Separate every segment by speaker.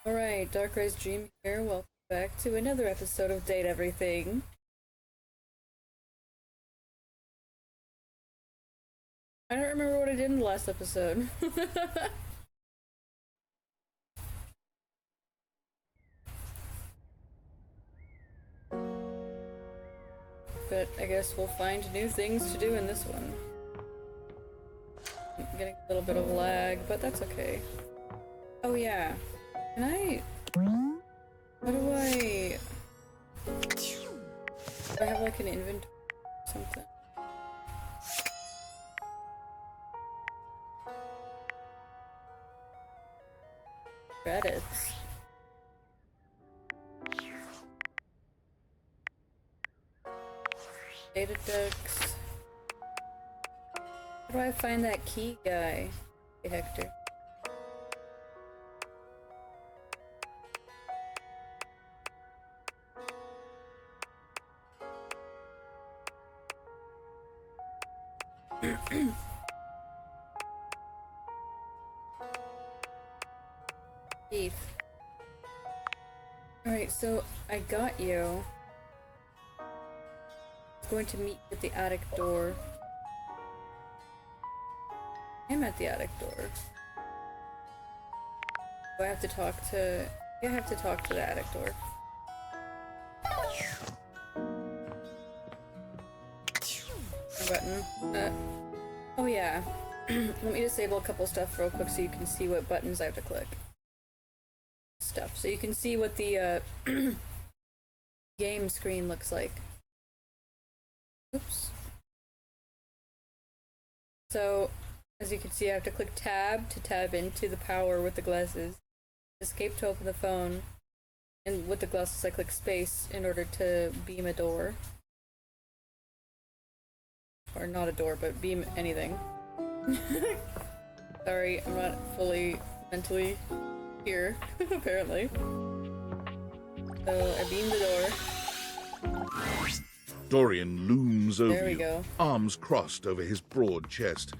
Speaker 1: Alright, Dark Rays Dream here. Welcome back to another episode of Date Everything. I don't remember what I did in the last episode. But I guess we'll find new things to do in this one. I'm getting a little bit of lag, but that's okay. Oh yeah. Can I... How do I... Do I have like an inventory or something? Credits. Data decks. How do I find that key guy? Hey, Hector. Keith. Alright, so I got you. I'm going to meet at the attic door. I'm at the attic door. Do I have to talk to... Yeah, I have to talk to the attic door. Button. Oh yeah. Let me disable a couple stuff real quick so you can see what buttons I have to click. Stuff. So you can see what the game screen looks like. Oops. So, as you can see, I have to click tab to tab into the power with the glasses. Escape to open the phone. And with the glasses I click space in order to beam a door. Or not a door, but beam anything. Sorry, I'm not fully mentally here, apparently. So I beam the door.
Speaker 2: Dorian looms over
Speaker 1: There we
Speaker 2: you,
Speaker 1: go.
Speaker 2: arms crossed over his broad chest.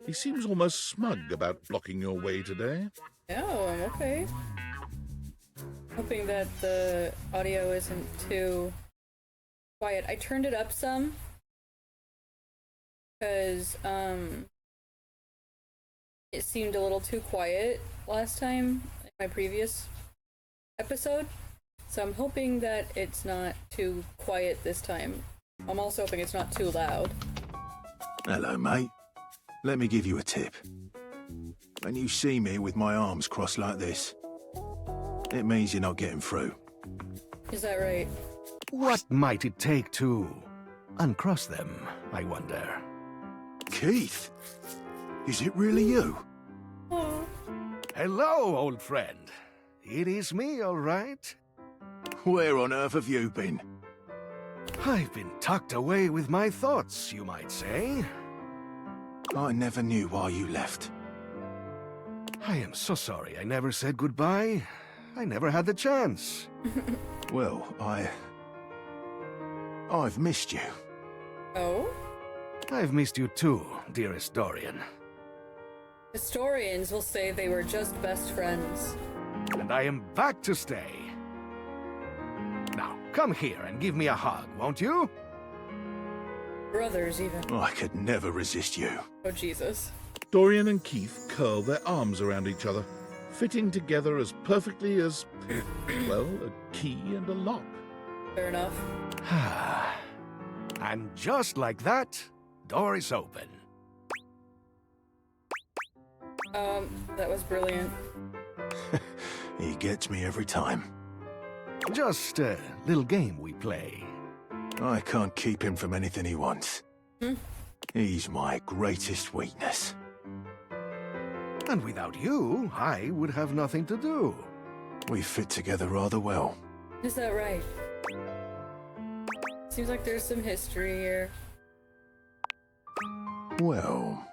Speaker 2: He seems almost smug about blocking your way today.
Speaker 1: Oh, I'm okay. Hoping that the audio isn't too quiet. I turned it up some. Because, it seemed a little too quiet last time in my previous episode. So I'm hoping that it's not too quiet this time. I'm also hoping it's not too loud.
Speaker 3: Hello, mate. Let me give you a tip. When you see me with my arms crossed like this, it means you're not getting through.
Speaker 1: Is that right?
Speaker 4: What might it take to uncross them, I wonder?
Speaker 3: Keith? Is it really you?
Speaker 1: Aww.
Speaker 4: Hello, old friend. It is me, all right.
Speaker 3: Where on earth have you been?
Speaker 4: I've been tucked away with my thoughts, you might say.
Speaker 3: I never knew why you left.
Speaker 4: I am so sorry I never said goodbye. I never had the chance.
Speaker 3: Well, I've missed you.
Speaker 1: Oh?
Speaker 4: I've missed you too, dearest Dorian.
Speaker 1: Historians will say they were just best friends.
Speaker 4: And I am back to stay. Now, come here and give me a hug, won't you?
Speaker 1: Brothers, even.
Speaker 3: I could never resist you.
Speaker 1: Oh, Jesus.
Speaker 2: Dorian and Keith curl their arms around each other, fitting together as perfectly as, well, a key and a lock.
Speaker 1: Fair enough.
Speaker 4: And just like that, door is open.
Speaker 1: That was brilliant.
Speaker 3: He gets me every time.
Speaker 4: Just a little game we play.
Speaker 3: I can't keep him from anything he wants.
Speaker 1: Hmm?
Speaker 3: He's my greatest weakness.
Speaker 4: And without you, I would have nothing to do.
Speaker 3: We fit together rather well.
Speaker 1: Is that right? Seems like there's some history here.
Speaker 3: Well,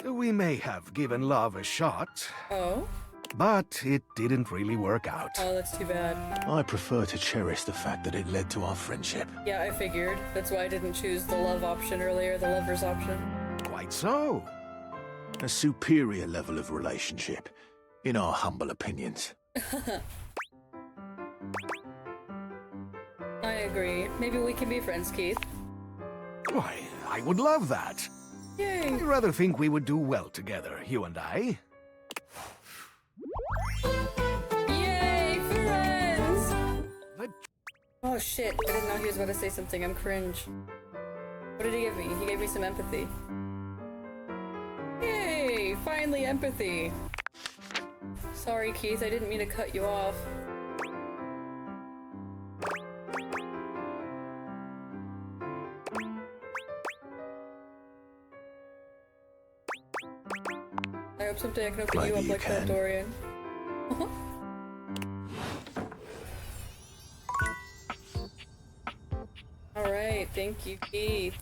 Speaker 4: We may have given love a shot,
Speaker 1: Oh?
Speaker 4: but it didn't really work out.
Speaker 1: Oh, that's too bad.
Speaker 3: I prefer to cherish the fact that it led to our friendship.
Speaker 1: Yeah, I figured. That's why I didn't choose the love option earlier, the lovers option.
Speaker 4: Quite so.
Speaker 3: A superior level of relationship, in our humble opinions.
Speaker 1: I agree. Maybe we can be friends, Keith.
Speaker 4: Why, I would love that.
Speaker 1: Yay!
Speaker 4: I rather think we would do well together, you and I.
Speaker 1: Yay, friends!
Speaker 4: But
Speaker 1: Oh shit, I didn't know he was about to say something. I'm cringe. What did he give me? He gave me some empathy. Yay! Finally empathy! Sorry, Keith, I didn't mean to cut you off. I hope someday I can open
Speaker 3: Maybe
Speaker 1: you up
Speaker 3: you
Speaker 1: like that,
Speaker 3: can.
Speaker 1: Dorian. Alright, thank you, Keith.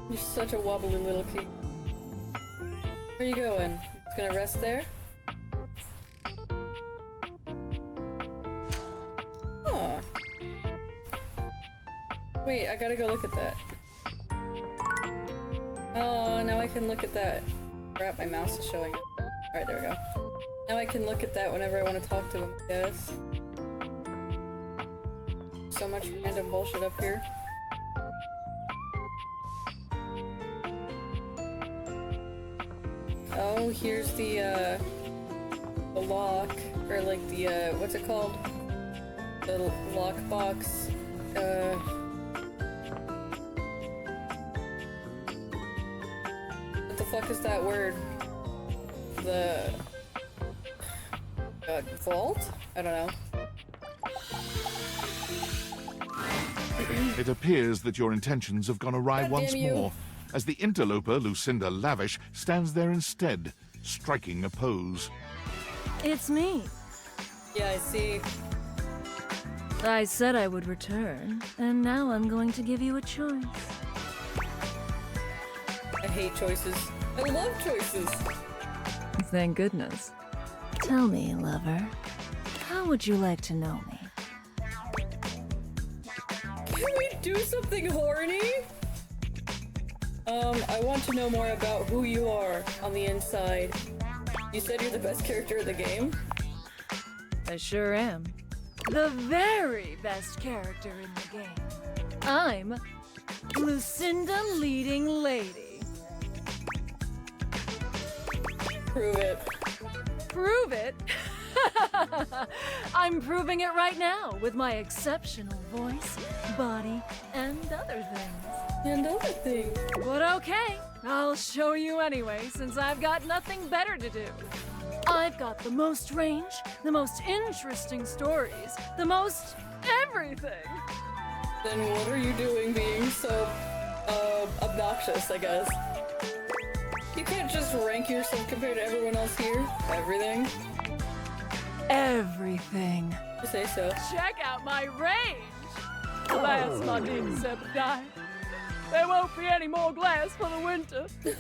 Speaker 1: You're such a wobbly little Keith. Where are you going? Just gonna rest there? Huh. Wait, I gotta go look at that. Oh, now I can look at that. Crap, my mouse is showing it. Alright, there we go. Now I can look at that whenever I want to talk to him, I guess. So much random bullshit up here. Oh, here's the lock, or like the, what's it called? The lock box, what the fuck is that word? The... vault? I don't know.
Speaker 2: It appears that your intentions have gone awry
Speaker 1: God
Speaker 2: once
Speaker 1: damn you.
Speaker 2: more, as the interloper Lucinda Lavish stands there instead, striking a pose.
Speaker 5: It's me.
Speaker 1: Yeah, I see.
Speaker 5: I said I would return, and now I'm going to give you a choice.
Speaker 1: I hate choices. I love choices!
Speaker 5: Thank goodness. Tell me, lover, how would you like to know me?
Speaker 1: Can we do something horny? I want to know more about who you are on the inside. You said you're the best character in the game?
Speaker 5: I sure am. The very best character in the game. I'm Lucinda Leading Lady.
Speaker 1: Prove it.
Speaker 5: Prove it? I'm proving it right now with my exceptional voice, body, and other things.
Speaker 1: And other things.
Speaker 5: But okay, I'll show you anyway, since I've got nothing better to do. I've got the most range, the most interesting stories, the most everything.
Speaker 1: Then what are you doing being so, obnoxious, I guess? You can't just rank yourself compared to everyone else here. Everything.
Speaker 5: Everything.
Speaker 1: I say so.
Speaker 5: Check out my range! Glass not Septi. There won't be any more glass for the winter.
Speaker 6: Hey,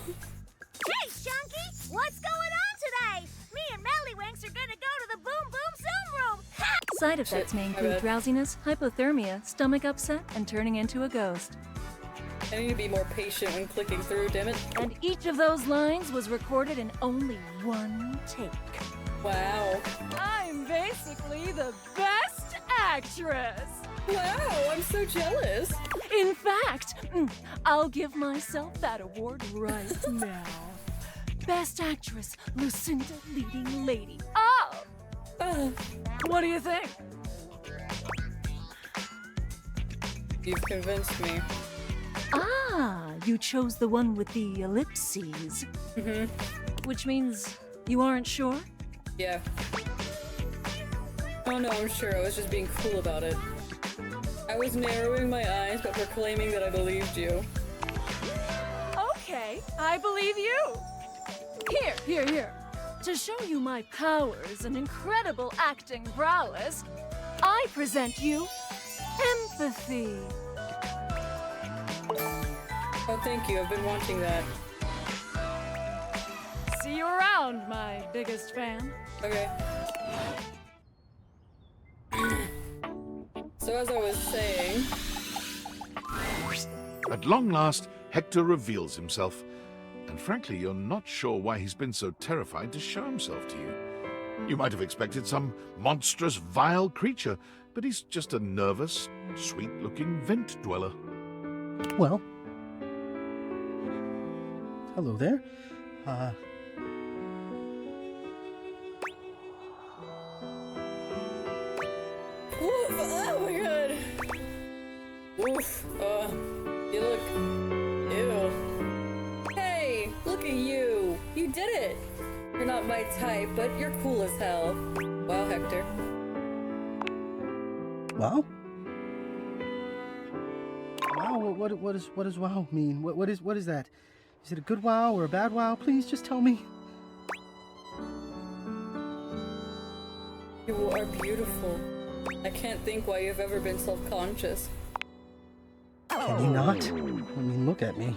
Speaker 6: Chunky! What's going on today? Me and Mellywinks are gonna go to the Boom Boom Zoom Room! Ha!
Speaker 5: Side effects may
Speaker 1: my
Speaker 5: include
Speaker 1: bad.
Speaker 5: drowsiness, hypothermia, stomach upset, and turning into a ghost.
Speaker 1: I need to be more patient when clicking through, damn it.
Speaker 5: And each of those lines was recorded in only one take.
Speaker 1: Wow.
Speaker 5: I'm basically the best actress!
Speaker 1: Wow, I'm so jealous.
Speaker 5: In fact, I'll give myself that award right now. Best Actress, Lucinda Leading Lady. Oh! What do you think?
Speaker 1: You've convinced me.
Speaker 5: Ah, you chose the one with the ellipses.
Speaker 1: Mm-hmm.
Speaker 5: Which means you aren't sure?
Speaker 1: Yeah. Oh no, I'm sure. I was just being cool about it. I was narrowing my eyes, but proclaiming that I believed you.
Speaker 5: Okay, I believe you. Here. To show you my powers and incredible acting prowess, I present you empathy.
Speaker 1: Oh, thank you. I've been wanting that.
Speaker 5: See you around, my biggest fan.
Speaker 1: Okay. So as I was saying,
Speaker 2: At long last, Hector reveals himself. And frankly, you're not sure why he's been so terrified to show himself to you. You might have expected some monstrous, vile creature, but he's just a nervous, sweet-looking vent dweller.
Speaker 7: Well, hello there.
Speaker 1: Woof! Oh my god! Woof! You look... Ew. Hey! Look at you! You did it! You're not my type, but you're cool as hell. Wow, Hector.
Speaker 7: Wow? Wow, what does wow mean? What is that? Is it a good wow or a bad wow? Please just tell me.
Speaker 1: You are beautiful. I can't think why you've ever been self-conscious.
Speaker 7: Can you not? I mean, look at me.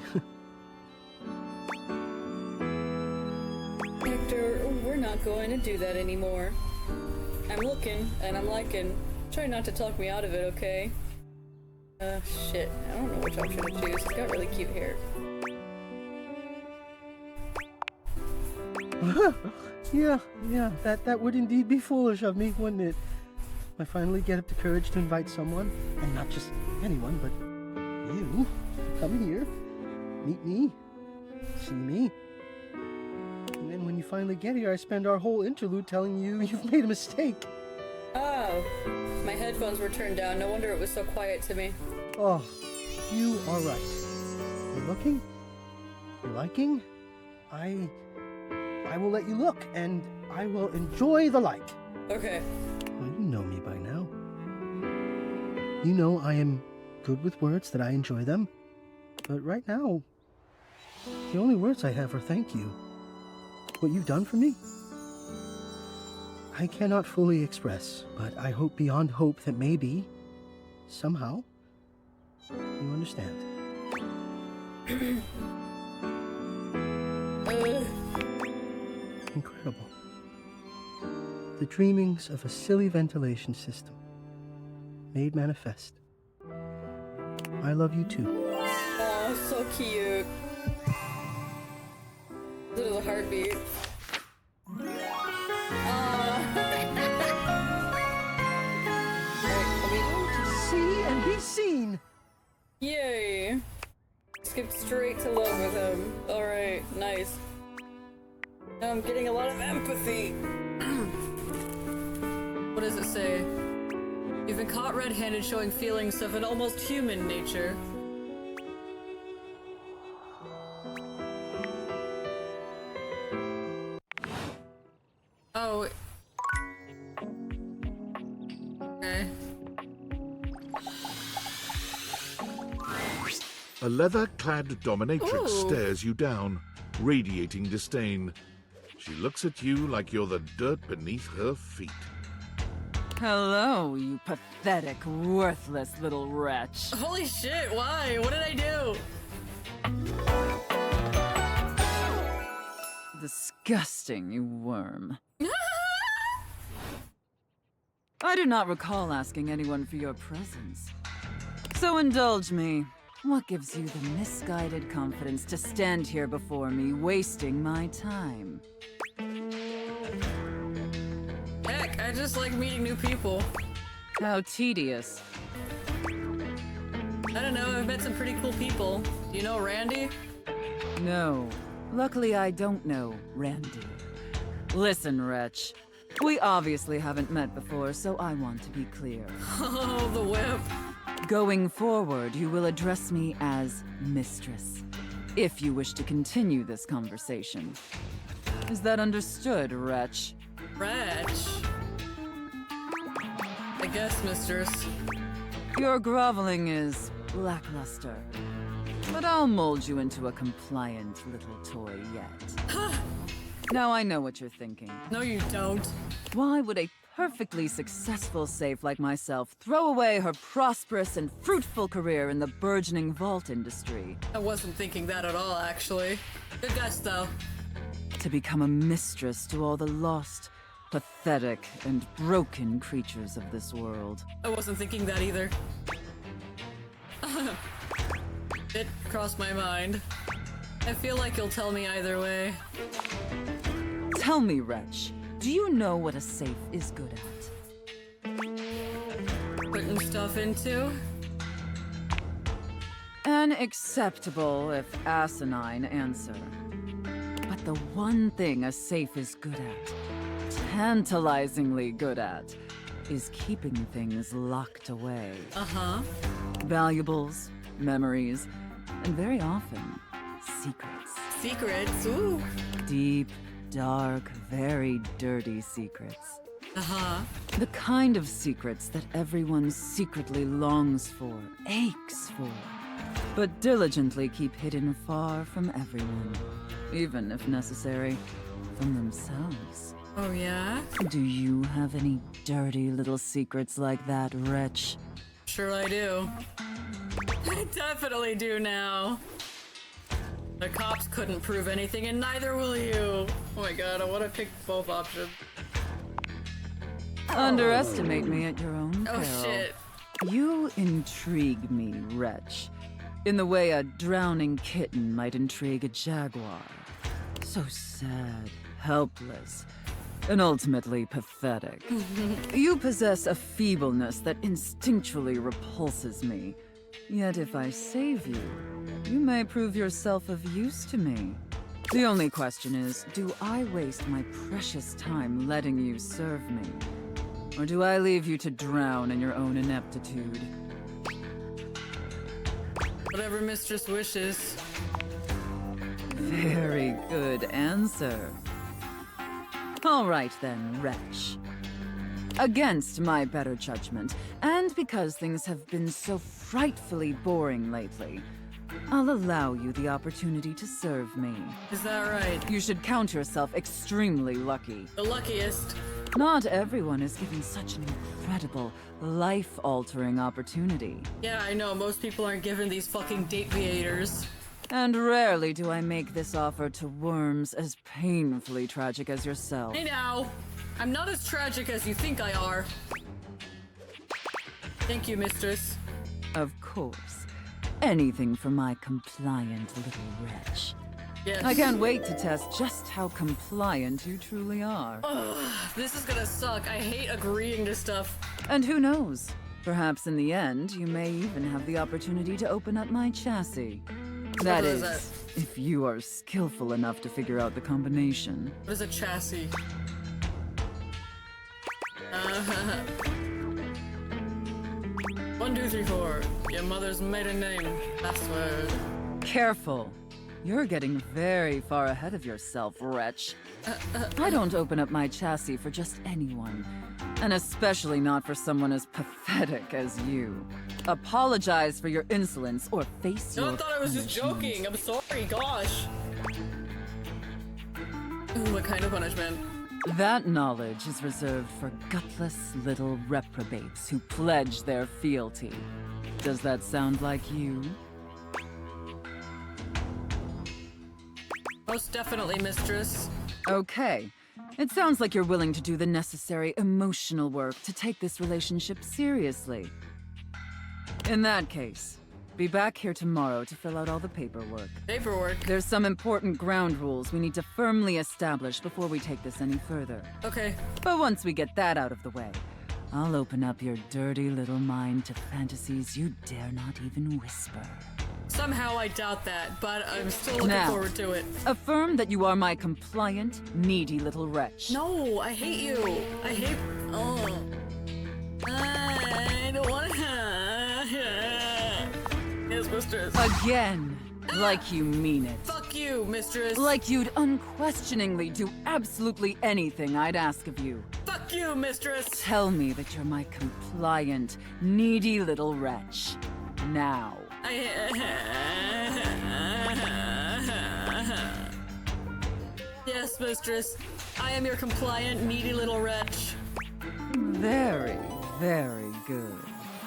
Speaker 1: Hector, we're not going to do that anymore. I'm looking, and I'm liking. Try not to talk me out of it, okay? Shit. I don't know which option to choose. He's got really cute hair.
Speaker 7: Yeah, that would indeed be foolish of me, wouldn't it? I finally get up the courage to invite someone, and not just anyone, but you. Come here, meet me, see me. And then when you finally get here, I spend our whole interlude telling you you've made a mistake.
Speaker 1: Oh, my headphones were turned down. No wonder it was so quiet to me.
Speaker 7: Oh, you are right. You're looking? You're liking? I will let you look, and I will enjoy the like.
Speaker 1: Okay.
Speaker 7: Well, you know me by now. You know I am good with words, that I enjoy them. But right now, the only words I have are thank you. What you've done for me, I cannot fully express, but I hope beyond hope that maybe, somehow, you understand. Incredible. The dreamings of a silly ventilation system, made manifest. I love you too.
Speaker 1: Oh, so cute. Little heartbeat.
Speaker 7: See and be seen.
Speaker 1: Yay! Skipped straight to love with him. Alright, nice. Now I'm getting a lot of empathy. What does it say? You've been caught red-handed showing feelings of an almost human nature. Oh. Okay.
Speaker 2: A leather-clad dominatrix
Speaker 1: Ooh.
Speaker 2: stares you down, radiating disdain. She looks at you like you're the dirt beneath her feet.
Speaker 5: Hello, you pathetic, worthless little wretch.
Speaker 1: Holy shit, why? What did I do?
Speaker 5: Disgusting, you worm. I do not recall asking anyone for your presence. So indulge me. What gives you the misguided confidence to stand here before me, wasting my time?
Speaker 1: Heck, I just like meeting new people.
Speaker 5: How tedious.
Speaker 1: I don't know, I've met some pretty cool people. Do you know Randy?
Speaker 5: No. Luckily, I don't know Randy. Listen, wretch. We obviously haven't met before, so I want to be clear.
Speaker 1: Oh, the whip.
Speaker 5: Going forward, you will address me as Mistress, if you wish to continue this conversation. Is that understood, wretch?
Speaker 1: Wretch. I guess, mistress.
Speaker 5: Your groveling is lackluster, but I'll mold you into a compliant little toy yet. Now I know what you're thinking.
Speaker 1: No, you don't.
Speaker 5: Why would a perfectly successful safe like myself throw away her prosperous and fruitful career in the burgeoning vault industry?
Speaker 1: I wasn't thinking that at all, actually. Good guess, though.
Speaker 5: To become a mistress to all the lost, pathetic, and broken creatures of this world.
Speaker 1: I wasn't thinking that either. It crossed my mind. I feel like you'll tell me either way.
Speaker 8: Tell me, Wretch, do you know what a safe is good at?
Speaker 1: Putting stuff into?
Speaker 8: An acceptable, if asinine, answer. But the one thing a safe is good at, tantalizingly good at, is keeping things locked away.
Speaker 1: Uh-huh.
Speaker 8: Valuables, memories, and very often, secrets.
Speaker 1: Secrets? Ooh.
Speaker 8: Deep, dark, very dirty secrets.
Speaker 1: Uh-huh.
Speaker 8: The kind of secrets that everyone secretly longs for, aches for, but diligently keep hidden far from everyone, even if necessary, from themselves.
Speaker 1: Oh, yeah?
Speaker 8: Do you have any dirty little secrets like that, Wretch?
Speaker 1: Sure I do. I definitely do now. The cops couldn't prove anything, and neither will you. Oh my god, I want to pick both options.
Speaker 8: Underestimate me at your own peril.
Speaker 1: Oh shit.
Speaker 8: You intrigue me, Wretch, in the way a drowning kitten might intrigue a jaguar. So sad, helpless, and ultimately pathetic. You possess a feebleness that instinctually repulses me. Yet if I save you, you may prove yourself of use to me. The only question is, do I waste my precious time letting you serve me? Or do I leave you to drown in your own ineptitude?
Speaker 1: Whatever Mistress wishes.
Speaker 8: Very good answer. All right then, Wretch. Against my better judgment, and because things have been so frightfully boring lately, I'll allow you the opportunity to serve me.
Speaker 1: Is that right?
Speaker 8: You should count yourself extremely lucky.
Speaker 1: The luckiest.
Speaker 8: Not everyone is given such an incredible, life-altering opportunity.
Speaker 1: Yeah, I know, most people aren't given these fucking deviators.
Speaker 8: And rarely do I make this offer to worms as painfully tragic as yourself.
Speaker 1: Hey now! I'm not as tragic as you think I are. Thank you, Mistress.
Speaker 8: Of course. Anything for my compliant little wretch.
Speaker 1: Yes.
Speaker 8: I can't wait to test just how compliant you truly are.
Speaker 1: Ugh, this is gonna suck. I hate agreeing to stuff.
Speaker 8: And who knows? Perhaps in the end, you may even have the opportunity to open up my chassis. That
Speaker 1: is
Speaker 8: is,
Speaker 1: that?
Speaker 8: if you are skillful enough to figure out the combination.
Speaker 1: What is a chassis? 1, 2, 3, 4. Your mother's maiden name. Password.
Speaker 8: Careful. You're getting very far ahead of yourself, wretch. I don't open up my chassis for just anyone. And especially not for someone as pathetic as you. Apologize for your insolence or face
Speaker 1: No,
Speaker 8: your
Speaker 1: I thought I was just
Speaker 8: punishment.
Speaker 1: joking. I'm sorry, gosh. Ooh, what kind of punishment?
Speaker 8: That knowledge is reserved for gutless little reprobates who pledge their fealty. Does that sound like you?
Speaker 1: Most definitely, Mistress.
Speaker 8: Okay. It sounds like you're willing to do the necessary emotional work to take this relationship seriously. In that case, be back here tomorrow to fill out all the paperwork.
Speaker 1: Paperwork.
Speaker 8: There's some important ground rules we need to firmly establish before we take this any further.
Speaker 1: Okay.
Speaker 8: But once we get that out of the way, I'll open up your dirty little mind to fantasies you dare not even whisper.
Speaker 1: Somehow I doubt that, but I'm still looking
Speaker 8: Now.
Speaker 1: forward to it.
Speaker 8: Affirm that you are my compliant, needy little wretch.
Speaker 1: No, I hate you. I hate. Oh. I don't want to. Yes, Mistress.
Speaker 8: Again, like you mean it.
Speaker 1: Fuck you, Mistress.
Speaker 8: Like you'd unquestioningly do absolutely anything I'd ask of you.
Speaker 1: Fuck you, Mistress.
Speaker 8: Tell me that you're my compliant, needy little wretch. Now.
Speaker 1: Yes, Mistress. I am your compliant, needy little wretch.
Speaker 8: Very, very good.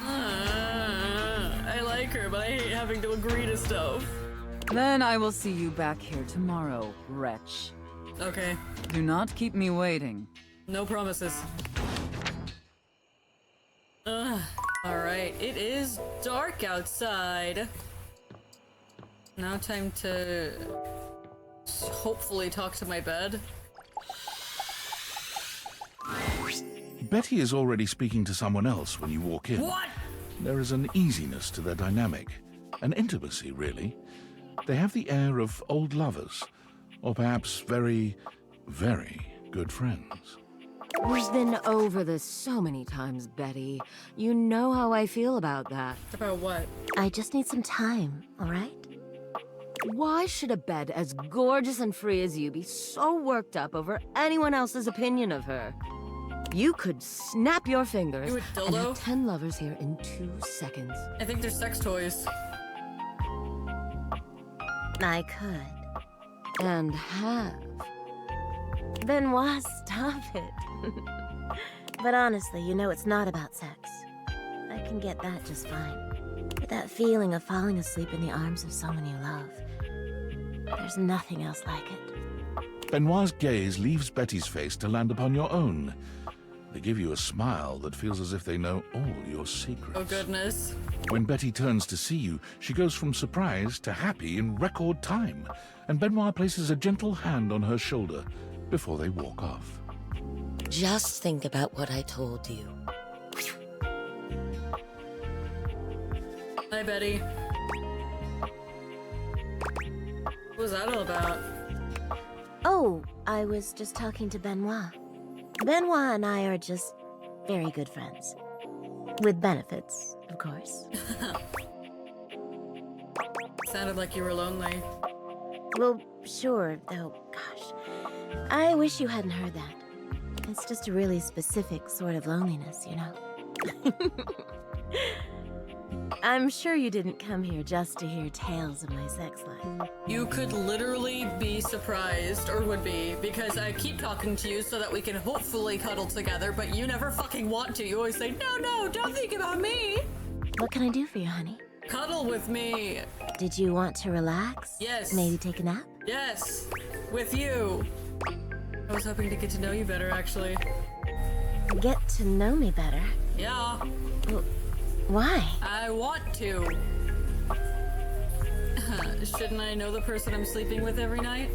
Speaker 1: I like her, but I hate having to agree to stuff.
Speaker 8: Then I will see you back here tomorrow, wretch.
Speaker 1: Okay.
Speaker 8: Do not keep me waiting.
Speaker 1: No promises. Alright, it is dark outside. Now time to hopefully talk to my bed.
Speaker 2: Betty is already speaking to someone else when you walk in.
Speaker 1: What?
Speaker 2: There is an easiness to their dynamic, an intimacy, really. They have the air of old lovers, or perhaps very, very good friends.
Speaker 9: We've been over this so many times, Betty. You know how I feel about that.
Speaker 1: About what?
Speaker 6: I just need some time, all right?
Speaker 9: Why should a bed as gorgeous and free as you be so worked up over anyone else's opinion of her? You could snap your fingers
Speaker 1: You a
Speaker 9: and
Speaker 1: dildo?
Speaker 9: have 10 lovers here in 2 seconds.
Speaker 1: I think they're sex toys.
Speaker 6: I could.
Speaker 9: And have.
Speaker 6: Benoit, stop it. But honestly, you know it's not about sex. I can get that just fine. But that feeling of falling asleep in the arms of someone you love, there's nothing else like it.
Speaker 2: Benoit's gaze leaves Betty's face to land upon your own. They give you a smile that feels as if they know all your secrets.
Speaker 1: Oh goodness.
Speaker 2: When Betty turns to see you, she goes from surprise to happy in record time, and Benoit places a gentle hand on her shoulder before they walk off.
Speaker 10: Just think about what I told you.
Speaker 1: Hi, Betty. What was that all about?
Speaker 6: Oh, I was just talking to Benoit. Benoit and I are just very good friends. With benefits, of course.
Speaker 1: Sounded like you were lonely.
Speaker 6: Well, sure, though, gosh. I wish you hadn't heard that. It's just a really specific sort of loneliness, you know? I'm sure you didn't come here just to hear tales of my sex life.
Speaker 1: You could literally be surprised, or would be, because I keep talking to you so that we can hopefully cuddle together, but you never fucking want to. You always say, no, don't think about me.
Speaker 6: What can I do for you, honey?
Speaker 1: Cuddle with me.
Speaker 6: Did you want to relax?
Speaker 1: Yes.
Speaker 6: Maybe take a nap?
Speaker 1: Yes, with you. I was hoping to get to know you better, actually.
Speaker 6: Get to know me better?
Speaker 1: Yeah.
Speaker 6: Well, why?
Speaker 1: I want to. Shouldn't I know the person I'm sleeping with every night?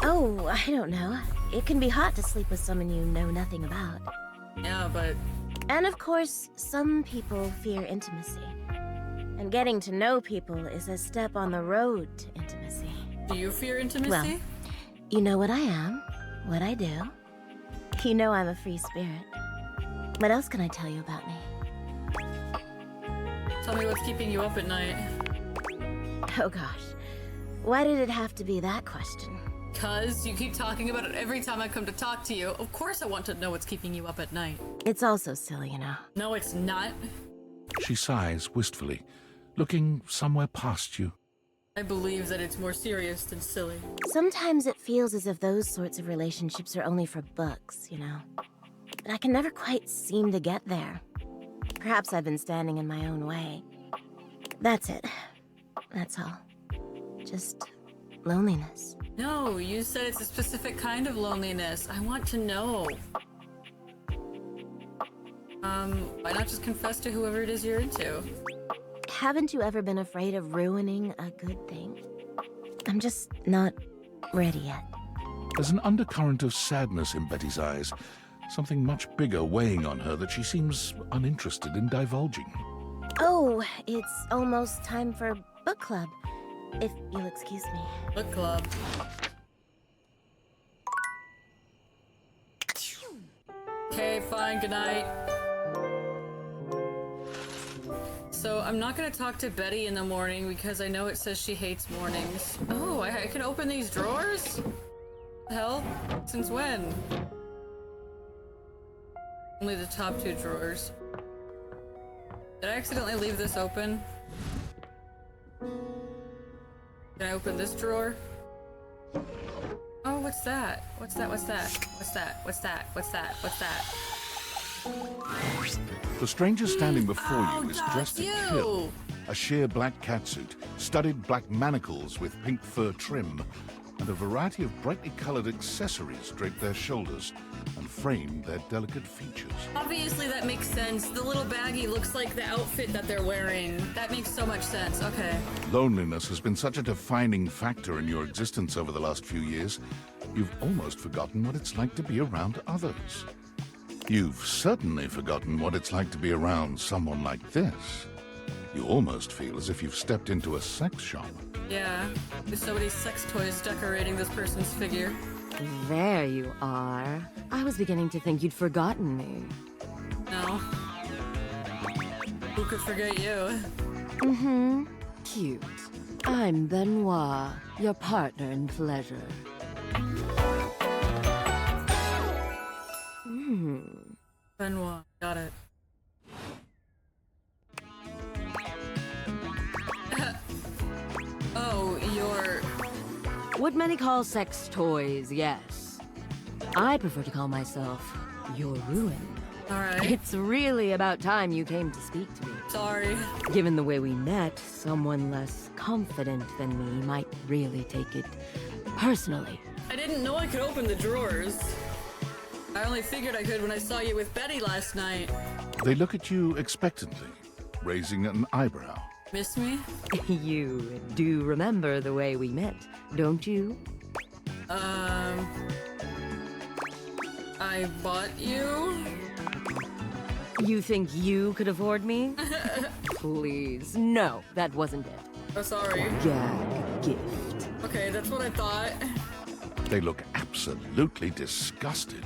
Speaker 6: Oh, I don't know. It can be hot to sleep with someone you know nothing about.
Speaker 1: Yeah, but...
Speaker 6: And of course, some people fear intimacy. And getting to know people is a step on the road to intimacy.
Speaker 1: Do you fear intimacy?
Speaker 6: Well, you know what I am, what I do. You know I'm a free spirit. What else can I tell you about me?
Speaker 1: Tell me what's keeping you up at night.
Speaker 6: Oh gosh, why did it have to be that question?
Speaker 1: 'Cause you keep talking about it every time I come to talk to you. Of course I want to know what's keeping you up at night.
Speaker 6: It's also silly, you know.
Speaker 1: No, it's not.
Speaker 2: She sighs wistfully, looking somewhere past you.
Speaker 1: I believe that it's more serious than silly.
Speaker 6: Sometimes it feels as if those sorts of relationships are only for books, you know. But I can never quite seem to get there. Perhaps I've been standing in my own way. That's it. That's all. Just loneliness.
Speaker 1: No, you said it's a specific kind of loneliness. I want to know. Why not just confess to whoever it is you're into?
Speaker 6: Haven't you ever been afraid of ruining a good thing? I'm just not ready yet.
Speaker 2: There's an undercurrent of sadness in Betty's eyes, something much bigger weighing on her that she seems uninterested in divulging.
Speaker 6: Oh, it's almost time for book club, if you'll excuse me.
Speaker 1: Book club. Okay, fine, good night. So I'm not gonna talk to Betty in the morning because I know it says she hates mornings. Oh, I can open these drawers? Hell? Since when? Only the top 2 drawers. Did I accidentally leave this open? Can I open this drawer? Oh, what's that? What's that? What's that? What's that? What's that? What's that? What's that?
Speaker 2: The stranger standing before you is
Speaker 1: that's
Speaker 2: dressed to
Speaker 1: you!
Speaker 2: kill. A sheer black catsuit, studded black manacles with pink fur trim, and a variety of brightly colored accessories drape their shoulders, and frame their delicate features.
Speaker 1: Obviously that makes sense. The little baggie looks like the outfit that they're wearing. That makes so much sense. Okay.
Speaker 2: Loneliness has been such a defining factor in your existence over the last few years, you've almost forgotten what it's like to be around others. You've certainly forgotten what it's like to be around someone like this. You almost feel as if you've stepped into a sex shop.
Speaker 1: Yeah. There's so many sex toys decorating this person's figure.
Speaker 9: There you are. I was beginning to think you'd forgotten me.
Speaker 1: No. Who could forget you?
Speaker 9: Mm-hmm. Cute. I'm Benoit, your partner in pleasure.
Speaker 1: Benoit. Got it. Oh, you're...
Speaker 9: What many call sex toys, yes. I prefer to call myself your ruin.
Speaker 1: Alright.
Speaker 9: It's really about time you came to speak to me.
Speaker 1: Sorry.
Speaker 9: Given the way we met, someone less confident than me might really take it personally.
Speaker 1: I didn't know I could open the drawers. I only figured I could when I saw you with Betty last night.
Speaker 2: They look at you expectantly, raising an eyebrow.
Speaker 1: Miss me?
Speaker 9: You do remember the way we met, don't you?
Speaker 1: I bought you?
Speaker 9: You think you could afford me? Please, no, that wasn't it.
Speaker 1: Oh, sorry.
Speaker 9: Gag gift.
Speaker 1: Okay, that's what I thought.
Speaker 2: They look absolutely disgusted.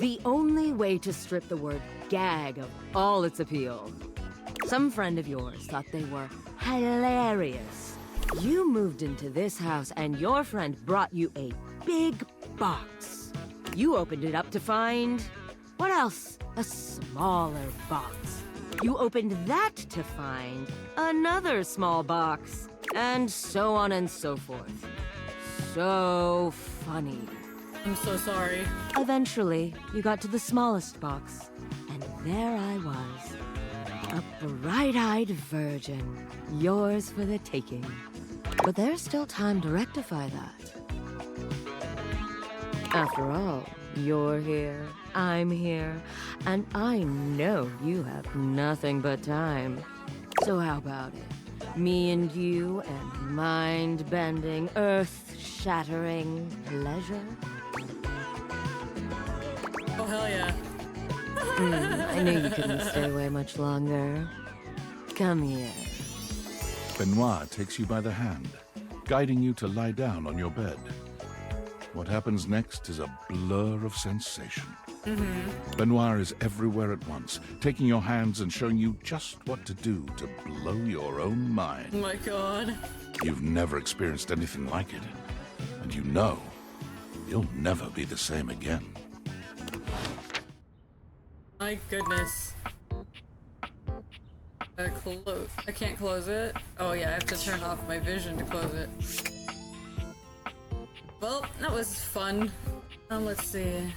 Speaker 9: The only way to strip the word gag of all its appeal. Some friend of yours thought they were hilarious. You moved into this house and your friend brought you a big box. You opened it up to find... what else? A smaller box. You opened that to find another small box. And so on and so forth. So funny.
Speaker 1: I'm so sorry.
Speaker 9: Eventually, you got to the smallest box, and there I was. A bright-eyed virgin, yours for the taking. But there's still time to rectify that. After all, you're here, I'm here, and I know you have nothing but time. So how about it? Me and you and mind-bending, earth-shattering pleasure?
Speaker 1: Oh, hell yeah.
Speaker 9: I knew you couldn't stay away much longer. Come here.
Speaker 2: Benoit takes you by the hand, guiding you to lie down on your bed. What happens next is a blur of sensation. Benoit is everywhere at once, taking your hands and showing you just what to do to blow your own mind.
Speaker 1: Oh my god.
Speaker 2: You've never experienced anything like it, and you know you'll never be the same again.
Speaker 1: My goodness. I can't close it. Oh yeah, I have to turn off my vision to close it. Well, that was fun. Let's see.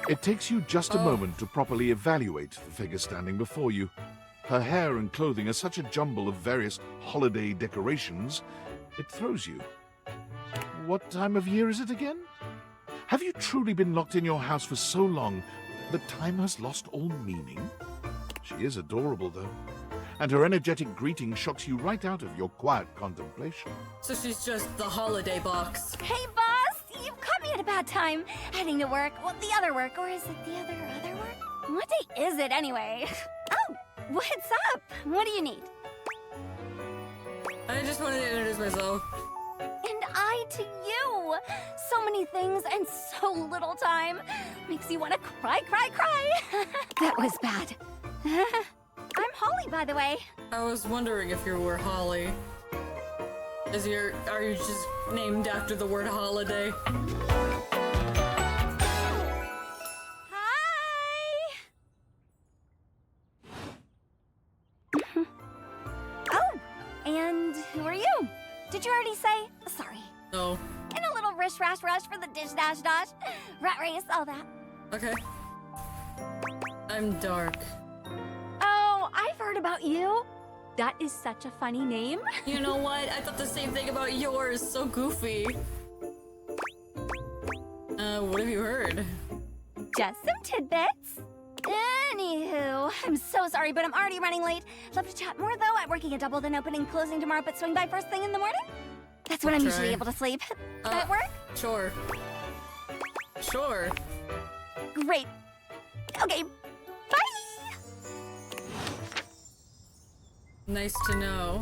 Speaker 2: It takes you just a moment to properly evaluate the figure standing before you. Her hair and clothing are such a jumble of various holiday decorations, it throws you. What time of year is it again? Have you truly been locked in your house for so long that time has lost all meaning? She is adorable, though, and her energetic greeting shocks you right out of your quiet contemplation.
Speaker 1: So she's just the holiday box.
Speaker 11: Hey, boss! You've caught me at a bad time. Heading to work. Well, the other work. Or is it the other work? What day is it, anyway? Oh, what's up? What do you need?
Speaker 1: I just wanted to introduce myself.
Speaker 11: And I to you! So many things and so little time. Makes you want to cry. That was bad. I'm Holly, by the way.
Speaker 1: I was wondering if you were Holly. Are you just named after the word holiday?
Speaker 11: Hi! Oh, and who are you? Did you already say? Sorry.
Speaker 1: No.
Speaker 11: And a little rush for the dish dash. Rat race, all that.
Speaker 1: Okay. I'm Dark.
Speaker 11: Oh, heard about you? That is such a funny name.
Speaker 1: You know what? I thought the same thing about yours. So goofy. What have you heard?
Speaker 11: Just some tidbits. Anywho, I'm so sorry, but I'm already running late. Love to chat more, though. I'm working a double, then opening, closing tomorrow, but swing by first thing in the morning. That's when I'm usually able to sleep. That work?
Speaker 1: Sure. Sure.
Speaker 11: Great. Okay, bye!
Speaker 1: Nice to know.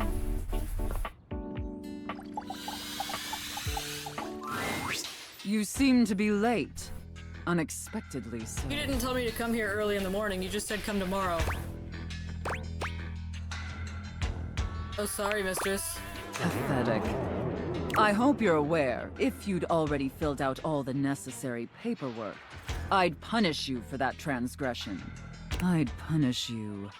Speaker 8: You seem to be late. Unexpectedly so.
Speaker 1: You didn't tell me to come here early in the morning. You just said come tomorrow. Oh, sorry, mistress.
Speaker 8: Pathetic. I hope you're aware, if you'd already filled out all the necessary paperwork, I'd punish you for that transgression. I'd punish you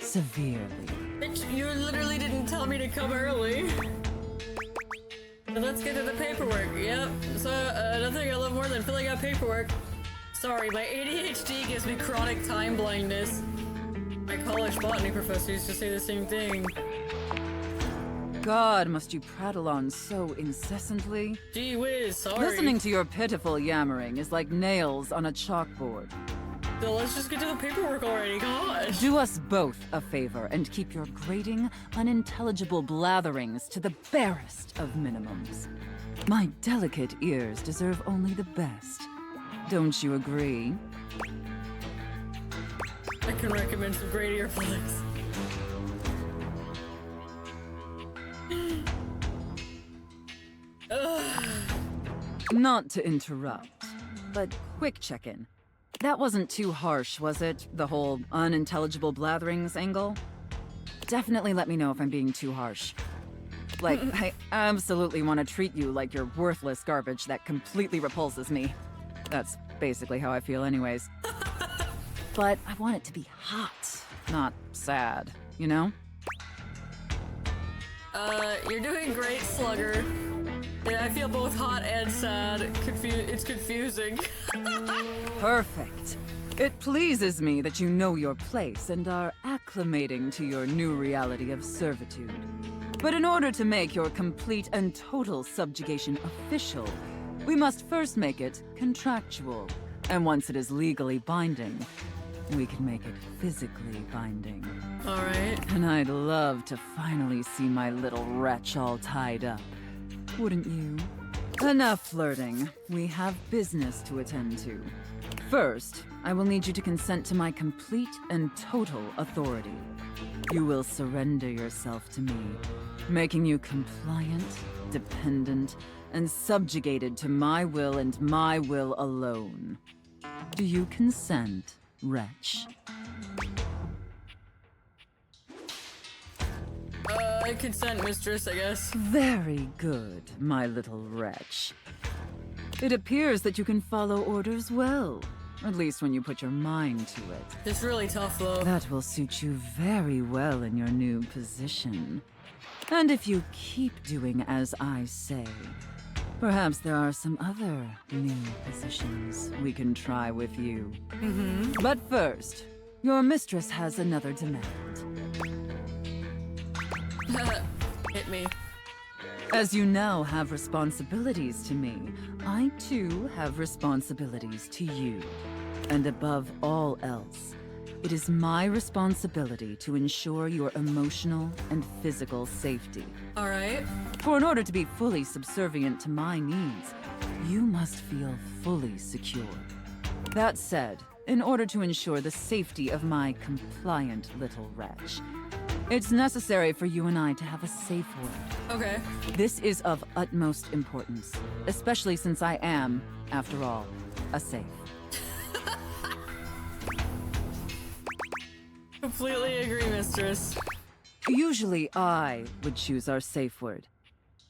Speaker 8: severely.
Speaker 1: Bitch, you literally didn't tell me to come early. So let's get to the paperwork. Yep. So, nothing I love more than filling out paperwork. Sorry, my ADHD gives me chronic time blindness. My college botany professor used to say the same thing.
Speaker 8: God, must you prattle on so incessantly?
Speaker 1: Gee whiz, sorry.
Speaker 8: Listening to your pitiful yammering is like nails on a chalkboard.
Speaker 1: So let's just get to the paperwork already, gosh.
Speaker 8: Do us both a favor and keep your grating, unintelligible blatherings to the barest of minimums. My delicate ears deserve only the best. Don't you agree?
Speaker 1: I can recommend some great earplugs.
Speaker 8: Not to interrupt, but quick check-in. That wasn't too harsh, was it? The whole unintelligible blatherings angle? Definitely let me know if I'm being too harsh. Like, I absolutely want to treat you like you're worthless garbage that completely repulses me. That's basically how I feel anyways. But I want it to be hot, not sad, you know?
Speaker 1: You're doing great, Slugger. Yeah, I feel both hot and sad. It's confusing.
Speaker 8: Perfect. It pleases me that you know your place and are acclimating to your new reality of servitude. But in order to make your complete and total subjugation official, we must first make it contractual. And once it is legally binding, we can make it physically binding.
Speaker 1: All right.
Speaker 8: And I'd love to finally see my little wretch all tied up. Wouldn't you? Enough flirting. We have business to attend to. First, I will need you to consent to my complete and total authority. You will surrender yourself to me, making you compliant, dependent, and subjugated to my will and my will alone. Do you consent, wretch?
Speaker 1: I consent, mistress, I guess.
Speaker 8: Very good, my little wretch. It appears that you can follow orders well, at least when you put your mind to it.
Speaker 1: It's really tough, though.
Speaker 8: That will suit you very well in your new position. And if you keep doing as I say, perhaps there are some other new positions we can try with you. But first, your mistress has another demand.
Speaker 1: Hit me.
Speaker 8: As you now have responsibilities to me, I too have responsibilities to you. And above all else, it is my responsibility to ensure your emotional and physical safety.
Speaker 1: All right.
Speaker 8: For in order to be fully subservient to my needs, you must feel fully secure. That said, in order to ensure the safety of my compliant little wretch, it's necessary for you and I to have a safe word.
Speaker 1: Okay.
Speaker 8: This is of utmost importance, especially since I am, after all, a safe.
Speaker 1: Completely agree, mistress.
Speaker 8: Usually I would choose our safe word.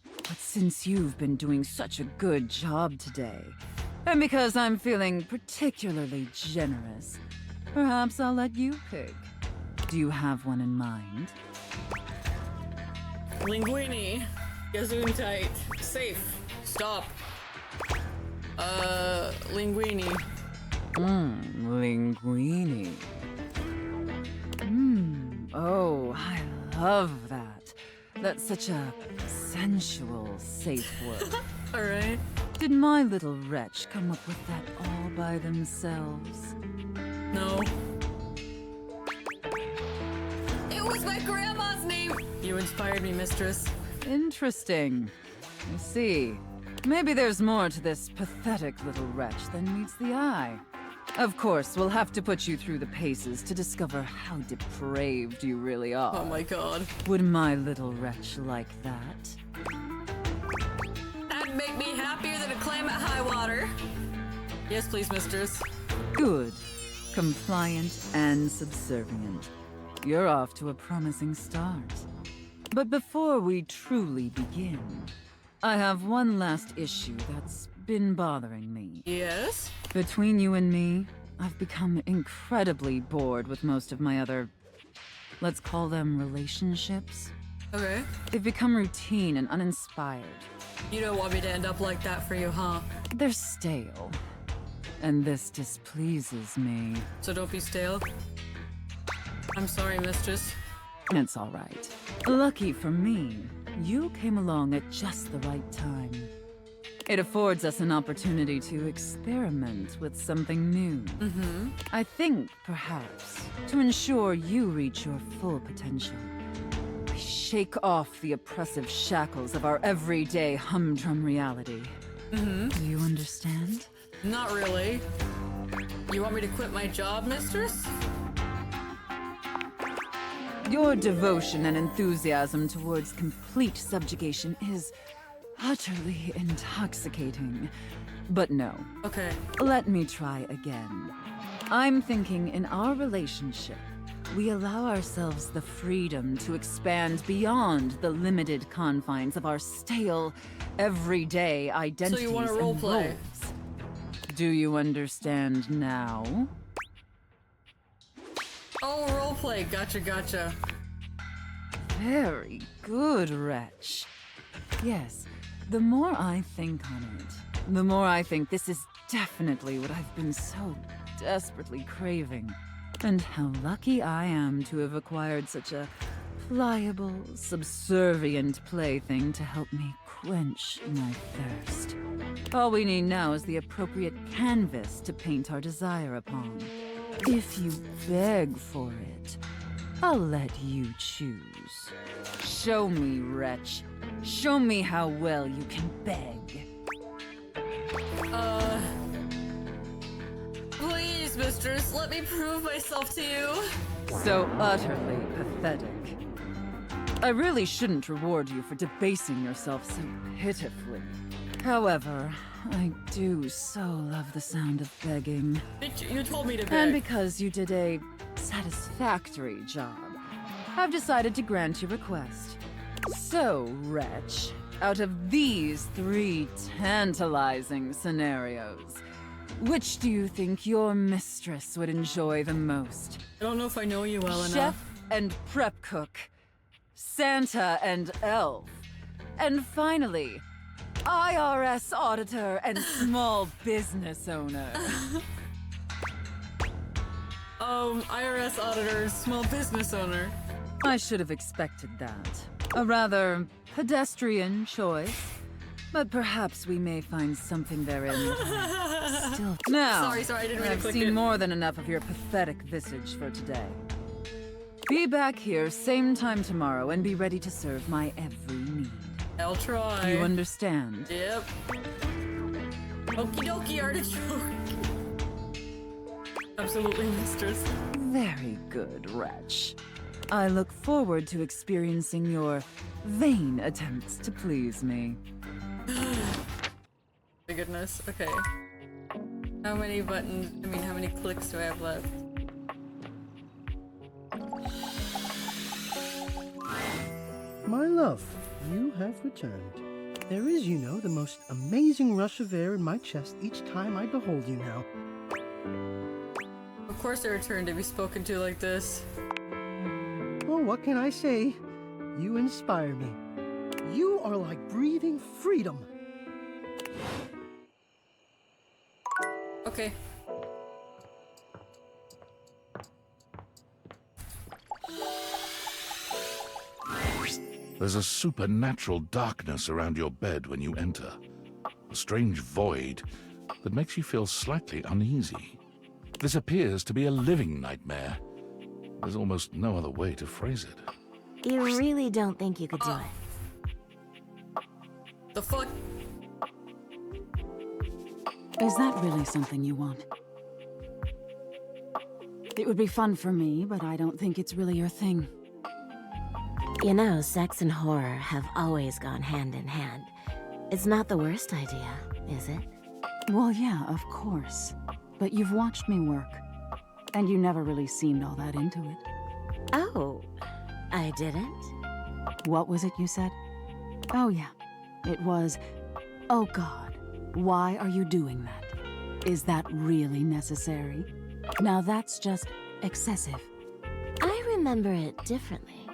Speaker 8: But since you've been doing such a good job today, and because I'm feeling particularly generous, perhaps I'll let you pick. Do you have one in mind?
Speaker 1: Linguini. Gesundheit. Safe. Stop.
Speaker 8: Linguini. Oh, I love that. That's such a sensual, safe word.
Speaker 5: Alright.
Speaker 8: Did my little wretch come up with that all by themselves?
Speaker 5: No. It was my grandma's name! You inspired me, mistress.
Speaker 8: Interesting. I see. Maybe there's more to this pathetic little wretch than meets the eye. Of course, we'll have to put you through the paces to discover how depraved you really are.
Speaker 5: Oh my god.
Speaker 8: Would my little wretch like that?
Speaker 5: That'd make me happier than a clam at high water. Yes, please, mistress.
Speaker 8: Good. Compliant and subservient. You're off to a promising start. But before we truly begin, I have one last issue that's been bothering me.
Speaker 5: Yes?
Speaker 8: Between you and me, I've become incredibly bored with most of my other, let's call them relationships.
Speaker 5: Okay.
Speaker 8: They've become routine and uninspired.
Speaker 5: You don't want me to end up like that for you, huh?
Speaker 8: They're stale. And this displeases me.
Speaker 5: So don't be stale. I'm sorry, mistress.
Speaker 8: It's all right. Lucky for me, you came along at just the right time. It affords us an opportunity to experiment with something new.
Speaker 5: Mm-hmm.
Speaker 8: I think, perhaps, to ensure you reach your full potential, we shake off the oppressive shackles of our everyday humdrum reality.
Speaker 5: Mm-hmm.
Speaker 8: Do you understand?
Speaker 5: Not really. You want me to quit my job, mistress?
Speaker 8: Your devotion and enthusiasm towards complete subjugation is utterly intoxicating. But no.
Speaker 5: Okay.
Speaker 8: Let me try again. I'm thinking in our relationship, we allow ourselves the freedom to expand beyond the limited confines of our stale, everyday identities
Speaker 5: So you want to
Speaker 8: and
Speaker 5: roleplay?
Speaker 8: roles. Do you understand now?
Speaker 5: Oh, roleplay. Gotcha, gotcha.
Speaker 8: Very good, wretch. Yes, the more I think on it, the more I think this is definitely what I've been so desperately craving. And how lucky I am to have acquired such a pliable, subservient plaything to help me quench my thirst. All we need now is the appropriate canvas to paint our desire upon. If you beg for it, I'll let you choose. Show me, wretch. Show me how well you can beg.
Speaker 5: Please, mistress, let me prove myself to you.
Speaker 8: So utterly pathetic. I really shouldn't reward you for debasing yourself so pitifully. However, I do so love the sound of begging.
Speaker 5: You told me to beg.
Speaker 8: And because you did a satisfactory job, I've decided to grant your request. So, wretch, out of these 3 tantalizing scenarios, which do you think your mistress would enjoy the most?
Speaker 5: I don't know if I know you well enough.
Speaker 8: Chef and prep cook, Santa and elf, and finally, IRS auditor and small business owner.
Speaker 5: IRS auditor, small business owner.
Speaker 8: I should have expected that. A rather pedestrian choice, but perhaps we may find something therein that I still... Now,
Speaker 5: Sorry, I didn't mean to
Speaker 8: I've
Speaker 5: click
Speaker 8: seen
Speaker 5: it.
Speaker 8: more than enough of your pathetic visage for today. Be back here same time tomorrow and be ready to serve my every need.
Speaker 5: I'll try.
Speaker 8: You understand?
Speaker 5: Yep. Okie dokie, artichoke. Absolutely, mistress.
Speaker 8: Very good, wretch. I look forward to experiencing your vain attempts to please me.
Speaker 5: My goodness. Okay. How many buttons? How many clicks do I have left?
Speaker 7: My love, you have returned. There is, you know, the most amazing rush of air in my chest each time I behold you now.
Speaker 5: Of course I returned to be spoken to like this.
Speaker 7: Oh, what can I say? You inspire me. You are like breathing freedom.
Speaker 5: Okay.
Speaker 2: There's a supernatural darkness around your bed when you enter. A strange void that makes you feel slightly uneasy. This appears to be a living nightmare. There's almost no other way to phrase it.
Speaker 6: You really don't think you could do it?
Speaker 1: The fuck?
Speaker 8: Is that really something you want? It would be fun for me, but I don't think it's really your thing.
Speaker 6: You know, sex and horror have always gone hand in hand. It's not the worst idea, is it?
Speaker 8: Well, yeah, of course. But you've watched me work, and you never really seemed all that into it.
Speaker 6: Oh, I didn't?
Speaker 8: What was it you said? Oh, yeah. It was, oh God, why are you doing that? Is that really necessary? Now that's just excessive.
Speaker 6: I remember it differently.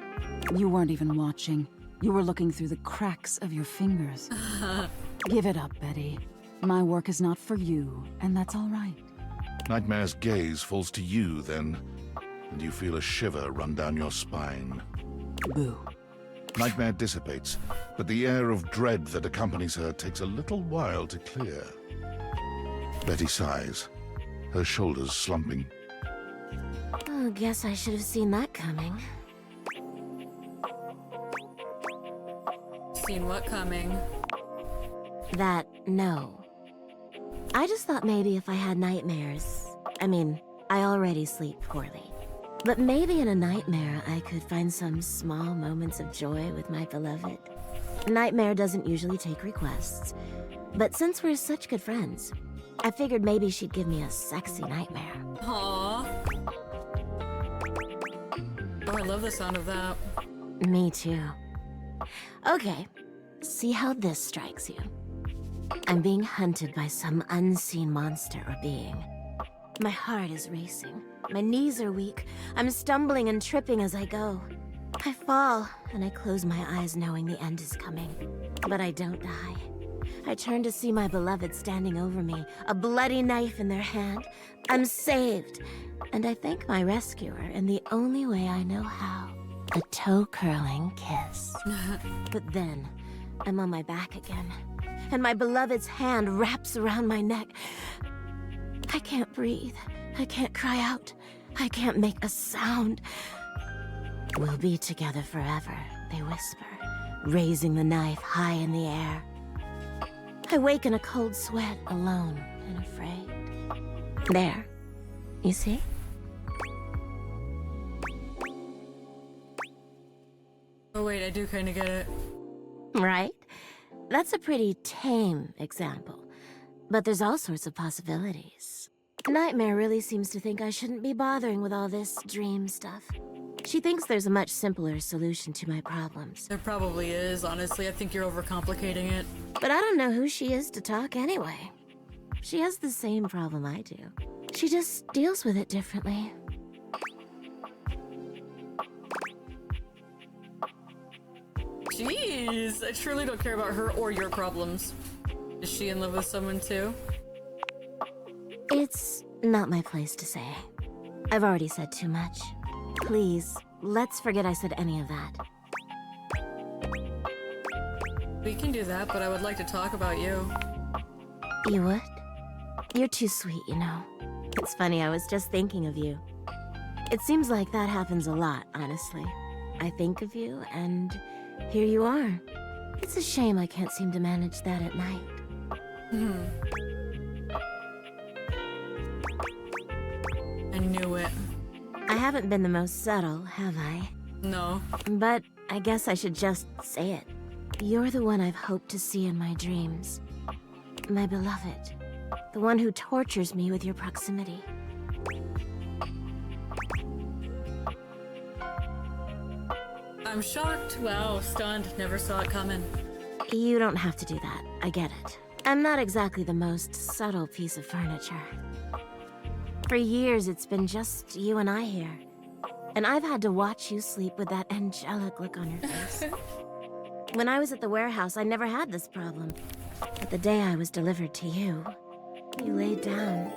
Speaker 8: You weren't even watching. You were looking through the cracks of your fingers. Give it up, Betty. My work is not for you, and that's all right.
Speaker 2: Nightmare's gaze falls to you then, and you feel a shiver run down your spine.
Speaker 8: Boo.
Speaker 2: Nightmare dissipates, but the air of dread that accompanies her takes a little while to clear. Betty sighs, her shoulders slumping.
Speaker 6: Oh, guess I should have seen that coming.
Speaker 1: Seen what coming?
Speaker 6: That no. I just thought maybe if I had nightmares... I mean, I already sleep poorly. But maybe in a nightmare I could find some small moments of joy with my beloved. Nightmare doesn't usually take requests. But since we're such good friends, I figured maybe she'd give me a sexy nightmare.
Speaker 1: Aww. Oh, I love the sound of that.
Speaker 6: Me too. Okay, see how this strikes you. I'm being hunted by some unseen monster or being. My heart is racing. My knees are weak. I'm stumbling and tripping as I go. I fall, and I close my eyes knowing the end is coming. But I don't die. I turn to see my beloved standing over me, a bloody knife in their hand. I'm saved, and I thank my rescuer in the only way I know how. A toe-curling kiss. But then, I'm on my back again, and my beloved's hand wraps around my neck. I can't breathe. I can't cry out. I can't make a sound. We'll be together forever, they whisper, raising the knife high in the air. I wake in a cold sweat, alone and afraid. There. You see?
Speaker 1: Oh wait, I do kind of get it.
Speaker 6: Right? That's a pretty tame example. But there's all sorts of possibilities. Nightmare really seems to think I shouldn't be bothering with all this dream stuff. She thinks there's a much simpler solution to my problems.
Speaker 1: There probably is, honestly. I think you're overcomplicating it.
Speaker 6: But I don't know who she is to talk anyway. She has the same problem I do. She just deals with it differently.
Speaker 1: Jeez, I truly don't care about her or your problems. Is she in love with someone too?
Speaker 6: It's not my place to say. I've already said too much. Please, let's forget I said any of that.
Speaker 1: We can do that, but I would like to talk about you.
Speaker 6: You would? You're too sweet, you know. It's funny, I was just thinking of you. It seems like that happens a lot, honestly. I think of you, and here you are. It's a shame I can't seem to manage that at night.
Speaker 1: I knew it.
Speaker 6: I haven't been the most subtle, have I?
Speaker 1: No.
Speaker 6: But I guess I should just say it. You're the one I've hoped to see in my dreams. My beloved. The one who tortures me with your proximity.
Speaker 1: I'm shocked. Wow, stunned. Never saw it coming.
Speaker 6: You don't have to do that. I get it. I'm not exactly the most subtle piece of furniture. For years, it's been just you and I here. And I've had to watch you sleep with that angelic look on your face. When I was at the warehouse, I never had this problem. But the day I was delivered to you, you laid down.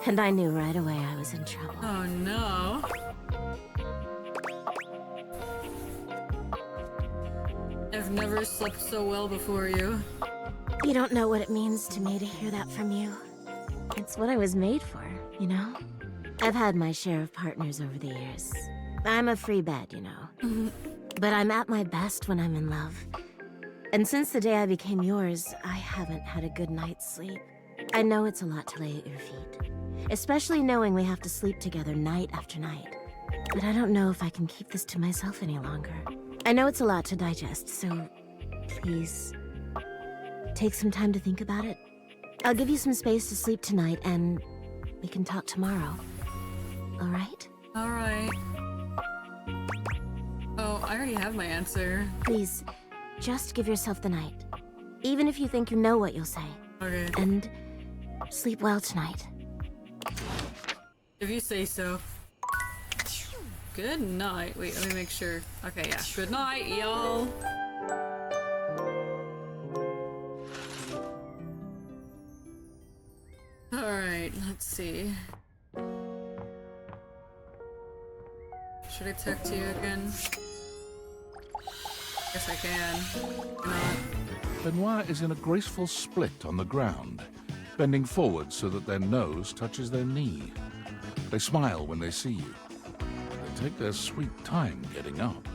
Speaker 6: And I knew right away I was in trouble.
Speaker 1: Oh no. I've never slept so well before you.
Speaker 6: You don't know what it means to me to hear that from you. It's what I was made for, you know? I've had my share of partners over the years. I'm a free bed, you know. But I'm at my best when I'm in love. And since the day I became yours, I haven't had a good night's sleep. I know it's a lot to lay at your feet, especially knowing we have to sleep together night after night. But I don't know if I can keep this to myself any longer. I know it's a lot to digest, so please, take some time to think about it. I'll give you some space to sleep tonight, and we can talk tomorrow. All right?
Speaker 1: All right. Oh, I already have my answer.
Speaker 6: Please, just give yourself the night. Even if you think you know what you'll say.
Speaker 1: Okay.
Speaker 6: And sleep well tonight.
Speaker 1: If you say so. Good night. Wait, let me make sure. Okay, yeah. Good night, y'all. Alright, let's see. Should I text you again? Guess I can. Why not?
Speaker 2: Benoit is in a graceful split on the ground, bending forward so that their nose touches their knee. They smile when they see you. They take their sweet time getting up.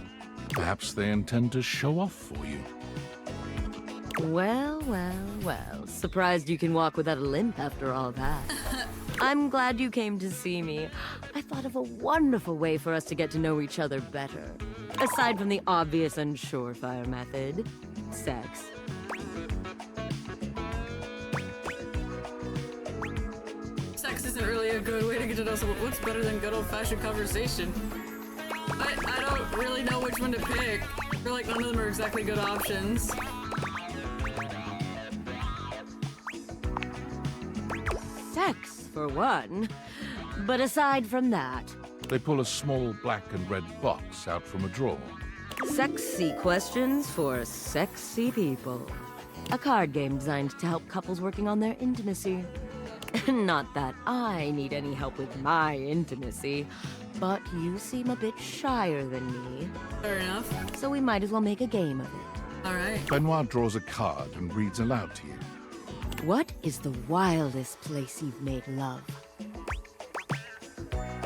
Speaker 2: Perhaps they intend to show off for you.
Speaker 9: Well, well, well. Surprised you can walk without a limp after all that. I'm glad you came to see me. I thought of a wonderful way for us to get to know each other better. Aside from the obvious and surefire method, sex.
Speaker 1: Sex isn't really a good way to get to know someone. What's better than good old-fashioned conversation? I don't really know which one to pick. I feel like none of them are exactly good options.
Speaker 9: Sex, for one. But aside from that...
Speaker 2: They pull a small black and red box out from a drawer.
Speaker 9: Sexy questions for sexy people. A card game designed to help couples working on their intimacy. Not that I need any help with my intimacy, but you seem a bit shyer than me.
Speaker 1: Fair enough.
Speaker 9: So we might as well make a game of it.
Speaker 1: Alright.
Speaker 2: Benoit draws a card and reads aloud to you.
Speaker 9: What is the wildest place you've made love?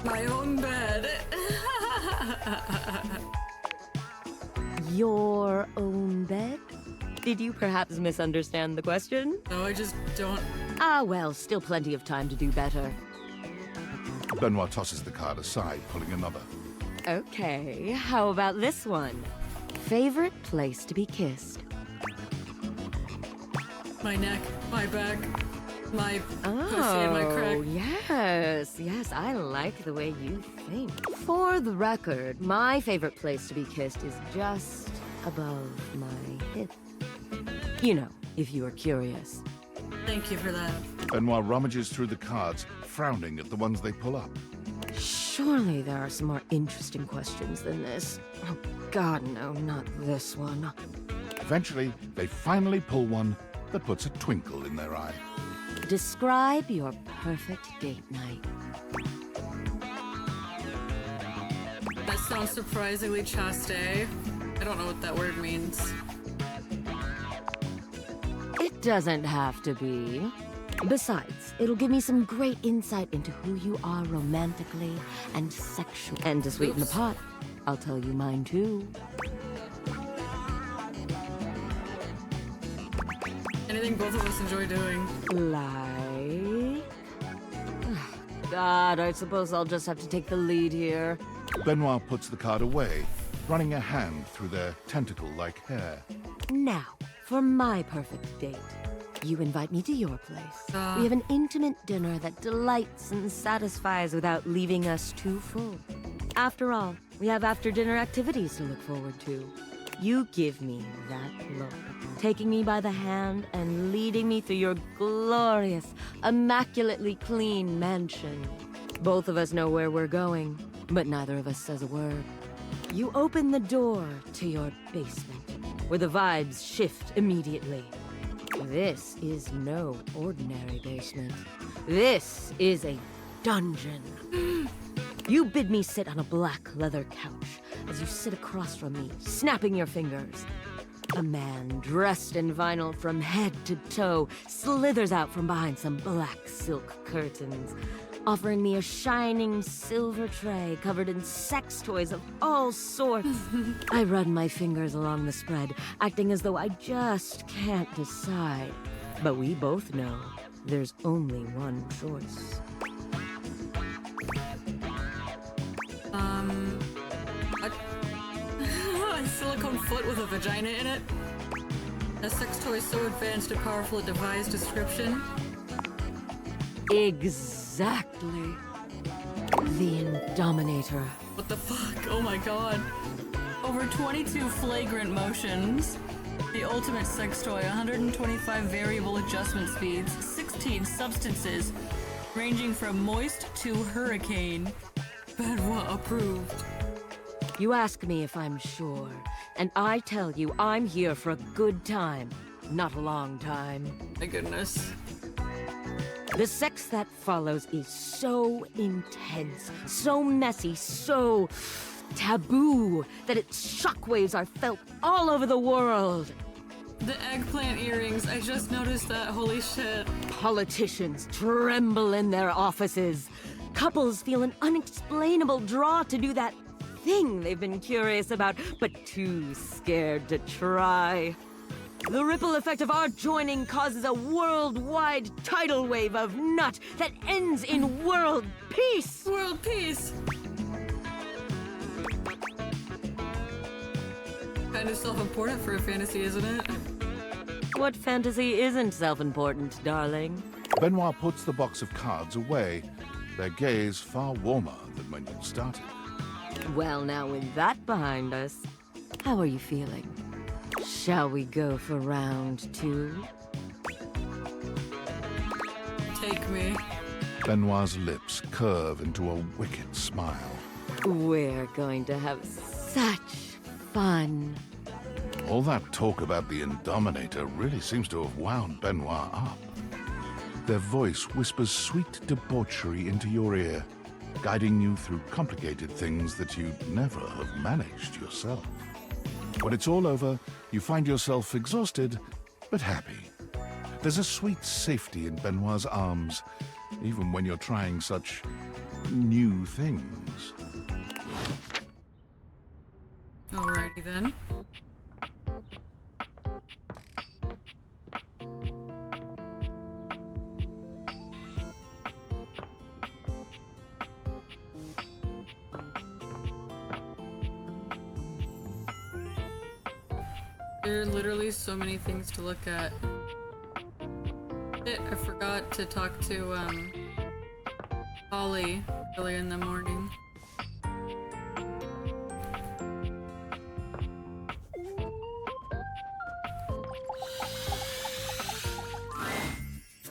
Speaker 1: My own bed.
Speaker 9: Your own bed? Did you perhaps misunderstand the question?
Speaker 1: No, I just don't...
Speaker 9: Ah, well, still plenty of time to do better.
Speaker 2: Benoit tosses the card aside, pulling another.
Speaker 9: Okay, how about this one? Favorite place to be kissed?
Speaker 1: My neck, my back, my pussy and my crack.
Speaker 9: Yes, I like the way you think. For the record, my favorite place to be kissed is just above my hip. You know, if you are curious.
Speaker 1: Thank you for that.
Speaker 2: Benoit rummages through the cards, frowning at the ones they pull up.
Speaker 9: Surely there are some more interesting questions than this. Oh, God, no, not this one.
Speaker 2: Eventually, they finally pull one that puts a twinkle in their eye.
Speaker 9: Describe your perfect date night.
Speaker 1: That sounds surprisingly chaste. I don't know what that word means.
Speaker 9: It doesn't have to be. Besides, it'll give me some great insight into who you are romantically and sexually. And to sweeten the pot, I'll tell you mine too.
Speaker 1: Anything both of us enjoy doing.
Speaker 9: Like... God, I suppose I'll just have to take the lead here.
Speaker 2: Benoit puts the card away, running a hand through their tentacle-like hair.
Speaker 9: Now, for my perfect date. You invite me to your place. We have an intimate dinner that delights and satisfies without leaving us too full. After all, we have after-dinner activities to look forward to. You give me that look, taking me by the hand and leading me through your glorious, immaculately clean mansion. Both of us know where we're going, but neither of us says a word. You open the door to your basement, where the vibes shift immediately. This is no ordinary basement. This is a dungeon. You bid me sit on a black leather couch as you sit across from me, snapping your fingers. A man dressed in vinyl from head to toe slithers out from behind some black silk curtains, offering me a shining silver tray covered in sex toys of all sorts. I run my fingers along the spread, acting as though I just can't decide. But we both know there's only one choice.
Speaker 1: A silicone foot with a vagina in it? A sex toy so advanced and powerful it defies description?
Speaker 9: Exactly. The Indominator.
Speaker 1: What the fuck? Oh my god. Over 22 flagrant motions. The ultimate sex toy, 125 variable adjustment speeds, 16 substances, ranging from moist to hurricane. Benoit approved.
Speaker 9: You ask me if I'm sure, and I tell you I'm here for a good time, not a long time.
Speaker 1: My goodness.
Speaker 9: The sex that follows is so intense, so messy, so taboo that its shockwaves are felt all over the world.
Speaker 1: The eggplant earrings, I just noticed that, holy shit.
Speaker 9: Politicians tremble in their offices. Couples feel an unexplainable draw to do that thing they've been curious about, but too scared to try. The ripple effect of our joining causes a worldwide tidal wave of nut that ends in world peace!
Speaker 1: World peace! Kind of self-important for a fantasy, isn't it?
Speaker 9: What fantasy isn't self-important, darling?
Speaker 2: Benoit puts the box of cards away, their gaze far warmer than when you started.
Speaker 9: Well, now with that behind us, how are you feeling? Shall we go for round 2?
Speaker 1: Take me.
Speaker 2: Benoit's lips curve into a wicked smile.
Speaker 9: We're going to have such fun.
Speaker 2: All that talk about the Indominator really seems to have wound Benoit up. Their voice whispers sweet debauchery into your ear, guiding you through complicated things that you'd never have managed yourself. When it's all over, you find yourself exhausted, but happy. There's a sweet safety in Benoit's arms, even when you're trying such new things.
Speaker 1: Alrighty then. There are literally so many things to look at. Shit, I forgot to talk to, Ollie early in the morning.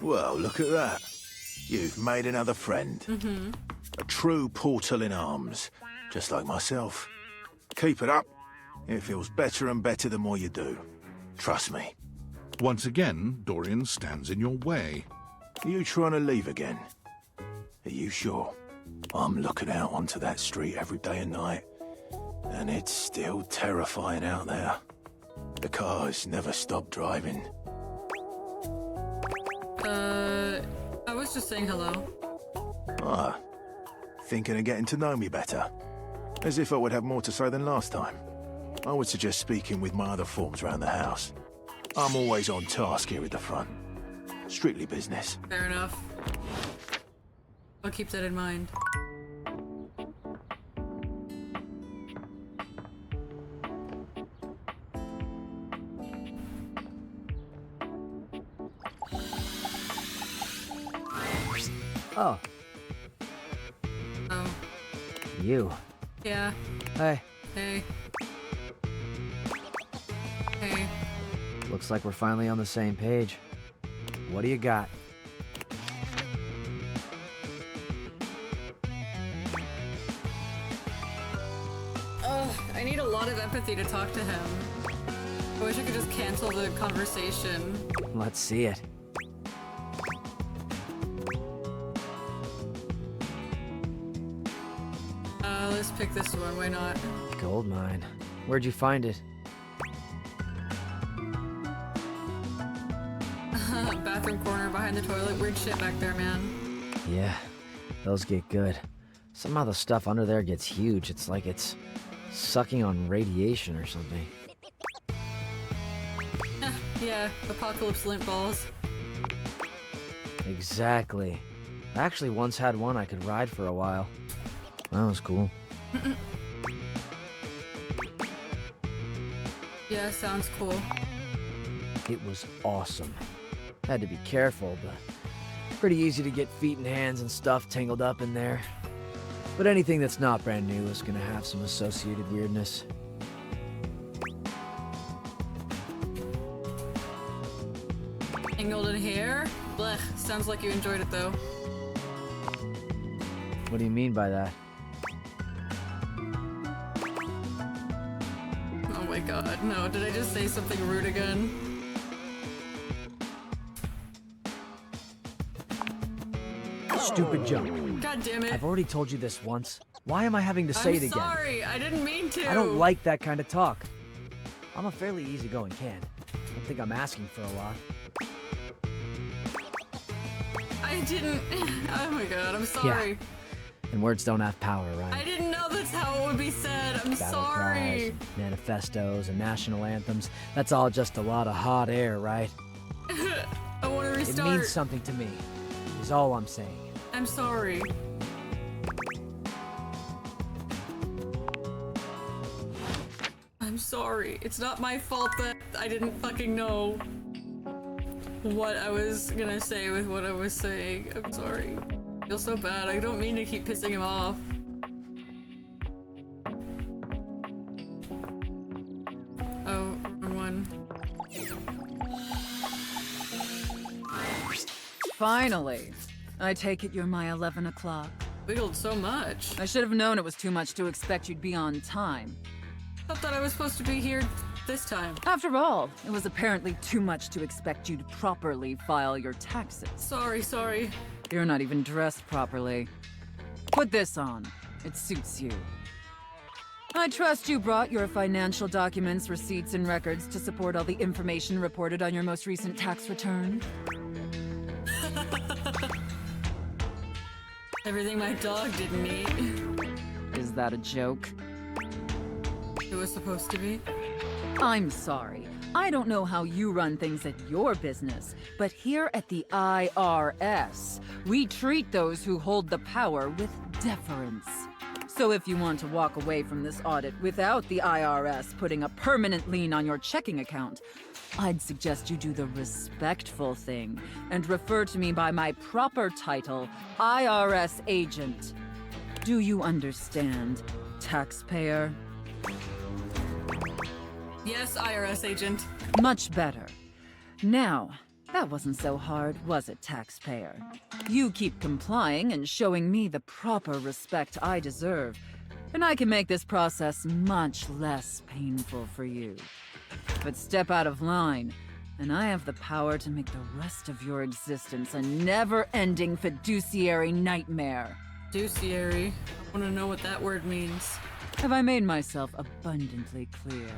Speaker 3: Well, look at that. You've made another friend.
Speaker 1: Mm-hmm.
Speaker 3: A true portal in arms, just like myself. Keep it up. It feels better and better the more you do. Trust me.
Speaker 2: Once again, Dorian stands in your way.
Speaker 3: Are you trying to leave again? Are you sure? I'm looking out onto that street every day and night, and it's still terrifying out there. The cars never stop driving.
Speaker 1: I was just saying hello.
Speaker 3: Ah, thinking of getting to know me better. As if I would have more to say than last time. I would suggest speaking with my other forms around the house. I'm always on task here at the front. Strictly business.
Speaker 1: Fair enough. I'll keep that in mind.
Speaker 12: Oh.
Speaker 1: Oh.
Speaker 12: You.
Speaker 1: Yeah.
Speaker 12: Hey.
Speaker 1: Hey. Hey.
Speaker 12: Looks like we're finally on the same page. What do you got?
Speaker 1: I need a lot of empathy to talk to him. I wish I could just cancel the conversation.
Speaker 12: Let's see it.
Speaker 1: Let's pick this one, why not?
Speaker 12: Gold mine. Where'd you find it?
Speaker 1: behind the toilet. Weird shit back there, man.
Speaker 12: Yeah, those get good. Somehow the stuff under there gets huge. It's like it's sucking on radiation or something.
Speaker 1: Yeah, apocalypse lint balls.
Speaker 12: Exactly. I actually once had one I could ride for a while. That was cool.
Speaker 1: Yeah, sounds cool.
Speaker 12: It was awesome. Had to be careful, but pretty easy to get feet and hands and stuff tangled up in there. But anything that's not brand new is gonna have some associated weirdness.
Speaker 1: Tangled in hair? Blech, sounds like you enjoyed it though.
Speaker 12: What do you mean by that?
Speaker 1: Oh my god, no, did I just say something rude again?
Speaker 12: Stupid joke.
Speaker 1: God damn it.
Speaker 12: I've already told you this once. Why am I having to say it again?
Speaker 1: I'm sorry, I didn't mean to.
Speaker 12: I don't like that kind of talk. I'm a fairly easygoing kid. I don't think I'm asking for a lot.
Speaker 1: I didn't. Oh my god, I'm sorry.
Speaker 12: Yeah. And words don't have power, right?
Speaker 1: I didn't know that's how it would be said. I'm
Speaker 12: Battle
Speaker 1: sorry.
Speaker 12: cries, manifestos, and national anthems. That's all just a lot of hot air, right?
Speaker 1: I want to restart.
Speaker 12: It means something to me, is all I'm saying.
Speaker 1: I'm sorry. I'm sorry. It's not my fault that I didn't fucking know what I was gonna say with what I was saying. I'm sorry. I feel so bad. I don't mean to keep pissing him off. Oh, wrong one.
Speaker 8: Finally. I take it you're my 11 o'clock.
Speaker 1: Wiggled so much.
Speaker 8: I should have known it was too much to expect you'd be on time.
Speaker 1: I thought that I was supposed to be here this time.
Speaker 8: After all, it was apparently too much to expect you'd properly file your taxes.
Speaker 1: Sorry.
Speaker 8: You're not even dressed properly. Put this on. It suits you. I trust you brought your financial documents, receipts, and records to support all the information reported on your most recent tax return.
Speaker 1: Everything my dog didn't eat.
Speaker 8: Is that a joke?
Speaker 1: It was supposed to be.
Speaker 8: I'm sorry. I don't know how you run things at your business, but here at the IRS, we treat those who hold the power with deference. So if you want to walk away from this audit without the IRS putting a permanent lien on your checking account, I'd suggest you do the respectful thing and refer to me by my proper title, IRS agent. Do you understand, taxpayer?
Speaker 1: Yes, IRS agent.
Speaker 8: Much better. Now, that wasn't so hard, was it, taxpayer? You keep complying and showing me the proper respect I deserve, and I can make this process much less painful for you. But step out of line, and I have the power to make the rest of your existence a never-ending fiduciary nightmare.
Speaker 1: Fiduciary? I want to know what that word means.
Speaker 8: Have I made myself abundantly clear?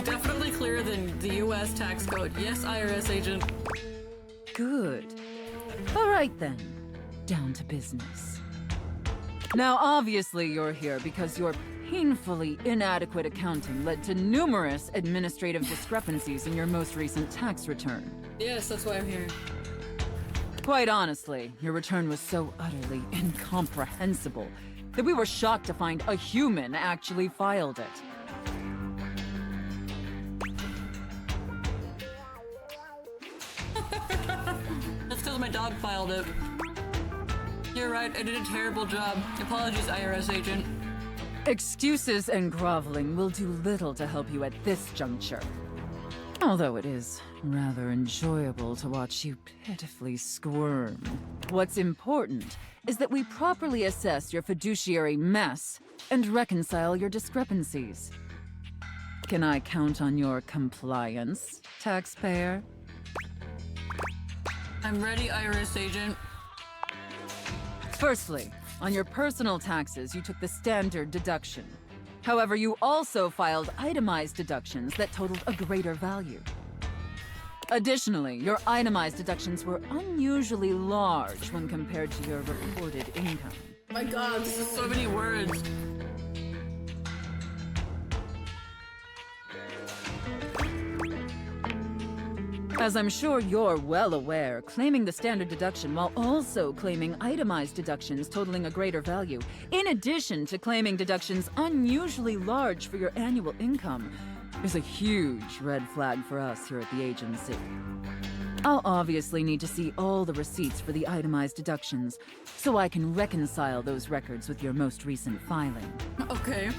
Speaker 1: Definitely clearer than the US tax code. Yes, IRS agent.
Speaker 8: Good. All right then. Down to business. Now, obviously you're here because your painfully inadequate accounting led to numerous administrative discrepancies in your most recent tax return.
Speaker 1: Yes, that's why I'm here.
Speaker 8: Quite honestly, your return was so utterly incomprehensible that we were shocked to find a human actually filed it.
Speaker 1: That's because my dog filed it. You're right, I did a terrible job. Apologies, IRS agent.
Speaker 8: Excuses and groveling will do little to help you at this juncture. Although it is rather enjoyable to watch you pitifully squirm. What's important is that we properly assess your fiduciary mess and reconcile your discrepancies. Can I count on your compliance, taxpayer?
Speaker 1: I'm ready, IRS agent.
Speaker 8: Firstly, on your personal taxes, you took the standard deduction. However, you also filed itemized deductions that totaled a greater value. Additionally, your itemized deductions were unusually large when compared to your reported income.
Speaker 1: My god, this is so many words.
Speaker 8: As I'm sure you're well aware, claiming the standard deduction while also claiming itemized deductions totaling a greater value, in addition to claiming deductions unusually large for your annual income, is a huge red flag for us here at the agency. I'll obviously need to see all the receipts for the itemized deductions, so I can reconcile those records with your most recent filing.
Speaker 1: Okay.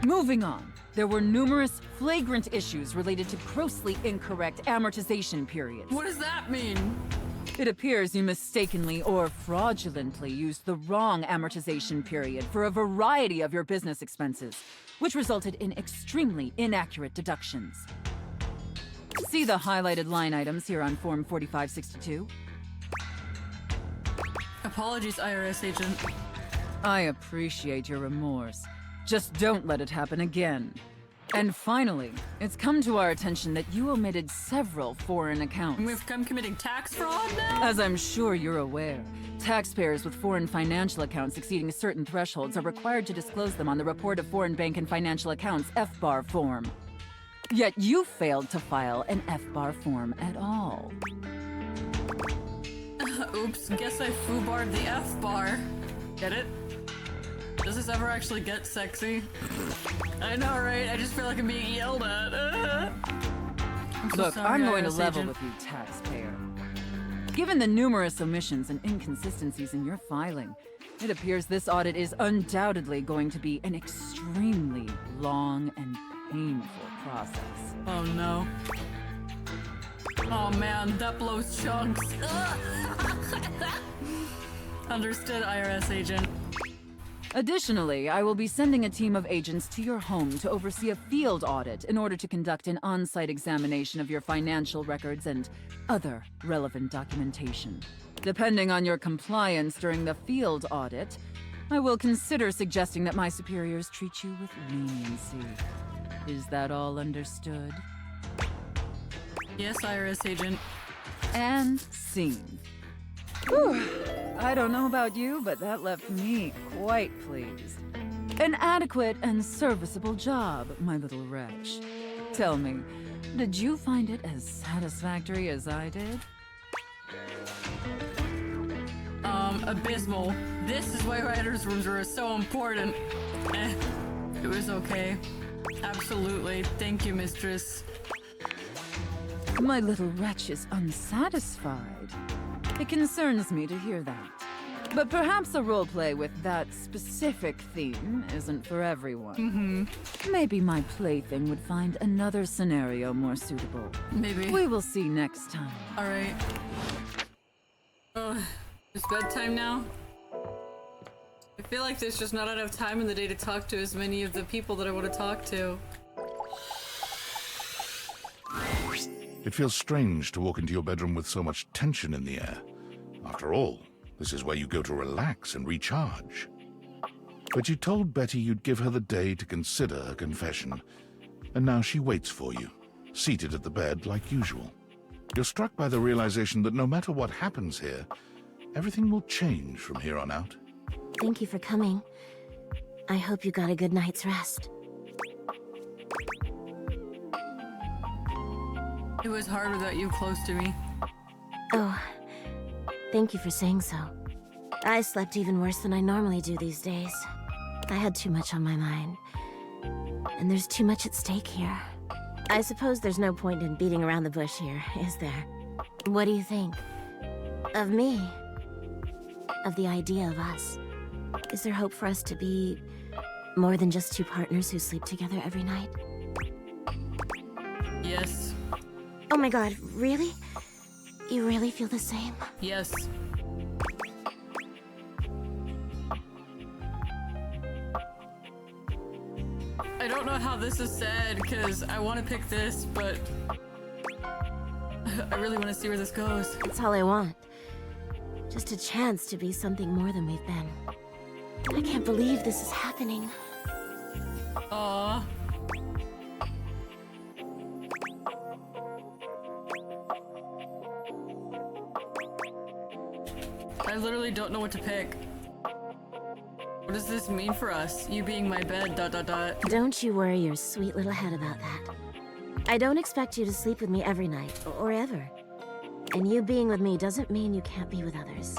Speaker 8: Moving on. There were numerous flagrant issues related to grossly incorrect amortization periods.
Speaker 1: What does that mean?
Speaker 8: It appears you mistakenly or fraudulently used the wrong amortization period for a variety of your business expenses, which resulted in extremely inaccurate deductions. See the highlighted line items here on Form 4562?
Speaker 1: Apologies, IRS agent.
Speaker 8: I appreciate your remorse. Just don't let it happen again. And finally, it's come to our attention that you omitted several foreign accounts.
Speaker 1: We've come committing tax fraud now?
Speaker 8: As I'm sure you're aware, taxpayers with foreign financial accounts exceeding certain thresholds are required to disclose them on the Report of Foreign Bank and Financial Accounts FBAR form. Yet you failed to file an FBAR form at all.
Speaker 1: Oops, guess I foobarred the F-bar. Get it? Does this ever actually get sexy? I know, right? I just feel like I'm being yelled at.
Speaker 8: Look,
Speaker 1: sorry,
Speaker 8: I'm going to
Speaker 1: IRS
Speaker 8: level
Speaker 1: agent.
Speaker 8: with you, taxpayer. Given the numerous omissions and inconsistencies in your filing, it appears this audit is undoubtedly going to be an extremely long and painful process.
Speaker 1: Oh no. Oh man, that blows chunks. Understood, IRS agent.
Speaker 8: Additionally, I will be sending a team of agents to your home to oversee a field audit in order to conduct an on-site examination of your financial records and other relevant documentation. Depending on your compliance during the field audit, I will consider suggesting that my superiors treat you with leniency. Is that all understood?
Speaker 1: Yes, IRS agent.
Speaker 8: And scene. Whew. I don't know about you, but that left me quite pleased. An adequate and serviceable job, my little wretch. Tell me, did you find it as satisfactory as I did?
Speaker 1: Abysmal. This is why writers' rooms are so important. It was okay. Absolutely. Thank you, mistress.
Speaker 8: My little wretch is unsatisfied. It concerns me to hear that. But perhaps a roleplay with that specific theme isn't for everyone. Maybe my plaything would find another scenario more suitable.
Speaker 1: Maybe.
Speaker 8: We will see next time.
Speaker 1: Alright. It's bedtime now? I feel like there's just not enough time in the day to talk to as many of the people that I want to talk to.
Speaker 2: It feels strange to walk into your bedroom with so much tension in the air. After all, this is where you go to relax and recharge. But you told Betty you'd give her the day to consider her confession, and now she waits for you, seated at the bed like usual. You're struck by the realization that no matter what happens here, everything will change from here on out.
Speaker 6: Thank you for coming. I hope you got a good night's rest.
Speaker 1: It was hard without you close to me.
Speaker 6: Oh, thank you for saying so. I slept even worse than I normally do these days. I had too much on my mind. And there's too much at stake here. I suppose there's no point in beating around the bush here, is there? What do you think? Of me? Of the idea of us? Is there hope for us to be more than just two partners who sleep together every night?
Speaker 1: Yes.
Speaker 6: Oh my god, really? You really feel the same?
Speaker 1: Yes. I don't know how this is said, because I want to pick this, but I really want to see where this goes.
Speaker 6: That's all I want. Just a chance to be something more than we've been. I can't believe this is happening.
Speaker 1: Aww. I literally don't know what to pick. What does this mean for us? You being my bed, ...
Speaker 6: Don't you worry your sweet little head about that. I don't expect you to sleep with me every night, or ever. And you being with me doesn't mean you can't be with others.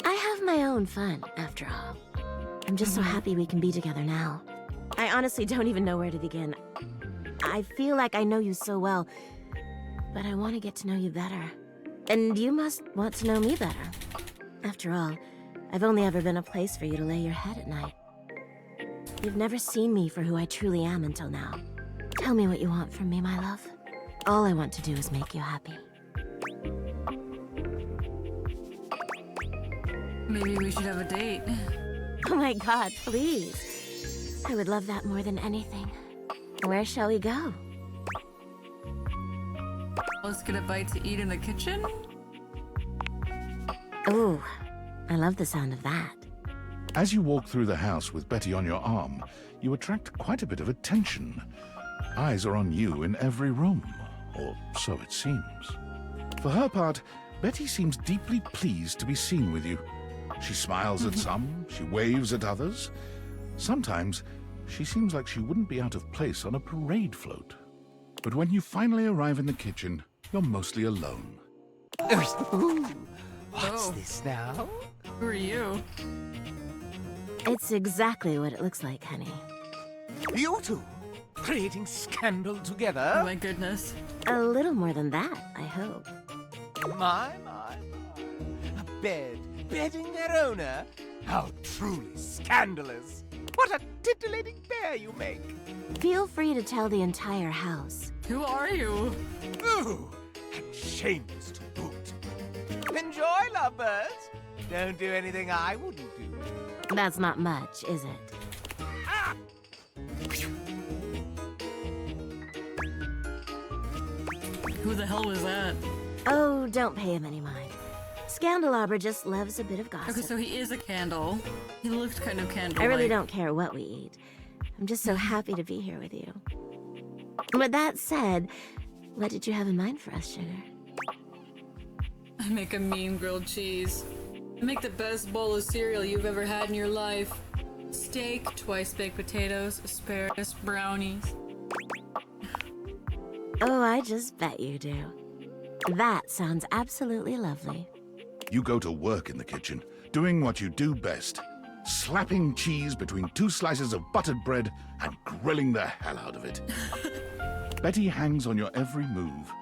Speaker 6: I have my own fun, after all. I'm just so happy we can be together now. I honestly don't even know where to begin. I feel like I know you so well, but I want to get to know you better. And you must want to know me better. After all, I've only ever been a place for you to lay your head at night. You've never seen me for who I truly am until now. Tell me what you want from me, my love. All I want to do is make you happy.
Speaker 1: Maybe we should have a date.
Speaker 6: Oh my god, please. I would love that more than anything. Where shall we go?
Speaker 1: Let's get a bite to eat in the kitchen.
Speaker 6: Ooh, I love the sound of that.
Speaker 2: As you walk through the house with Betty on your arm, you attract quite a bit of attention. Eyes are on you in every room, or so it seems. For her part, Betty seems deeply pleased to be seen with you. She smiles at some, she waves at others. Sometimes, she seems like she wouldn't be out of place on a parade float. But when you finally arrive in the kitchen, you're mostly alone.
Speaker 13: Ooh, what's this now?
Speaker 1: Who are you?
Speaker 6: It's exactly what it looks like, honey.
Speaker 13: You two? Creating scandal together?
Speaker 1: Oh my goodness.
Speaker 6: A little more than that, I hope.
Speaker 13: My. A bed, bedding their owner? How truly scandalous. What a titillating bear you make.
Speaker 6: Feel free to tell the entire house.
Speaker 1: Who are you?
Speaker 13: Ooh, and shameless to boot. Enjoy, lovebirds. Don't do anything I wouldn't do.
Speaker 6: That's not much, is it?
Speaker 13: Ah!
Speaker 1: Who the hell was that?
Speaker 6: Oh, don't pay him any mind. Scandalabra just loves a bit of gossip.
Speaker 1: Okay, so he is a candle. He looked kind of candle-like.
Speaker 6: I really don't care what we eat. I'm just so happy to be here with you. But that said, what did you have in mind for us, sugar?
Speaker 1: I make a mean grilled cheese. I make the best bowl of cereal you've ever had in your life. Steak, twice baked potatoes, asparagus, brownies.
Speaker 6: Oh, I just bet you do. That sounds absolutely lovely.
Speaker 2: You go to work in the kitchen, doing what you do best. Slapping cheese between two slices of buttered bread and grilling the hell out of it. Betty hangs on your every move,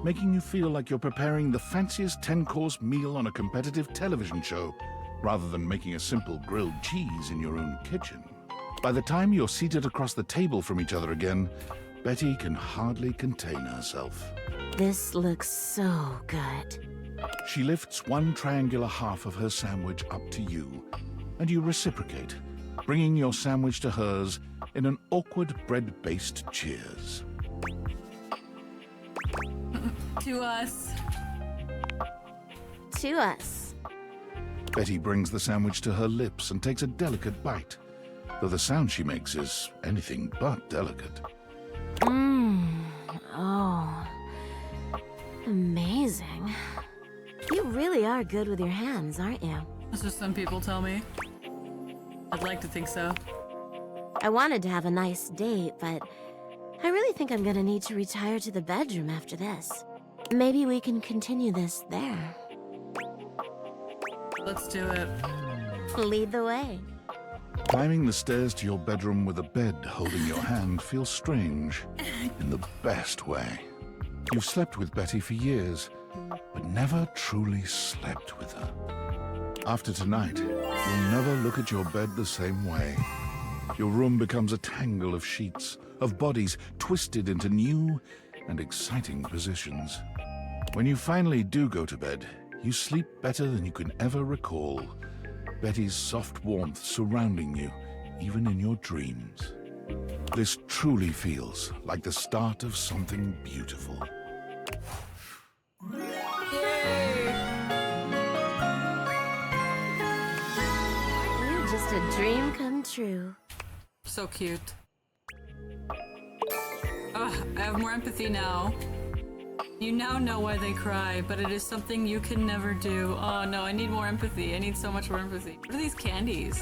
Speaker 2: making you feel like you're preparing the fanciest 10-course meal on a competitive television show, rather than making a simple grilled cheese in your own kitchen. By the time you're seated across the table from each other again, Betty can hardly contain herself.
Speaker 6: This looks so good.
Speaker 2: She lifts one triangular half of her sandwich up to you, and you reciprocate, bringing your sandwich to hers in an awkward bread-based cheers.
Speaker 1: To us.
Speaker 6: To us.
Speaker 2: Betty brings the sandwich to her lips and takes a delicate bite, though the sound she makes is anything but delicate.
Speaker 6: Oh. Amazing. You really are good with your hands, aren't you?
Speaker 1: That's what some people tell me. I'd like to think so.
Speaker 6: I wanted to have a nice date, but I really think I'm gonna need to retire to the bedroom after this. Maybe we can continue this there.
Speaker 1: Let's do it.
Speaker 6: Lead the way.
Speaker 2: Climbing the stairs to your bedroom with a bed holding your hand feels strange, in the best way. You've slept with Betty for years, but never truly slept with her. After tonight, you'll never look at your bed the same way. Your room becomes a tangle of sheets, of bodies twisted into new and exciting positions. When you finally do go to bed, you sleep better than you can ever recall. Betty's soft warmth surrounding you, even in your dreams. This truly feels like the start of something beautiful.
Speaker 6: You're just a dream come true.
Speaker 1: So cute. Ugh, I have more empathy now. You now know why they cry, but it is something you can never do. Oh no, I need more empathy. I need so much more empathy. What are these candies?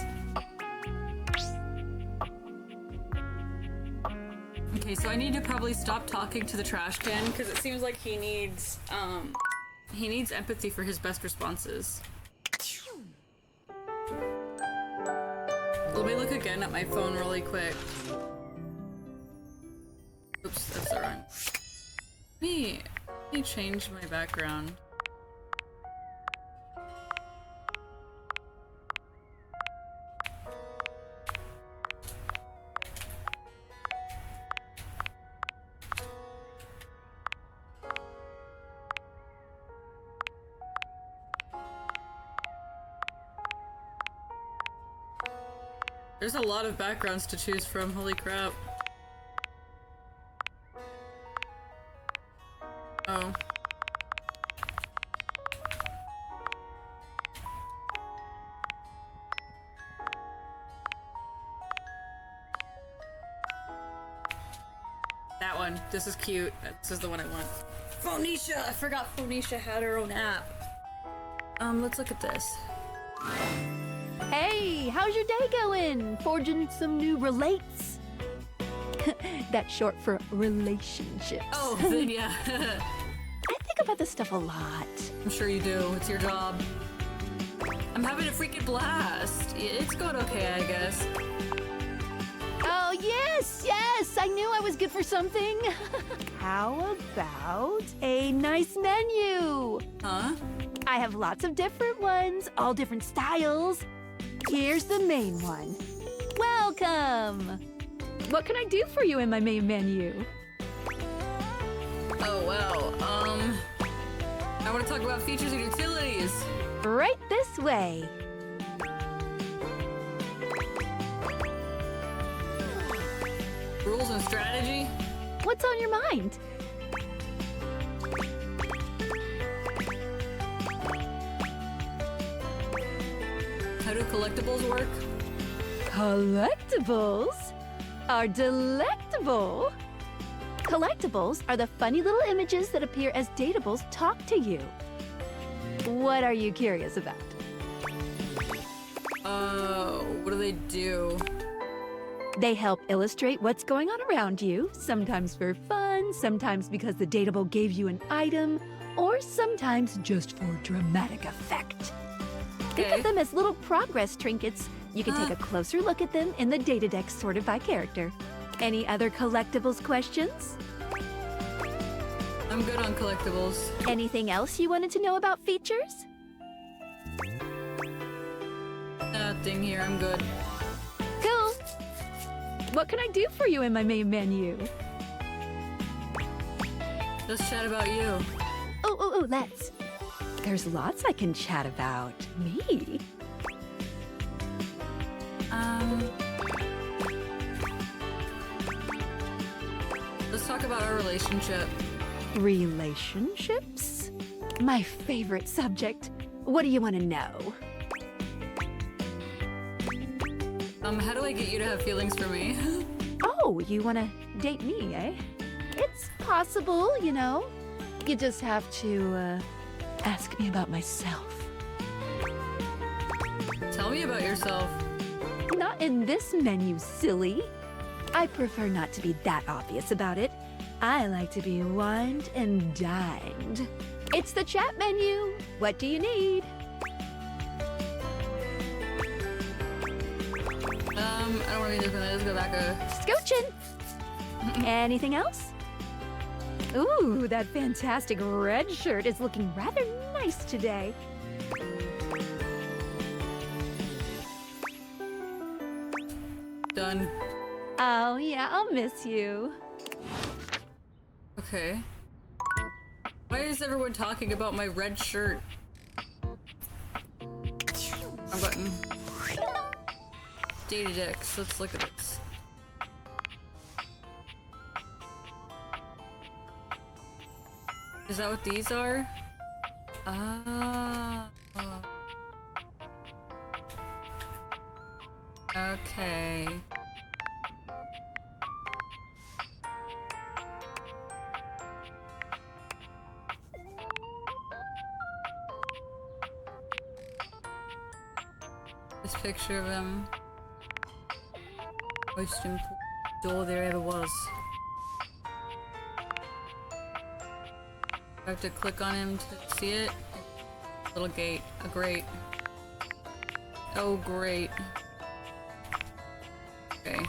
Speaker 1: Okay, so I need to probably stop talking to the trash can because it seems like he needs empathy for his best responses. Let me look again at my phone really quick. Oops, that's the wrong. Let me change my background. There's a lot of backgrounds to choose from, holy crap. Oh. That one. This is cute. This is the one I want. Phoenicia! I forgot Phoenicia had her own app. Let's look at this.
Speaker 14: Hey, how's your day going? Forging some new relates? That's short for relationships.
Speaker 1: Oh, then yeah.
Speaker 14: I think about this stuff a lot.
Speaker 1: I'm sure you do. It's your job. I'm having a freaking blast. It's going okay, I guess.
Speaker 14: Oh, yes, yes! I knew I was good for something. How about a nice menu?
Speaker 1: Huh?
Speaker 14: I have lots of different ones, all different styles. Here's the main one. Welcome! What can I do for you in my main menu?
Speaker 1: Oh, wow. I want to talk about features and utilities.
Speaker 14: Right this way.
Speaker 1: Rules and strategy?
Speaker 14: What's on your mind?
Speaker 1: How do collectibles work?
Speaker 14: Collectibles are delectable. Collectibles are the funny little images that appear as datables talk to you. What are you curious about?
Speaker 1: What do they do?
Speaker 14: They help illustrate what's going on around you, sometimes for fun, sometimes because the datable gave you an item, or sometimes just for dramatic effect. Think of them as little progress trinkets. You can take a closer look at them in the data deck sorted by character. Any other collectibles questions?
Speaker 1: I'm good on collectibles.
Speaker 14: Anything else you wanted to know about features?
Speaker 1: Nothing here, I'm good.
Speaker 14: Cool. What can I do for you in my main menu?
Speaker 1: Let's chat about you.
Speaker 14: Oh, let's. There's lots I can chat about. Me?
Speaker 1: Let's talk about our relationship.
Speaker 14: Relationships? My favorite subject. What do you want to know?
Speaker 1: How do I get you to have feelings for me?
Speaker 14: Oh, you want to date me, eh? It's possible, you know. You just have to, ask me about myself.
Speaker 1: Tell me about yourself.
Speaker 14: Not in this menu, silly. I prefer not to be that obvious about it. I like to be wined and dined. It's the chat menu. What do you need?
Speaker 1: I don't want to be different. Let's go back
Speaker 14: Scoochin'. Anything else? Ooh, that fantastic red shirt is looking rather nice today.
Speaker 1: Done.
Speaker 14: Oh, yeah, I'll miss you.
Speaker 1: Okay. Why is everyone talking about my red shirt? Wrong button. Data decks. Let's look at this. Is that what these are? Ah. Okay. This picture of him. Most important door there ever was. I have to click on him to see it. Little gate. A grate. Oh, great. Okay.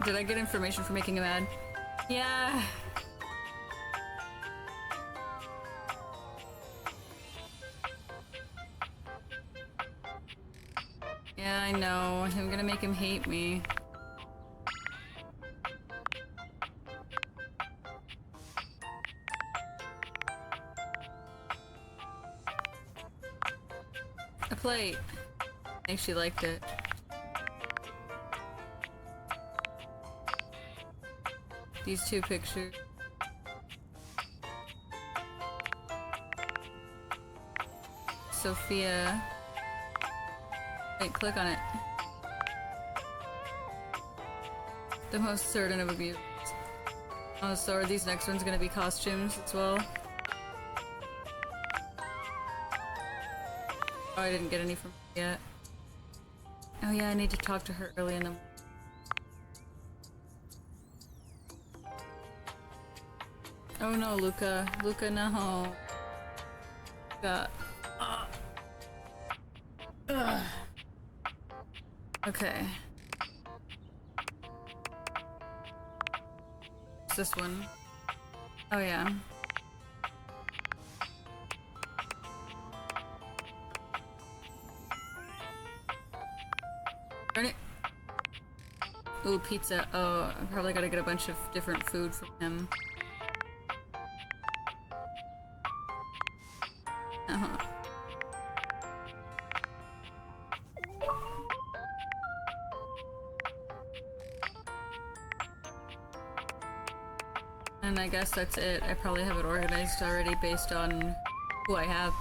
Speaker 1: Did I get information for making him mad? Yeah. Yeah, I know. I'm gonna make him hate me. A plate. I think she liked it. These two pictures. Sophia. Wait, click on it. The most certain of abuse. Oh, so are these next ones gonna be costumes as well? Oh, I didn't get any from her yet. Oh yeah, I need to talk to her early in the... Oh no, Luca. Luca, no. Luca. Okay. What's this one? Oh yeah. Darn it. Ooh, pizza. Oh, I probably gotta get a bunch of different food from him. And I guess that's it. I probably have it organized already based on who I have.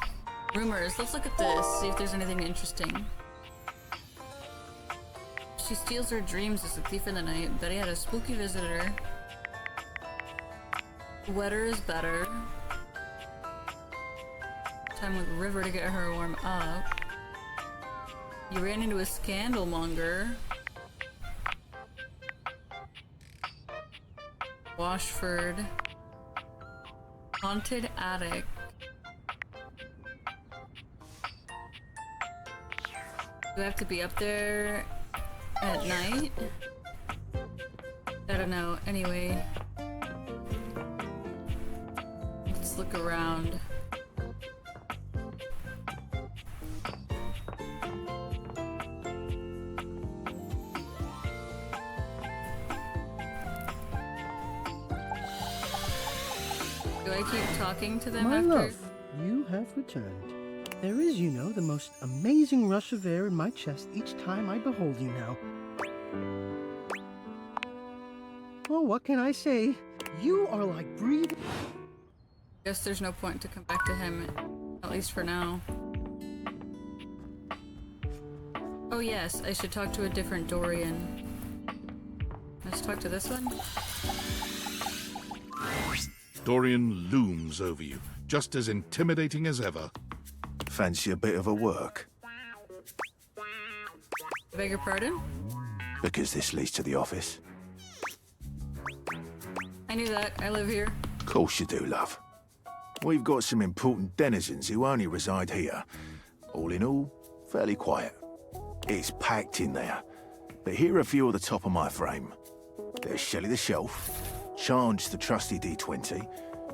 Speaker 1: Rumors. Let's look at this, see if there's anything interesting. She steals her dreams as a thief in the night. Betty had a spooky visitor. Wetter is better. Time with River to get her warm up. You ran into a scandal monger. Washford. Haunted attic. Do I have to be up there at night? I don't know. Anyway. Let's look around. Do I keep talking to them
Speaker 7: My
Speaker 1: after?
Speaker 7: love, you have returned. There is, you know, the most amazing rush of air in my chest each time I behold you now. Oh, what can I say? You are like breathing.
Speaker 1: Guess there's no point to come back to him, at least for now. Oh yes, I should talk to a different Dorian. Let's talk to this one.
Speaker 2: Dorian looms over you, just as intimidating as ever.
Speaker 3: Fancy a bit of a work?
Speaker 1: Beg your pardon?
Speaker 3: Because this leads to the office.
Speaker 1: I knew that. I live here.
Speaker 3: Of course you do, love. We've got some important denizens who only reside here. All in all, fairly quiet. It's packed in there. But here are a few at the top of my frame. There's Shelley the Shelf, Charge the trusty D20,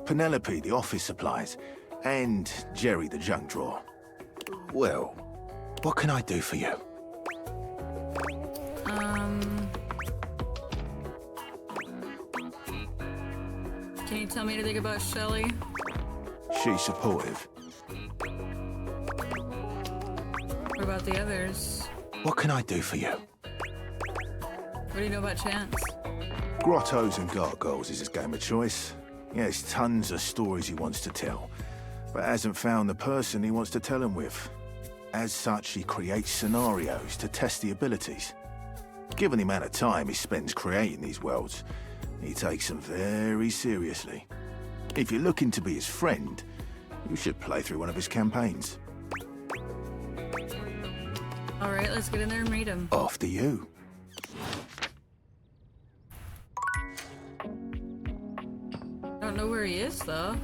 Speaker 3: Penelope the office supplies, and Jerry the junk drawer. Well, what can I do for you?
Speaker 1: Can you tell me anything about Shelley?
Speaker 3: She's supportive.
Speaker 1: What about the others?
Speaker 3: What can I do for you?
Speaker 1: What do you know about Chance?
Speaker 3: Grottos and gargoyles is his game of choice. He has tons of stories he wants to tell, but hasn't found the person he wants to tell them with. As such, he creates scenarios to test the abilities. Given the amount of time he spends creating these worlds, he takes them very seriously. If you're looking to be his friend, you should play through one of his campaigns.
Speaker 1: Alright, let's get in there and read him.
Speaker 3: After you.
Speaker 1: I don't know where he is, though.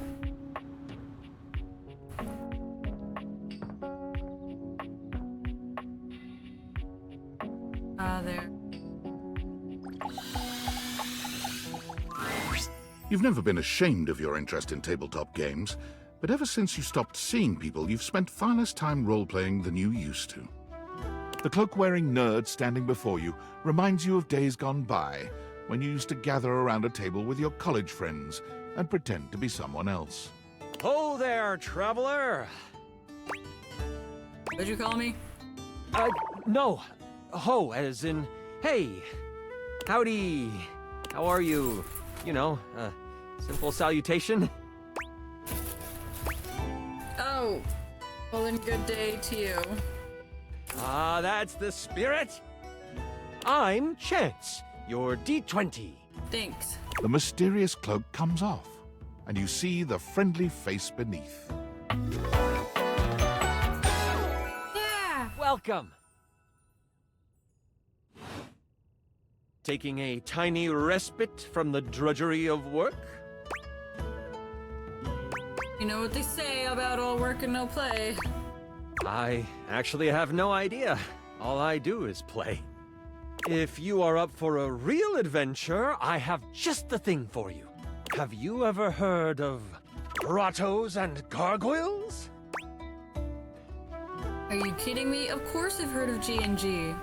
Speaker 1: Ah, there.
Speaker 2: You've never been ashamed of your interest in tabletop games, but ever since you stopped seeing people, you've spent far less time role-playing than you used to. The cloak-wearing nerd standing before you reminds you of days gone by, when you used to gather around a table with your college friends and pretend to be someone else.
Speaker 15: Ho there, traveler!
Speaker 1: What'd you call me?
Speaker 15: No. Ho, as in, hey. Howdy. How are you? You know, simple salutation.
Speaker 1: Oh, well then good day to you.
Speaker 15: Ah, that's the spirit. I'm Chance, your D20.
Speaker 1: Thanks.
Speaker 2: The mysterious cloak comes off, and you see the friendly face beneath.
Speaker 1: Yeah!
Speaker 15: Welcome. Taking a tiny respite from the drudgery of work?
Speaker 1: You know what they say about all work and no play.
Speaker 15: I actually have no idea. All I do is play. If you are up for a real adventure, I have just the thing for you. Have you ever heard of grottos and gargoyles?
Speaker 1: Are you kidding me? Of course I've heard of G&G.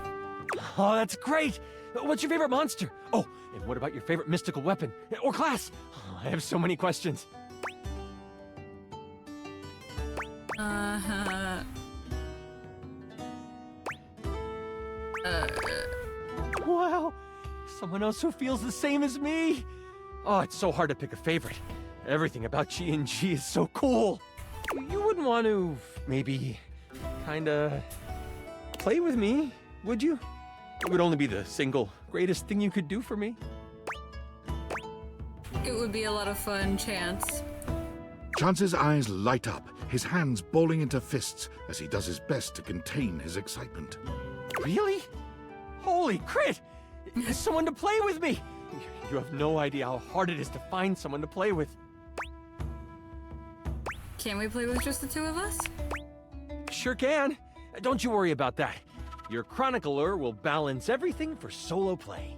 Speaker 15: Oh, that's great! What's your favorite monster? Oh, and what about your favorite mystical weapon? Or class? Oh, I have so many questions. Wow! Someone else who feels the same as me! Oh, it's so hard to pick a favorite. Everything about G&G is so cool. You wouldn't want to, maybe, kinda play with me, would you? It would only be the single greatest thing you could do for me.
Speaker 1: It would be a lot of fun, Chance.
Speaker 2: Chance's eyes light up, his hands balling into fists as he does his best to contain his excitement.
Speaker 15: Really? Holy crit! Someone to play with me! You have no idea how hard it is to find someone to play with.
Speaker 1: Can't we play with just the two of us?
Speaker 15: Sure can. Don't you worry about that. Your chronicler will balance everything for solo play.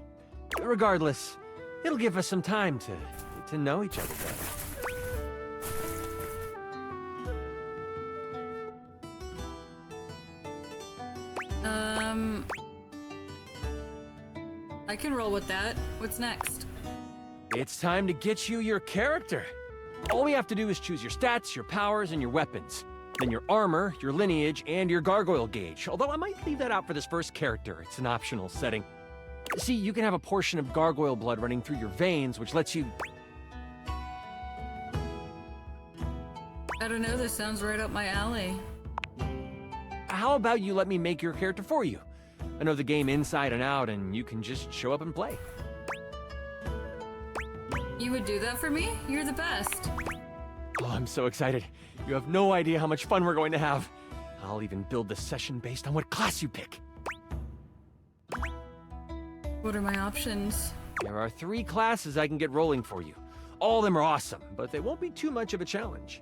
Speaker 15: Regardless, it'll give us some time to get to know each other better.
Speaker 1: I can roll with that. What's next?
Speaker 15: It's time to get you your character. All we have to do is choose your stats, your powers, and your weapons. Then your armor, your lineage, and your gargoyle gauge. Although I might leave that out for this first character. It's an optional setting. See, you can have a portion of gargoyle blood running through your veins, which lets you...
Speaker 1: I don't know, this sounds right up my alley.
Speaker 15: How about you let me make your character for you? I know the game inside and out, and you can just show up and play.
Speaker 1: You would do that for me? You're the best.
Speaker 15: Oh, I'm so excited. You have no idea how much fun we're going to have. I'll even build the session based on what class you pick.
Speaker 1: What are my options?
Speaker 15: There are 3 classes I can get rolling for you. All of them are awesome, but they won't be too much of a challenge.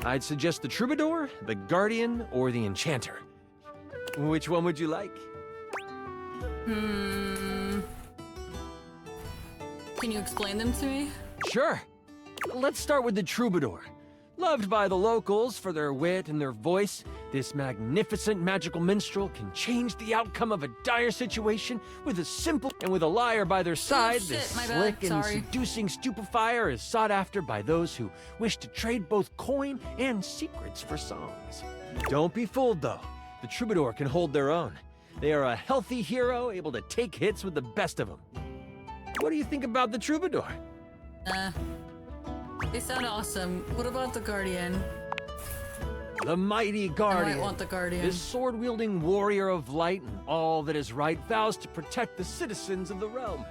Speaker 15: I'd suggest the Troubadour, the Guardian, or the Enchanter. Which one would you like?
Speaker 1: Can you explain them to me?
Speaker 15: Sure. Let's start with the Troubadour. Loved by the locals for their wit and their voice, this magnificent magical minstrel can change the outcome of a dire situation with a simple and with a liar by their side.
Speaker 1: Shit,
Speaker 15: This
Speaker 1: my bad.
Speaker 15: slick and
Speaker 1: Sorry.
Speaker 15: seducing stupefier is sought after by those who wish to trade both coin and secrets for songs. Don't be fooled, though. The Troubadour can hold their own. They are a healthy hero, able to take hits with the best of them. What do you think about the Troubadour?
Speaker 1: They sound awesome. What about the Guardian?
Speaker 15: The mighty Guardian.
Speaker 1: I want the Guardian.
Speaker 15: This sword-wielding warrior of light and all that is right vows to protect the citizens of the realm.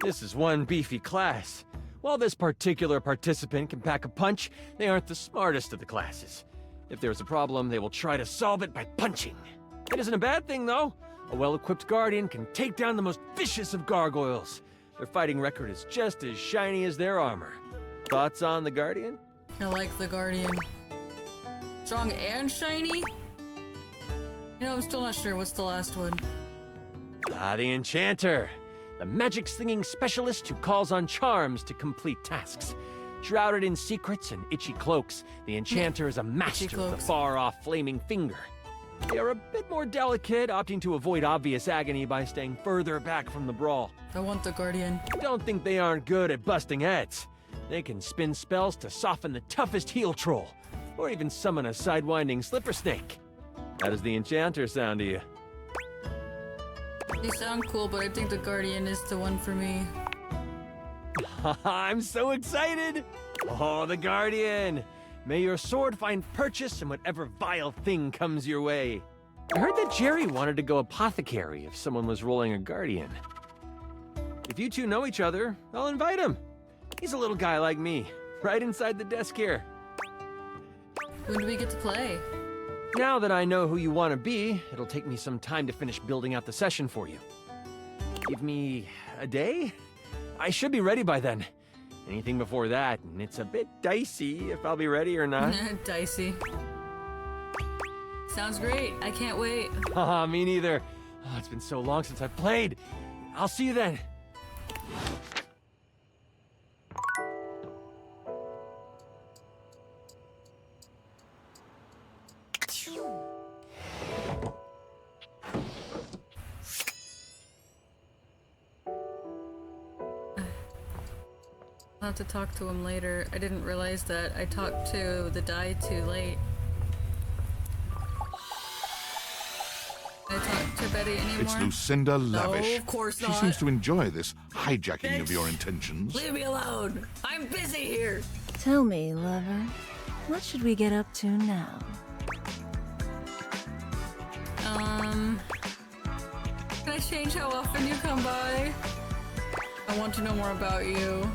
Speaker 15: This is one beefy class. While this particular participant can pack a punch, they aren't the smartest of the classes. If there's a problem, they will try to solve it by punching. It isn't a bad thing, though. A well-equipped guardian can take down the most vicious of gargoyles. Their fighting record is just as shiny as their armor. Thoughts on the guardian?
Speaker 1: I like the Guardian. Strong and shiny? You know, I'm still not sure what's the last one.
Speaker 15: Ah, the Enchanter. The magic-slinging specialist who calls on charms to complete tasks. Shrouded in secrets and itchy cloaks, the Enchanter is a master of the far-off flaming finger. They are a bit more delicate, opting to avoid obvious agony by staying further back from the brawl.
Speaker 1: I want the Guardian.
Speaker 15: Don't think they aren't good at busting heads. They can spin spells to soften the toughest heel troll, or even summon a sidewinding slipper snake. How does the Enchanter sound to you?
Speaker 1: They sound cool, but I think the Guardian is the one for me.
Speaker 15: I'm so excited! Oh, the Guardian! May your sword find purchase in whatever vile thing comes your way. I heard that Jerry wanted to go apothecary if someone was rolling a Guardian. If you two know each other, I'll invite him. He's a little guy like me, right inside the desk here.
Speaker 1: When do we get to play?
Speaker 15: Now that I know who you want to be, it'll take me some time to finish building out the session for you. Give me a day? I should be ready by then. Anything before that, and it's a bit dicey if I'll be ready or not.
Speaker 1: Dicey. Sounds great. I can't wait.
Speaker 15: Haha, me neither. Oh, it's been so long since I've played. I'll see you then.
Speaker 1: I'll have to talk to him later. I didn't realize that I talked to the die too late. Can I talk to Betty anymore?
Speaker 2: It's Lucinda Lavish.
Speaker 1: No, of course not.
Speaker 2: She seems to enjoy this hijacking of your intentions.
Speaker 1: Leave me alone. I'm busy here.
Speaker 6: Tell me, lover, what should we get up to now?
Speaker 1: Can I change how often you come by? I want to know more about you.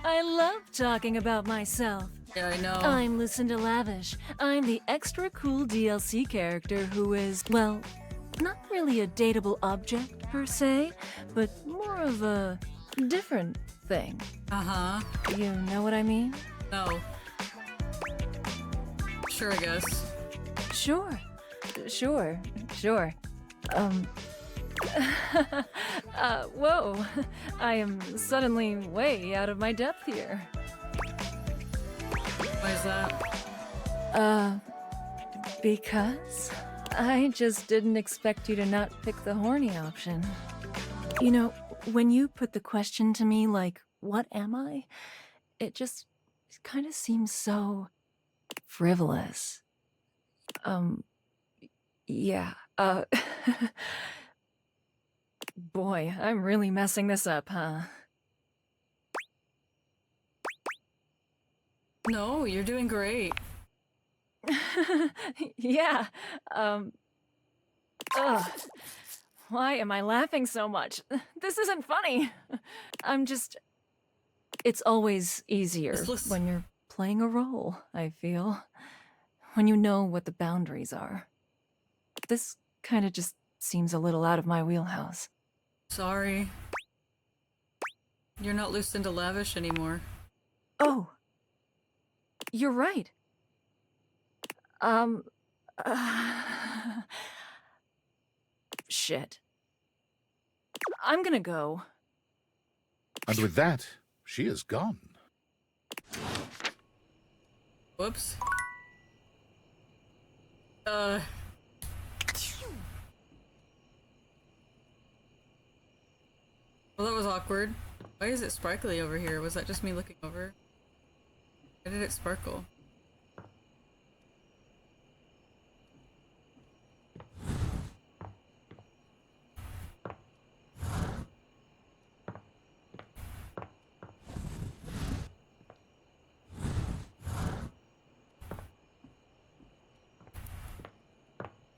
Speaker 5: I love talking about myself.
Speaker 1: Yeah, I know.
Speaker 5: I'm Lucinda Lavish. I'm the extra cool DLC character who is, well, not really a dateable object per se, but more of a different thing.
Speaker 1: Uh-huh.
Speaker 5: You know what I mean?
Speaker 1: No. Sure, I guess.
Speaker 5: Sure. Whoa. I am suddenly way out of my depth here.
Speaker 1: Why is that?
Speaker 5: Because I just didn't expect you to not pick the horny option. You know, when you put the question to me like, what am I? It just kind of seems so frivolous. Yeah, boy, I'm really messing this up, huh?
Speaker 1: No, you're doing great.
Speaker 5: Yeah, ugh. Why am I laughing so much? This isn't funny. It's always easier when you're playing a role, I feel. When you know what the boundaries are. This kind of just seems a little out of my wheelhouse.
Speaker 1: Sorry. You're not Lucinda Lavish anymore.
Speaker 5: Oh. You're right. Shit. I'm gonna go.
Speaker 2: And with that, she is gone.
Speaker 1: Whoops. Well, that was awkward. Why is it sparkly over here? Was that just me looking over? Why did it sparkle?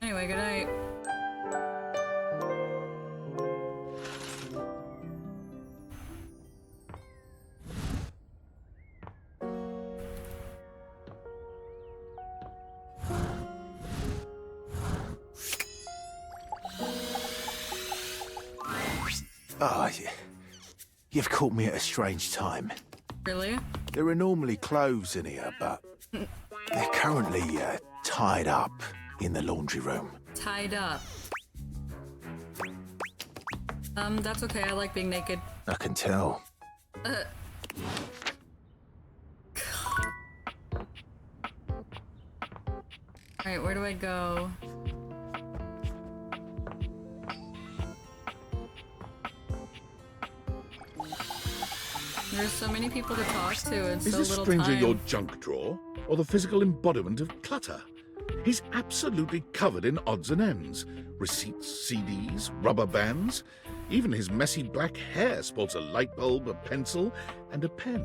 Speaker 1: Anyway, good night.
Speaker 3: Oh, you've caught me at a strange time.
Speaker 1: Really?
Speaker 3: There are normally clothes in here, but they're currently tied up in the laundry room.
Speaker 1: Tied up. That's okay. I like being naked.
Speaker 3: I can tell.
Speaker 1: Alright, where do I go? There's so many people to talk to and so
Speaker 2: Is this
Speaker 1: little
Speaker 2: stranger
Speaker 1: time.
Speaker 2: your junk drawer, or the physical embodiment of clutter? He's absolutely covered in odds and ends. Receipts, CDs, rubber bands. Even his messy black hair sports a light bulb, a pencil, and a pen.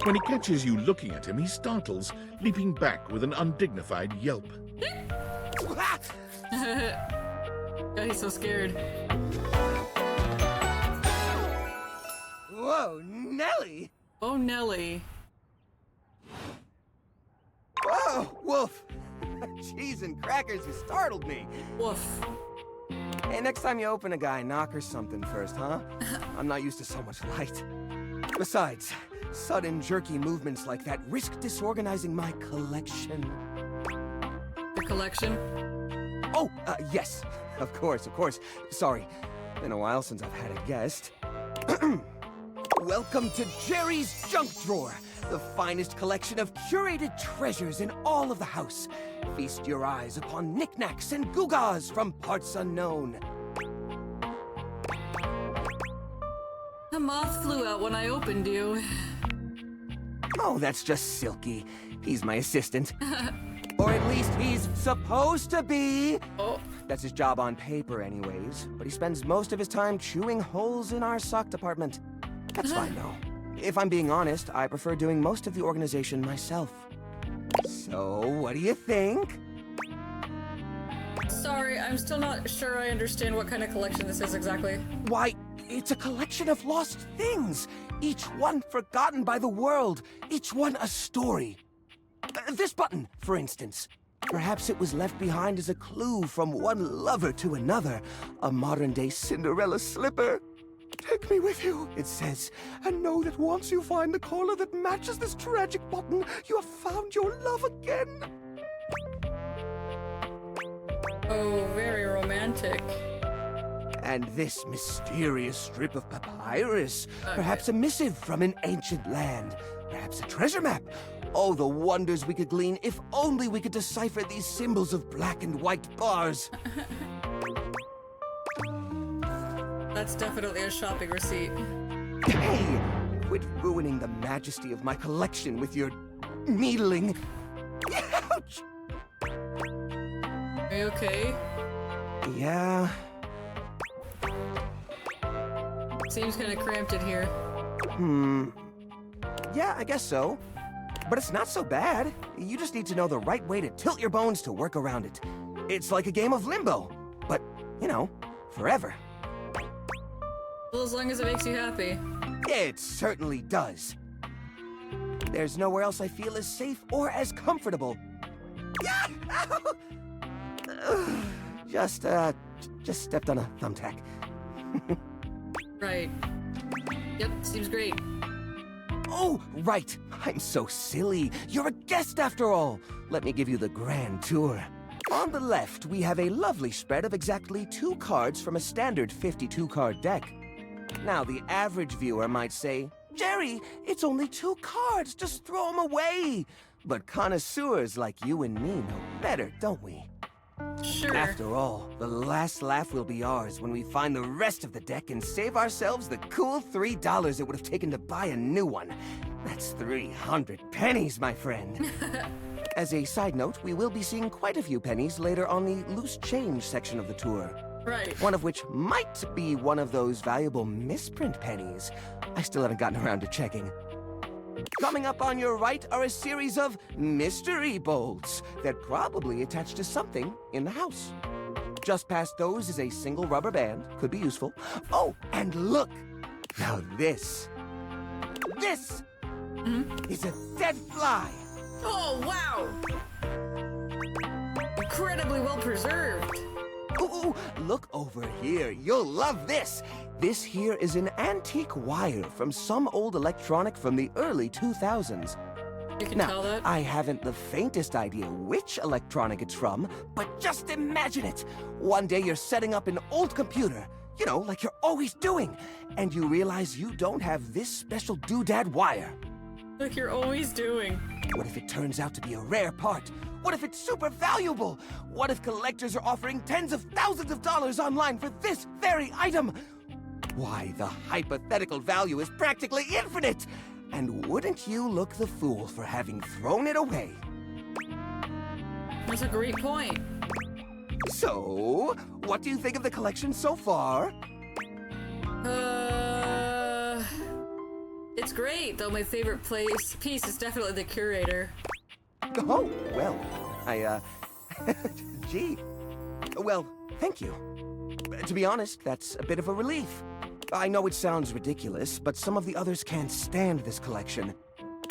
Speaker 2: When he catches you looking at him, he startles, leaping back with an undignified yelp.
Speaker 1: God, he's so scared.
Speaker 13: Whoa, Nelly!
Speaker 1: Oh, Nelly.
Speaker 13: Whoa, Wolf! Cheese and crackers, you startled me.
Speaker 1: Woof.
Speaker 13: Hey, next time you open a guy, knock or something first, huh? I'm not used to so much light. Besides, sudden jerky movements like that risk disorganizing my collection.
Speaker 1: The collection?
Speaker 13: Oh, yes. Of course. Sorry. Been a while since I've had a guest. Welcome to Jerry's Junk Drawer, the finest collection of curated treasures in all of the house. Feast your eyes upon knickknacks and gewgaws from parts unknown.
Speaker 1: The moth flew out when I opened you.
Speaker 13: Oh, that's just Silky. He's my assistant. Or at least he's supposed to be.
Speaker 1: Oh.
Speaker 13: That's his job on paper anyways, but he spends most of his time chewing holes in our sock department. That's fine though. If I'm being honest, I prefer doing most of the organization myself. So, what do you think?
Speaker 1: Sorry, I'm still not sure I understand what kind of collection this is exactly.
Speaker 13: Why, it's a collection of lost things. Each one forgotten by the world. Each one a story. This button, for instance. Perhaps it was left behind as a clue from one lover to another. A modern-day Cinderella slipper. Take me with you, it says, and know that once you find the collar that matches this tragic button, you have found your love again.
Speaker 1: Oh, very romantic.
Speaker 13: And this mysterious strip of papyrus. Perhaps a missive from an ancient land. Perhaps a treasure map. Oh, the wonders we could glean if only we could decipher these symbols of black and white bars.
Speaker 1: That's definitely a shopping receipt.
Speaker 13: Hey! Quit ruining the majesty of my collection with your needling. Ouch!
Speaker 1: Are you okay?
Speaker 13: Yeah.
Speaker 1: Seems kind of cramped in here.
Speaker 13: Yeah, I guess so. But it's not so bad. You just need to know the right way to tilt your bones to work around it. It's like a game of limbo. But, you know, forever.
Speaker 1: Well, as long as it makes you happy.
Speaker 13: It certainly does. There's nowhere else I feel as safe or as comfortable. Just stepped on a thumbtack.
Speaker 1: Right. Yep, seems great.
Speaker 13: Oh, right. I'm so silly. You're a guest after all. Let me give you the grand tour. On the left, we have a lovely spread of exactly 2 cards from a standard 52-card deck. Now, the average viewer might say, Jerry, it's only 2 cards, just throw them away. But connoisseurs like you and me know better, don't we?
Speaker 1: Sure.
Speaker 13: After all, the last laugh will be ours when we find the rest of the deck and save ourselves the cool $3 it would have taken to buy a new one. That's 300 pennies, my friend. As a side note, we will be seeing quite a few pennies later on the loose change section of the tour.
Speaker 1: Right.
Speaker 13: One of which might be one of those valuable misprint pennies. I still haven't gotten around to checking. Coming up on your right are a series of mystery bolts that probably attach to something in the house. Just past those is a single rubber band. Could be useful. Oh, and look! Now this is a dead fly.
Speaker 1: Oh, wow! Incredibly well preserved.
Speaker 13: Ooh, look over here. You'll love this. This here is an antique wire from some old electronic from the early 2000s.
Speaker 1: You can
Speaker 13: Now,
Speaker 1: tell that?
Speaker 13: I haven't the faintest idea which electronic it's from, but just imagine it. One day you're setting up an old computer, you know, like you're always doing, and you realize you don't have this special doodad wire.
Speaker 1: Like you're always doing.
Speaker 13: What if it turns out to be a rare part? What if it's super valuable? What if collectors are offering tens of thousands of dollars online for this very item? Why, the hypothetical value is practically infinite! And wouldn't you look the fool for having thrown it away?
Speaker 1: That's a great point.
Speaker 13: So, what do you think of the collection so far?
Speaker 1: It's great, though my favorite piece is definitely the curator.
Speaker 13: Oh, well, gee. Well, thank you. To be honest, that's a bit of a relief. I know it sounds ridiculous, but some of the others can't stand this collection.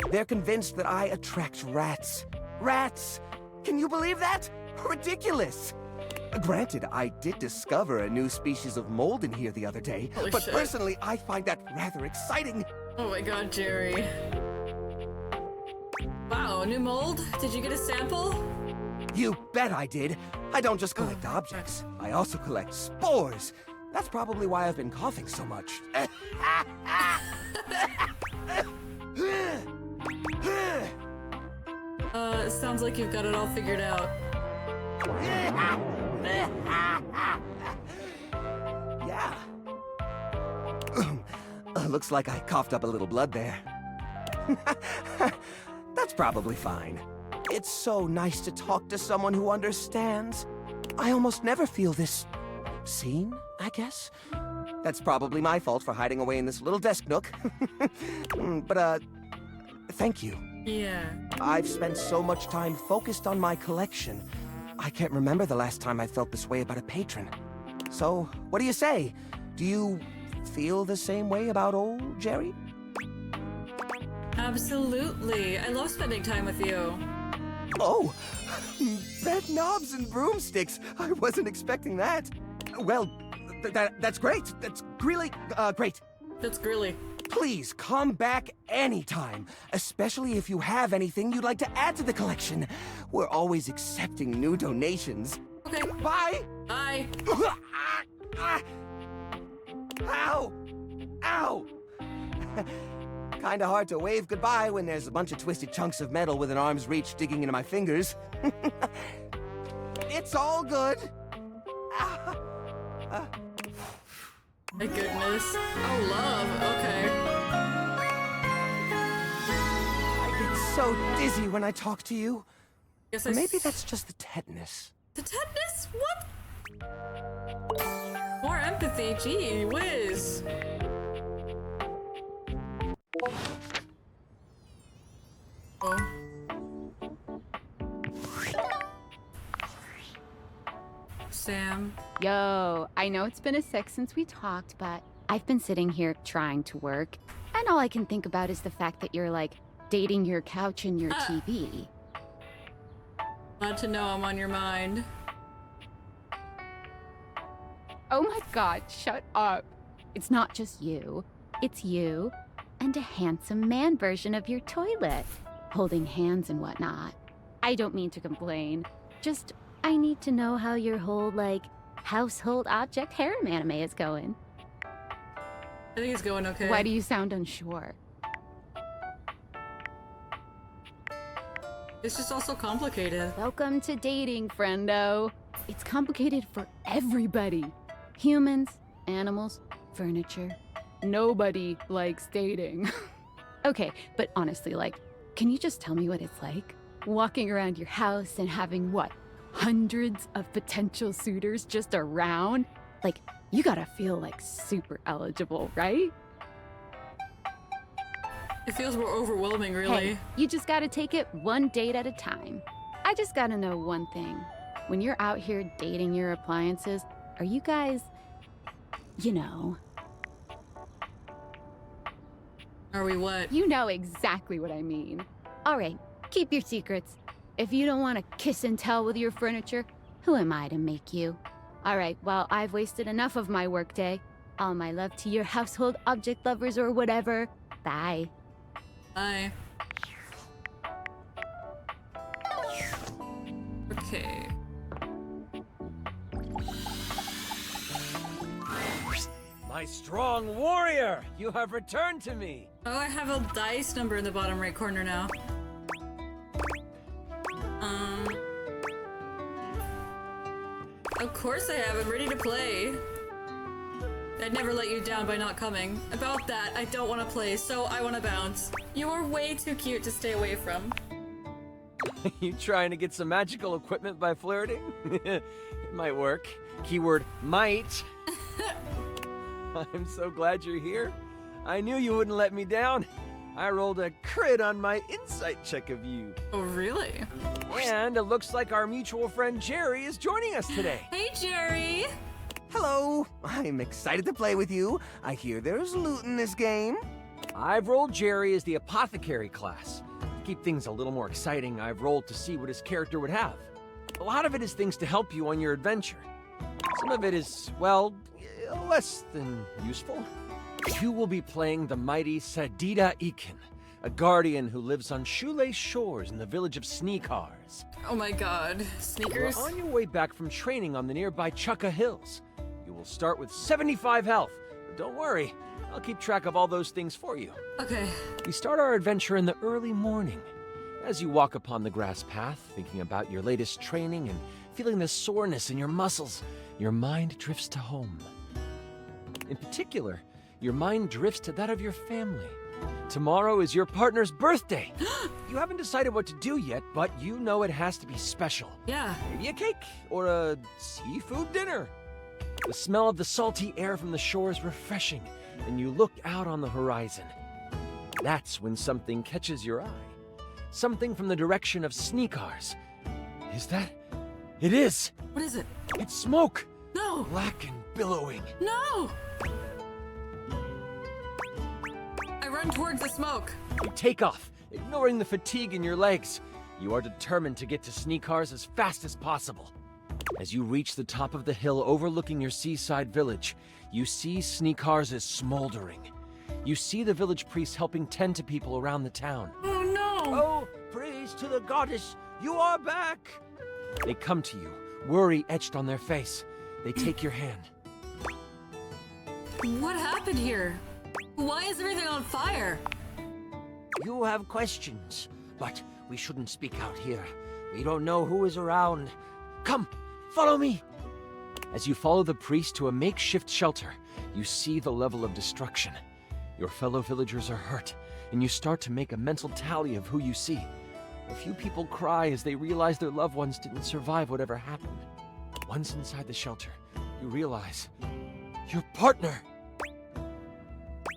Speaker 13: They're convinced that I attract rats. Rats! Can you believe that? Ridiculous! Granted, I did discover a new species of mold in here the other day,
Speaker 1: Holy
Speaker 13: but
Speaker 1: shit.
Speaker 13: personally, I find that rather exciting.
Speaker 1: Oh my god, Jerry. Wow, new mold? Did you get a sample?
Speaker 13: You bet I did. I don't just collect objects. I also collect spores. That's probably why I've been coughing so much.
Speaker 1: It sounds like you've got it all figured out.
Speaker 13: Yeah. Looks like I coughed up a little blood there. That's probably fine. It's so nice to talk to someone who understands. I almost never feel this seen, I guess. That's probably my fault for hiding away in this little desk nook. But, thank you.
Speaker 1: Yeah.
Speaker 13: I've spent so much time focused on my collection. I can't remember the last time I felt this way about a patron. So, what do you say? Do you feel the same way about old Jerry?
Speaker 1: Absolutely. I love spending time with you.
Speaker 13: Oh, bed knobs and broomsticks. I wasn't expecting that. Well, that's great. That's really great.
Speaker 1: That's grilly.
Speaker 13: Please come back anytime, especially if you have anything you'd like to add to the collection. We're always accepting new donations.
Speaker 1: Okay.
Speaker 13: Bye.
Speaker 1: Bye.
Speaker 13: Ow! Ow! Kinda hard to wave goodbye when there's a bunch of twisted chunks of metal within arm's reach digging into my fingers. It's all good.
Speaker 1: My goodness. Oh, love. Okay.
Speaker 13: I get so dizzy when I talk to you.
Speaker 1: Guess
Speaker 13: Or maybe that's just the tetanus.
Speaker 1: The tetanus? What? More empathy. Gee whiz. Oh. Sam.
Speaker 16: Yo, I know it's been a sec since we talked, but I've been sitting here trying to work, and all I can think about is the fact that you're, like, dating your couch and your TV.
Speaker 1: Glad to know I'm on your mind.
Speaker 16: Oh my god, shut up. It's not just you. It's you and a handsome man version of your toilet, holding hands and whatnot. I don't mean to complain. Just, I need to know how your whole, like, household object harem anime is going.
Speaker 1: I think it's going okay.
Speaker 16: Why do you sound unsure?
Speaker 1: It's just also complicated.
Speaker 16: Welcome to dating, friendo. It's complicated for everybody. Humans, animals, furniture. Nobody likes dating. Okay, but honestly, like, can you just tell me what it's like? Walking around your house and having, what, hundreds of potential suitors just around? Like, you gotta feel, like, super eligible, right?
Speaker 1: It feels more overwhelming, really.
Speaker 16: Hey, you just gotta take it one date at a time. I just gotta know one thing. When you're out here dating your appliances, are you guys, you know...
Speaker 1: Are we what?
Speaker 16: You know exactly what I mean. All right, keep your secrets. If you don't want to kiss and tell with your furniture, who am I to make you? Alright, well, I've wasted enough of my workday. All my love to your household object lovers or whatever. Bye.
Speaker 1: Bye. Okay.
Speaker 15: My strong warrior, you have returned to me.
Speaker 1: Oh, I have a dice number in the bottom right corner now. Of course I have. I'm ready to play. I'd never let you down by not coming. About that, I don't want to play, so I want to bounce. You are way too cute to stay away from.
Speaker 15: You trying to get some magical equipment by flirting? It might work. Keyword might. I'm so glad you're here. I knew you wouldn't let me down. I rolled a crit on my insight check of you.
Speaker 1: Oh, really?
Speaker 15: And it looks like our mutual friend Jerry is joining us today.
Speaker 1: Hey, Jerry!
Speaker 13: Hello. I'm excited to play with you. I hear there's loot in this game.
Speaker 15: I've rolled Jerry as the apothecary class. To keep things a little more exciting, I've rolled to see what his character would have. A lot of it is things to help you on your adventure. Some of it is, well, less than useful. You will be playing the mighty Sadida Ikin, a guardian who lives on shoelace shores in the village of Sneakars.
Speaker 1: Oh my god. Sneakers?
Speaker 15: You're on your way back from training on the nearby Chukka Hills. You will start with 75 health, but don't worry, I'll keep track of all those things for you.
Speaker 1: Okay.
Speaker 15: We start our adventure in the early morning. As you walk upon the grass path, thinking about your latest training and feeling the soreness in your muscles, your mind drifts to home. In particular, your mind drifts to that of your family. Tomorrow is your partner's birthday. You haven't decided what to do yet, but you know it has to be special.
Speaker 1: Yeah.
Speaker 15: Maybe a cake or a seafood dinner. The smell of the salty air from the shore is refreshing, and you look out on the horizon. That's when something catches your eye. Something from the direction of Sneakars. Is that? It is!
Speaker 1: What is it?
Speaker 15: It's smoke!
Speaker 1: No!
Speaker 15: Black and billowing.
Speaker 1: No! I run towards the smoke.
Speaker 15: You take off, ignoring the fatigue in your legs. You are determined to get to Sneakars as fast as possible. As you reach the top of the hill overlooking your seaside village, you see Sneakars is smoldering. You see the village priests helping tend to people around the town.
Speaker 1: Oh no!
Speaker 15: Oh, praise to the goddess, you are back! They come to you, worry etched on their face. They take your hand.
Speaker 1: What happened here? Why is everything on fire?
Speaker 12: You have questions, but we shouldn't speak out here. We don't know who is around. Come, follow me!
Speaker 15: As you follow the priest to a makeshift shelter, you see the level of destruction. Your fellow villagers are hurt, and you start to make a mental tally of who you see. A few people cry as they realize their loved ones didn't survive whatever happened. Once inside the shelter, you realize your partner.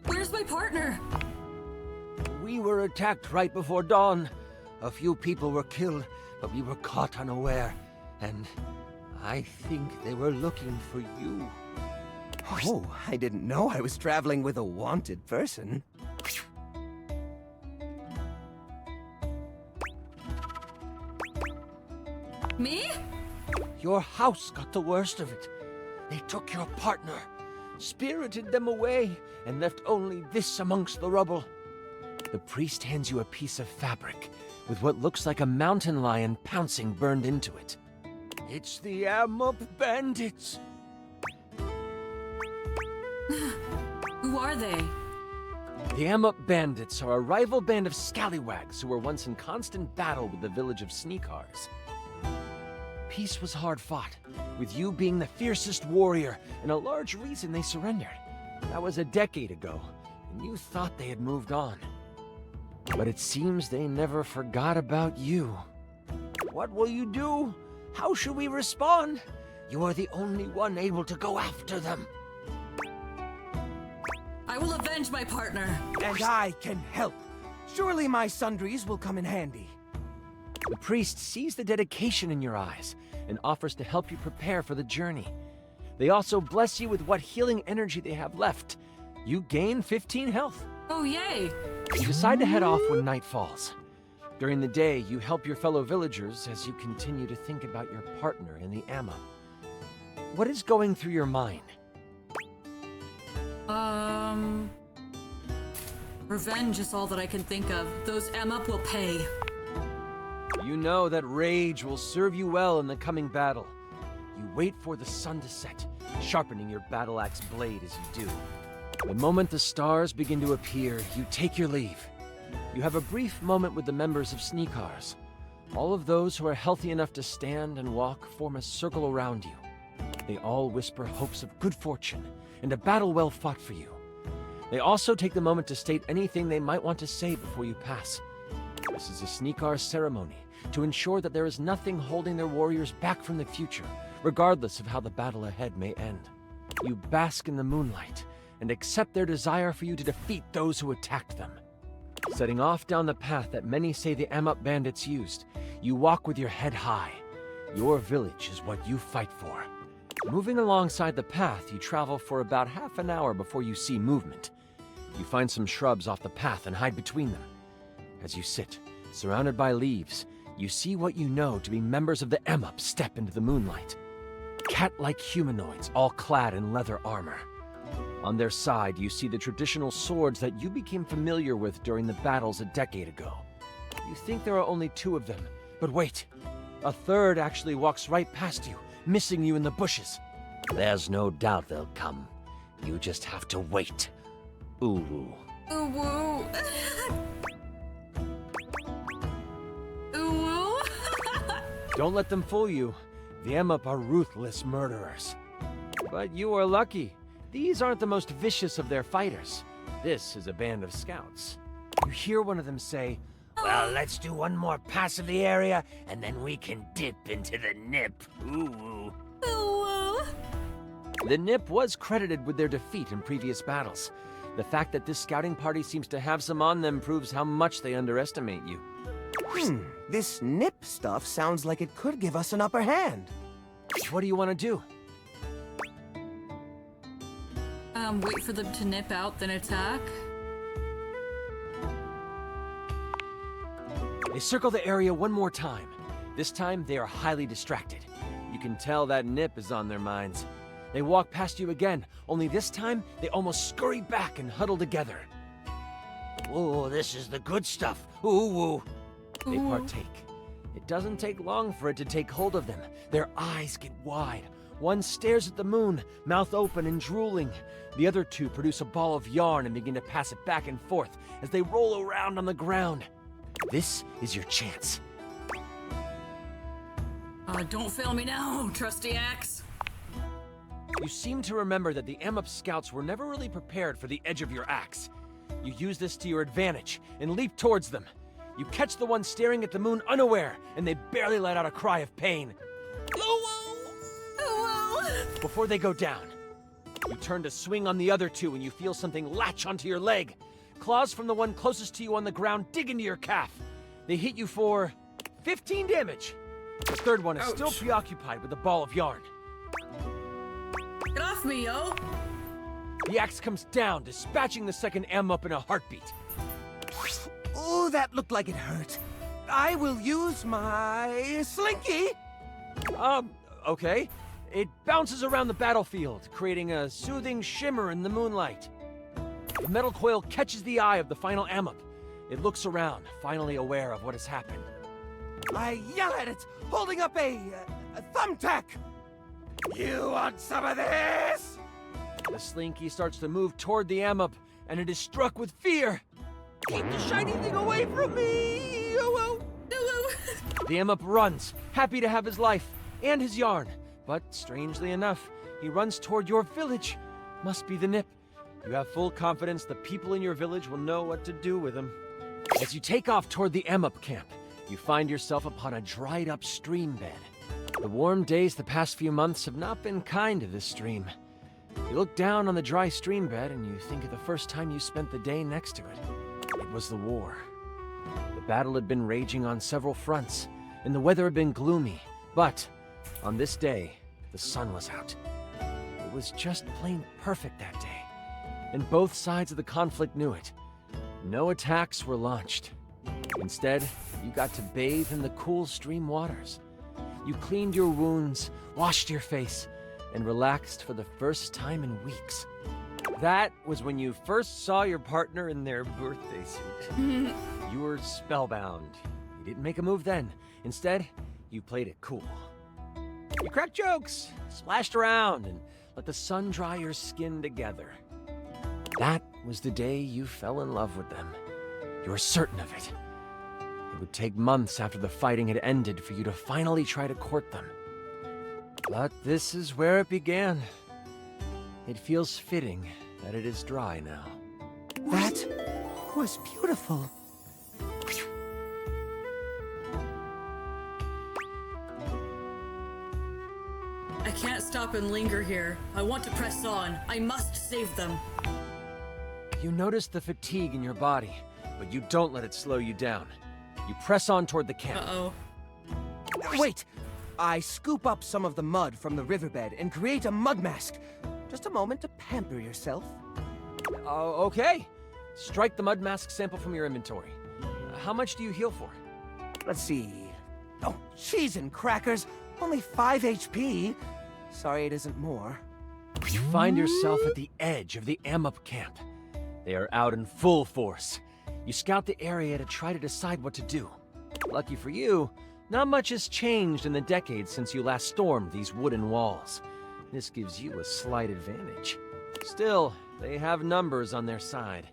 Speaker 1: Where's my partner?
Speaker 12: We were attacked right before dawn. A few people were killed, but we were caught unaware. And I think they were looking for you.
Speaker 13: Oh, I didn't know I was traveling with a wanted person.
Speaker 1: Me?
Speaker 12: Your house got the worst of it. They took your partner, spirited them away, and left only this amongst the rubble.
Speaker 15: The priest hands you a piece of fabric with what looks like a mountain lion pouncing burned into it.
Speaker 12: It's the Amup bandits.
Speaker 1: Who are they?
Speaker 15: The Amup bandits are a rival band of scallywags who were once in constant battle with the village of Sneakars. Peace was hard fought, with you being the fiercest warrior and a large reason they surrendered. That was a decade ago, and you thought they had moved on. But it seems they never forgot about you.
Speaker 12: What will you do? How should we respond? You are the only one able to go after them.
Speaker 1: I will avenge my partner.
Speaker 13: And I can help. Surely my sundries will come in handy.
Speaker 15: The priest sees the dedication in your eyes and offers to help you prepare for the journey. They also bless you with what healing energy they have left. You gain 15 health.
Speaker 1: Oh, yay!
Speaker 15: You decide to head off when night falls. During the day, you help your fellow villagers as you continue to think about your partner in the Amma. what is going through your mind?
Speaker 1: Revenge is all that I can think of. Those M-Up will pay.
Speaker 15: You know that rage will serve you well in the coming battle. You wait for the sun to set, sharpening your battle axe blade as you do. The moment the stars begin to appear, you take your leave. You have a brief moment with the members of Sneakars. All of those who are healthy enough to stand and walk form a circle around you. They all whisper hopes of good fortune and a battle well fought for you. They also take the moment to state anything they might want to say before you pass. This is a Sneakar ceremony to ensure that there is nothing holding their warriors back from the future, regardless of how the battle ahead may end. You bask in the moonlight and accept their desire for you to defeat those who attacked them. Setting off down the path that many say the M-Up bandits used, you walk with your head high. Your village is what you fight for. Moving alongside the path, you travel for about half an hour before you see movement. You find some shrubs off the path and hide between them. As you sit, surrounded by leaves, you see what you know to be members of the M-Up step into the moonlight. Cat-like humanoids, all clad in leather armor. On their side, you see the traditional swords that you became familiar with during the battles a decade ago. You think there are only 2 of them, but wait. A third actually walks right past you, missing you in the bushes.
Speaker 17: There's no doubt they'll come. You just have to wait. Ooh.
Speaker 1: Ooh. Ooh.
Speaker 15: Don't let them fool you. The M-Up are ruthless murderers. But you are lucky. These aren't the most vicious of their fighters. This is a band of scouts. You hear one of them say,
Speaker 17: "Well, let's do one more pass of the area, and then we can dip into the nip." Ooh.
Speaker 1: Ooh.
Speaker 15: The nip was credited with their defeat in previous battles. The fact that this scouting party seems to have some on them proves how much they underestimate you.
Speaker 13: This nip stuff sounds like it could give us an upper hand.
Speaker 15: What do you want to do?
Speaker 1: Wait for them to nip out, then attack.
Speaker 15: They circle the area one more time. This time, they are highly distracted. You can tell that nip is on their minds. They walk past you again, only this time, they almost scurry back and huddle together.
Speaker 17: Ooh, this is the good stuff. Ooh.
Speaker 15: They partake. It doesn't take long for it to take hold of them. Their eyes get wide. One stares at the moon, mouth open and drooling. The other 2 produce a ball of yarn and begin to pass it back and forth as they roll around on the ground. This is your chance.
Speaker 1: Don't fail me now, trusty axe.
Speaker 15: You seem to remember that the M-Up scouts were never really prepared for the edge of your axe. You use this to your advantage and leap towards them. You catch the one staring at the moon unaware, and they barely let out a cry of pain. Before they go down, you turn to swing on the other 2 and you feel something latch onto your leg. Claws from the one closest to you on the ground dig into your calf. They hit you for 15 damage. The third one is still preoccupied with the ball of yarn.
Speaker 1: Get off me, yo!
Speaker 15: The axe comes down, dispatching the second M-Up in a heartbeat.
Speaker 13: Ooh, that looked like it hurt. I will use my slinky.
Speaker 15: Okay. It bounces around the battlefield, creating a soothing shimmer in the moonlight. The metal coil catches the eye of the final M-Up. It looks around, finally aware of what has happened.
Speaker 13: I yell at it, holding up a thumbtack. You want some of this?
Speaker 15: The slinky starts to move toward the M-Up, and it is struck with fear. Keep the shiny thing away from me! The M-Up runs, happy to have his life and his yarn. But strangely enough, he runs toward your village. Must be the nip. You have full confidence the people in your village will know what to do with him. As you take off toward the M-Up camp, you find yourself upon a dried-up stream bed. The warm days the past few months have not been kind to this stream. You look down on the dry stream bed and you think of the first time you spent the day next to it. It was the war. The battle had been raging on several fronts, and the weather had been gloomy. But on this day, the sun was out. It was just plain perfect that day, and both sides of the conflict knew it. No attacks were launched. Instead, you got to bathe in the cool stream waters. You cleaned your wounds, washed your face, and relaxed for the first time in weeks. That was when you first saw your partner in their birthday suit. You were spellbound. You didn't make a move then. Instead, you played it cool. You cracked jokes, splashed around, and let the sun dry your skin together. That was the day you fell in love with them. You were certain of it. It would take months after the fighting had ended for you to finally try to court them. But this is where it began. It feels fitting that it is dry now.
Speaker 13: That was beautiful.
Speaker 1: I can't stop and linger here. I want to press on. I must save them.
Speaker 15: You notice the fatigue in your body, but you don't let it slow you down. You press on toward the camp.
Speaker 1: Uh-oh.
Speaker 13: Wait! I scoop up some of the mud from the riverbed and create a mud mask. Just a moment to pamper yourself.
Speaker 15: Okay. Strike the mud mask sample from your inventory. How much do you heal for?
Speaker 13: Let's see. Oh, cheese and crackers. Only 5 HP. Sorry it isn't more.
Speaker 15: You find yourself at the edge of the Amup camp. They are out in full force. You scout the area to try to decide what to do. Lucky for you, not much has changed in the decades since you last stormed these wooden walls. This gives you a slight advantage. Still, they have numbers on their side.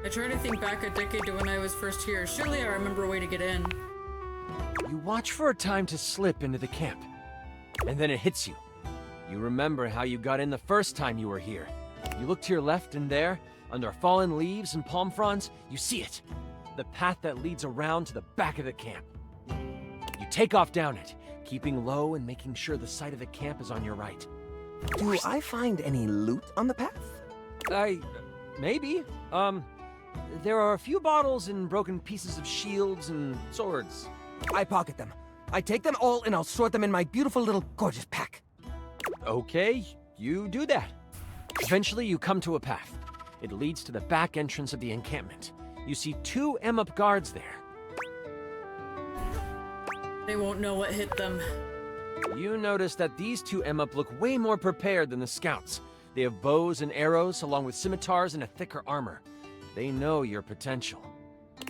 Speaker 1: I try to think back a decade to when I was first here. Surely I remember a way to get in.
Speaker 15: You watch for a time to slip into the camp, and then it hits you. You remember how you got in the first time you were here. You look to your left, and there, under fallen leaves and palm fronds, you see it. The path that leads around to the back of the camp. You take off down it, keeping low and making sure the site of the camp is on your right.
Speaker 13: Do I find any loot on the path?
Speaker 15: Maybe. There are a few bottles and broken pieces of shields and swords.
Speaker 13: I pocket them. I take them all and I'll sort them in my beautiful little gorgeous pack.
Speaker 15: Okay, you do that. Eventually you come to a path. It leads to the back entrance of the encampment. You see 2 Amup guards there.
Speaker 1: They won't know what hit them.
Speaker 15: You notice that these 2 Amup look way more prepared than the scouts. They have bows and arrows along with scimitars and a thicker armor. They know your potential.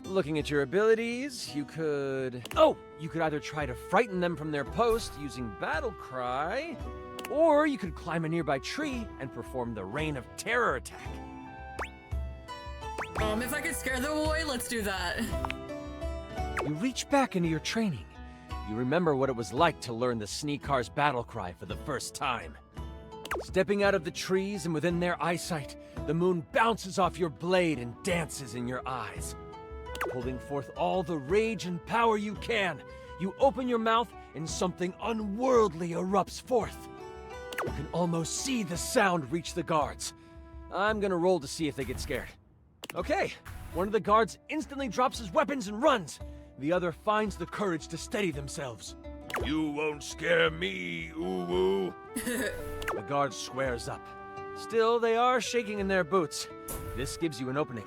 Speaker 15: Looking at your abilities, you could either try to frighten them from their post using Battle Cry, or you could climb a nearby tree and perform the Reign of Terror attack.
Speaker 1: If I could scare them away, let's do that.
Speaker 15: You reach back into your training. You remember what it was like to learn the Sneakar's battle cry for the first time. Stepping out of the trees and within their eyesight, the moon bounces off your blade and dances in your eyes. Pulling forth all the rage and power you can, you open your mouth and something unworldly erupts forth. You can almost see the sound reach the guards. I'm gonna roll to see if they get scared. Okay, one of the guards instantly drops his weapons and runs. The other finds the courage to steady themselves.
Speaker 2: You won't scare me, Uwu.
Speaker 15: The guard squares up. Still, they are shaking in their boots. This gives you an opening.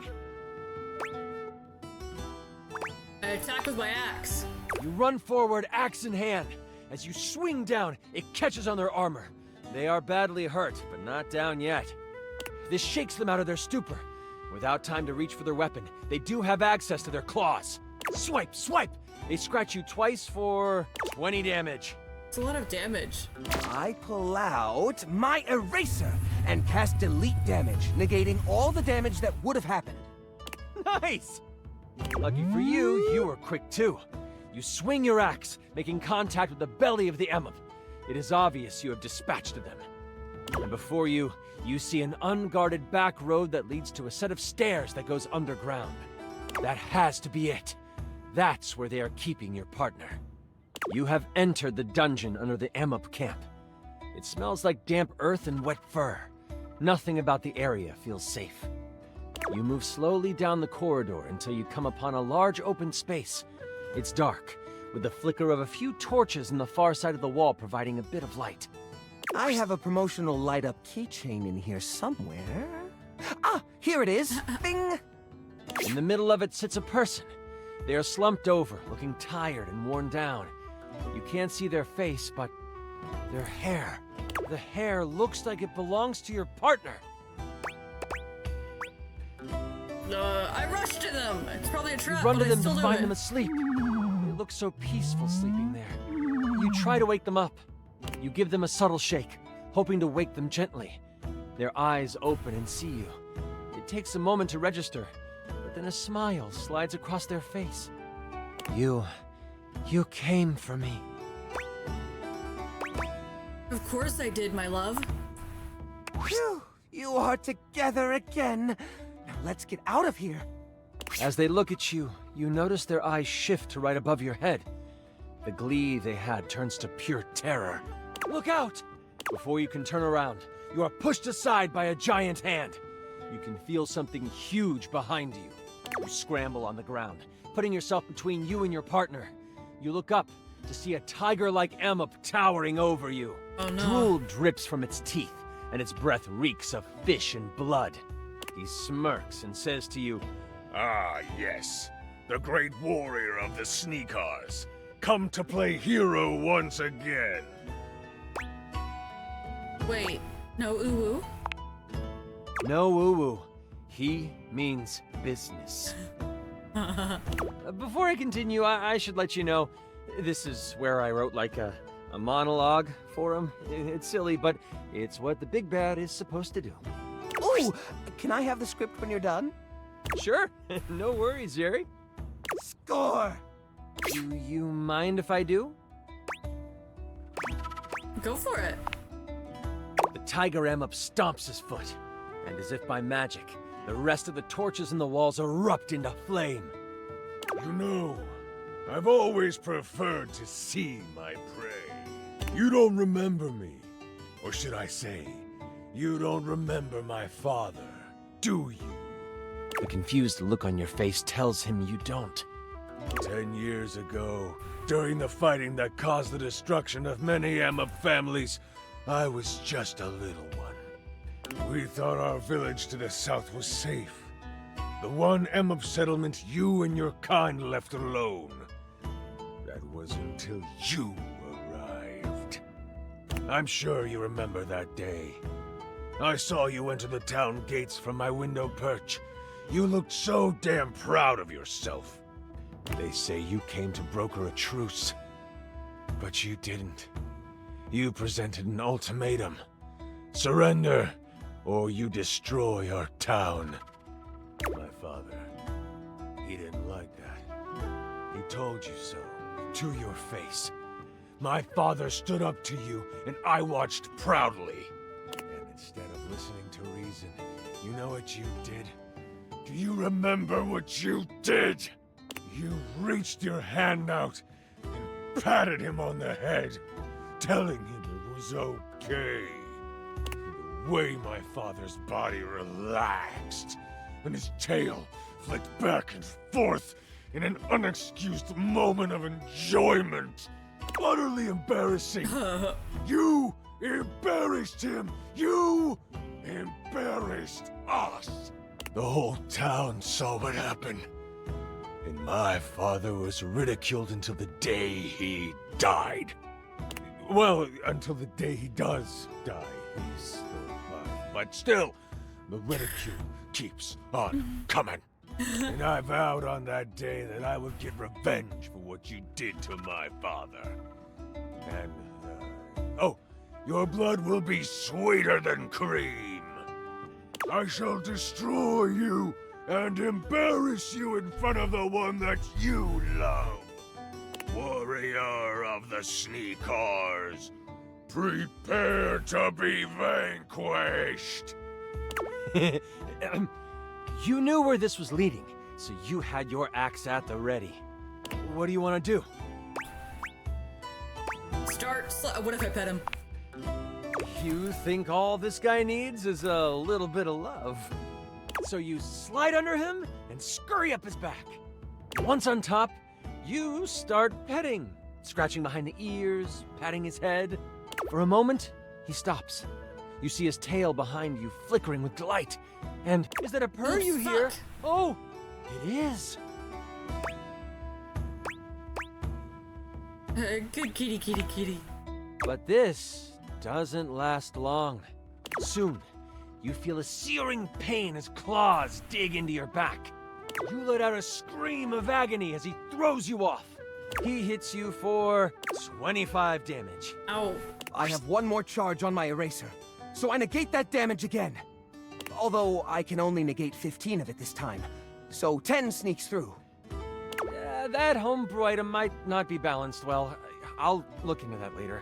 Speaker 1: I attack with my axe.
Speaker 15: You run forward, axe in hand. As you swing down, it catches on their armor. They are badly hurt, but not down yet. This shakes them out of their stupor. Without time to reach for their weapon, they do have access to their claws. Swipe, swipe! They scratch you twice for 20 damage.
Speaker 1: It's a lot of damage.
Speaker 13: I pull out my eraser and cast delete damage, negating all the damage that would have happened.
Speaker 15: Nice! Lucky for you, you were quick too. You swing your axe, making contact with the belly of the Amup. It is obvious you have dispatched them. And before you, you see an unguarded back road that leads to a set of stairs that goes underground. That has to be it. That's where they are keeping your partner. You have entered the dungeon under the Amup camp. It smells like damp earth and wet fur. Nothing about the area feels safe. You move slowly down the corridor until you come upon a large open space. It's dark, with the flicker of a few torches on the far side of the wall providing a bit of light.
Speaker 13: I have a promotional light-up keychain in here somewhere. Ah, here it is. Bing!
Speaker 15: In the middle of it sits a person. They are slumped over, looking tired and worn down. You can't see their face, but their hair. The hair looks like it belongs to your partner.
Speaker 1: I rushed to them. It's probably a trap.
Speaker 15: You run to
Speaker 1: but I
Speaker 15: them
Speaker 1: still
Speaker 15: to
Speaker 1: do
Speaker 15: find
Speaker 1: it.
Speaker 15: them asleep. They look so peaceful sleeping there. You try to wake them up. You give them a subtle shake, hoping to wake them gently. Their eyes open and see you. It takes a moment to register, but then a smile slides across their face. You came for me.
Speaker 1: Of course I did, my love.
Speaker 13: Phew! You are together again. Now let's get out of here.
Speaker 15: As they look at you, you notice their eyes shift to right above your head. The glee they had turns to pure terror. Look out! Before you can turn around, you are pushed aside by a giant hand. You can feel something huge behind you. You scramble on the ground, putting yourself between you and your partner. You look up to see a tiger-like Ammup towering over you.
Speaker 1: Oh no.
Speaker 15: Drool drips from its teeth, and its breath reeks of fish and blood. He smirks and says to you,
Speaker 18: "Ah, yes, the great warrior of the Sneakers, come to play hero once again."
Speaker 1: Wait, no uwu?
Speaker 15: No woo-woo. He means business. Before I continue, I should let you know, this is where I wrote like a monologue for him. It's silly, but it's what the big bad is supposed to do.
Speaker 13: Ooh! Can I have the script when you're done?
Speaker 15: Sure. No worries, Jerry.
Speaker 13: Score!
Speaker 15: Do you mind if I do?
Speaker 1: Go for it.
Speaker 15: The tiger Ammup stomps his foot, and as if by magic, the rest of the torches in the walls erupt into flame.
Speaker 18: You know, I've always preferred to see my prey. You don't remember me. Or should I say, you don't remember my father, do you?
Speaker 15: The confused look on your face tells him you don't.
Speaker 18: 10 years ago, during the fighting that caused the destruction of many Ammup families, I was just a little one. We thought our village to the south was safe. The one Ammup settlement you and your kind left alone. That was until you arrived. I'm sure you remember that day. I saw you enter the town gates from my window perch. You looked so damn proud of yourself. They say you came to broker a truce. But you didn't. You presented an ultimatum. Surrender, or you destroy our town. My father, he didn't like that. He told you so, to your face. My father stood up to you, and I watched proudly. And instead of listening to reason, you know what you did? Do you remember what you did? You reached your hand out and patted him on the head, telling him it was okay. The way my father's body relaxed, and his tail flicked back and forth in an unexcused moment of enjoyment. Utterly embarrassing. You embarrassed him. You embarrassed us. The whole town saw what happened. And my father was ridiculed until the day he died. Well, until the day he does die. He's still alive. But still, the ridicule keeps on coming. And I vowed on that day that I would get revenge for what you did to my father. And, oh, your blood will be sweeter than cream. I shall destroy you and embarrass you in front of the one that you love. Warrior of the Sneakers, prepare to be vanquished.
Speaker 15: You knew where this was leading, so you had your axe at the ready. What do you want to do?
Speaker 1: What if I pet him?
Speaker 15: You think all this guy needs is a little bit of love. So you slide under him and scurry up his back. Once on top, you start petting, scratching behind the ears, patting his head. For a moment, he stops. You see his tail behind you flickering with delight, And is that a purr you hear? Oh, it is.
Speaker 1: Good kitty, kitty, kitty.
Speaker 15: But this doesn't last long. Soon, you feel a searing pain as claws dig into your back. You let out a scream of agony as he throws you off. He hits you for 25 damage.
Speaker 1: Ow.
Speaker 13: I have one more charge on my eraser, so I negate that damage again. Although I can only negate 15 of it this time, so 10 sneaks through.
Speaker 15: That homebrew item might not be balanced well. I'll look into that later.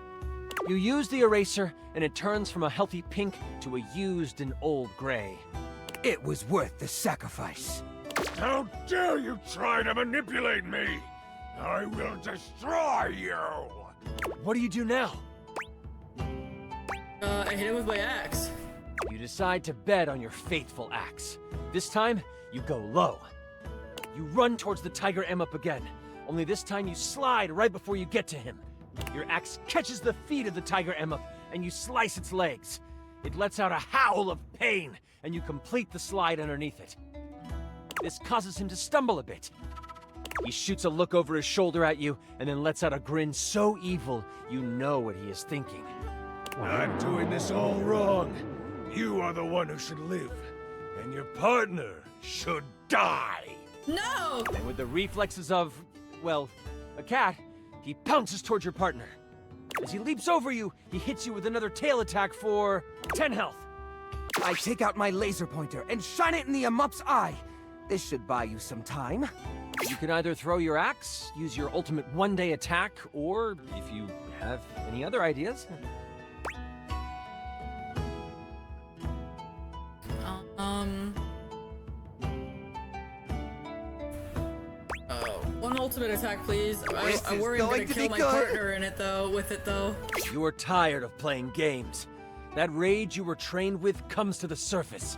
Speaker 15: You use the eraser, and it turns from a healthy pink to a used and old gray.
Speaker 13: It was worth the sacrifice.
Speaker 18: How dare you try to manipulate me! I will destroy you!
Speaker 15: What do you do now?
Speaker 1: I hit him with my axe.
Speaker 15: You decide to bet on your faithful axe. This time, you go low. You run towards the tiger M-up again, only this time you slide right before you get to him. Your axe catches the feet of the tiger M-up, and you slice its legs. It lets out a howl of pain, and you complete the slide underneath it. This causes him to stumble a bit. He shoots a look over his shoulder at you, and then lets out a grin so evil, you know what he is thinking.
Speaker 18: I'm doing this all wrong. You are the one who should live, and your partner should die.
Speaker 1: No!
Speaker 15: And with the reflexes of, well, a cat, he pounces towards your partner. As he leaps over you, he hits you with another tail attack for 10 health.
Speaker 13: I take out my laser pointer and shine it in the Amup's eye. This should buy you some time.
Speaker 15: You can either throw your axe, use your ultimate one-day attack, or if you have any other ideas.
Speaker 1: One ultimate attack, please. I worry I'm gonna kill my partner in it with it though.
Speaker 15: You are tired of playing games. That rage you were trained with comes to the surface.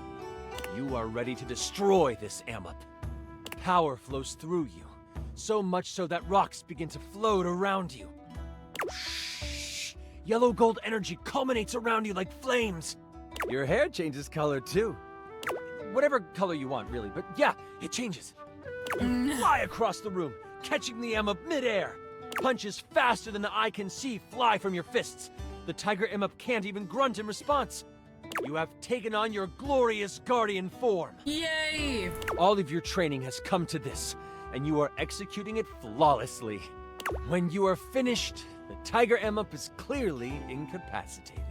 Speaker 15: You are ready to destroy this Amup. Power flows through you, so much so that rocks begin to float around you. Shh. Yellow gold energy culminates around you like flames. Your hair changes color too. Whatever color you want, really, but yeah, it changes. You fly across the room, catching the Amup midair. Punches faster than the eye can see fly from your fists. The tiger Amup can't even grunt in response. You have taken on your glorious guardian form.
Speaker 1: Yay!
Speaker 15: All of your training has come to this, and you are executing it flawlessly. When you are finished, the tiger Amup is clearly incapacitated.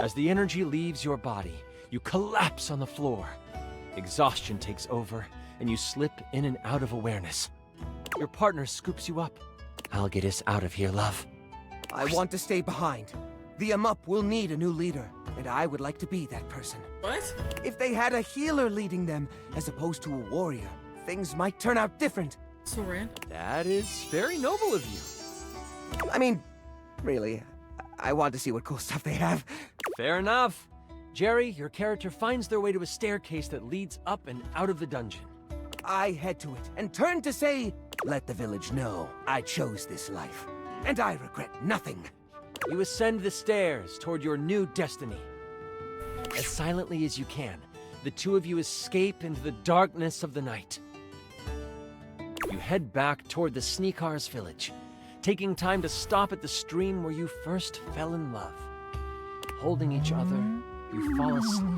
Speaker 15: As the energy leaves your body, you collapse on the floor. Exhaustion takes over, and you slip in and out of awareness. Your partner scoops you up. I'll get us out of here, love.
Speaker 13: I want to stay behind. The Amup will need a new leader, and I would like to be that person.
Speaker 1: What?
Speaker 13: If they had a healer leading them, as opposed to a warrior, things might turn out different.
Speaker 1: So random.
Speaker 15: That is very noble of you.
Speaker 13: I mean, really, I want to see what cool stuff they have.
Speaker 15: Fair enough. Jerry, your character finds their way to a staircase that leads up and out of the dungeon.
Speaker 13: I head to it and turn to say, let the village know I chose this life, and I regret nothing.
Speaker 15: You ascend the stairs toward your new destiny. As silently as you can, the two of you escape into the darkness of the night. You head back toward the Sneakars village, taking time to stop at the stream where you first fell in love. Holding each other, you fall asleep.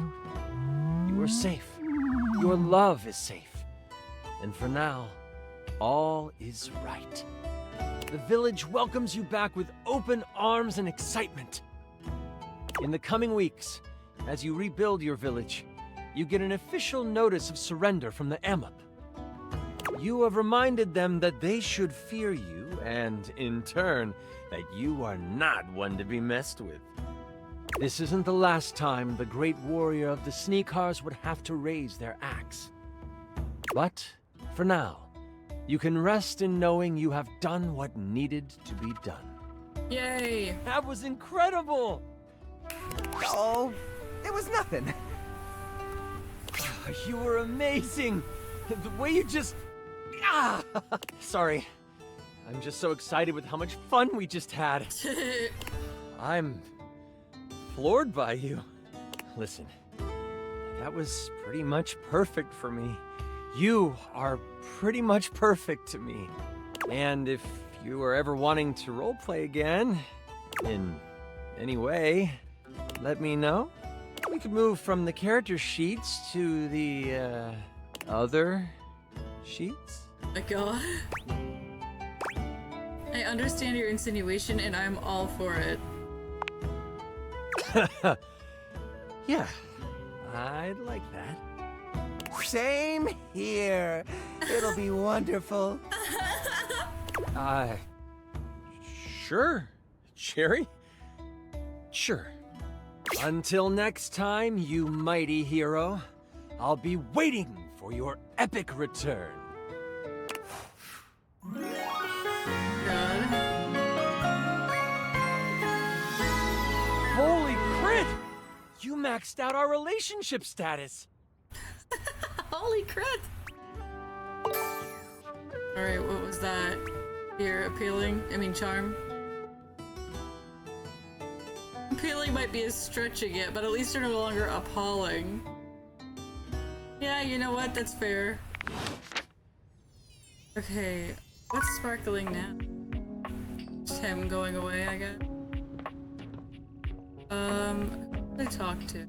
Speaker 15: You are safe. Your love is safe. And for now, all is right. The village welcomes you back with open arms and excitement. In the coming weeks, as you rebuild your village, you get an official notice of surrender from the Amup. You have reminded them that they should fear you, and in turn, that you are not one to be messed with. This isn't the last time the great warrior of the Sneakars would have to raise their axe. But, for now, you can rest in knowing you have done what needed to be done.
Speaker 1: Yay!
Speaker 15: That was incredible!
Speaker 13: Oh, it was nothing.
Speaker 15: You were amazing! The way you just... Sorry. I'm just so excited with how much fun we just had. I'm floored by you. Listen, that was pretty much perfect for me. You are pretty much perfect to me. And if you are ever wanting to roleplay again, in any way, let me know. We could move from the character sheets to the, other sheets.
Speaker 1: My god. I understand your insinuation and I'm all for it.
Speaker 15: Yeah, I'd like that.
Speaker 13: Same here. It'll be wonderful.
Speaker 15: Sure, Cherry. Sure. Until next time, you mighty hero, I'll be waiting for your epic return. Holy crit! You maxed out our relationship status.
Speaker 1: Holy crit! Alright, what was that? You're appealing? I mean, charm? Appealing might be stretching it, but at least you're no longer appalling. Yeah, you know what? That's fair. Okay, what's sparkling now? Just him going away, I guess. Who did I talk to?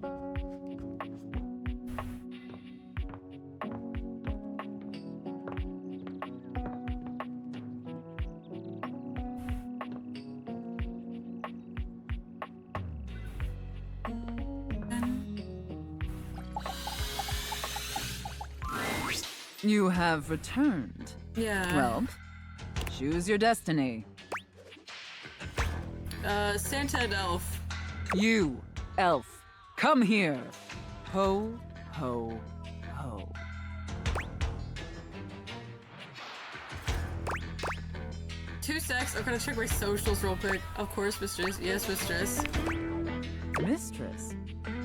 Speaker 8: You have returned.
Speaker 1: Yeah.
Speaker 8: Well, choose your destiny.
Speaker 1: Santa and Elf.
Speaker 8: You, elf, come here. Ho, ho, ho.
Speaker 1: Two secs. I'm gonna check my socials real quick. Of course, mistress. Yes, mistress.
Speaker 8: Mistress?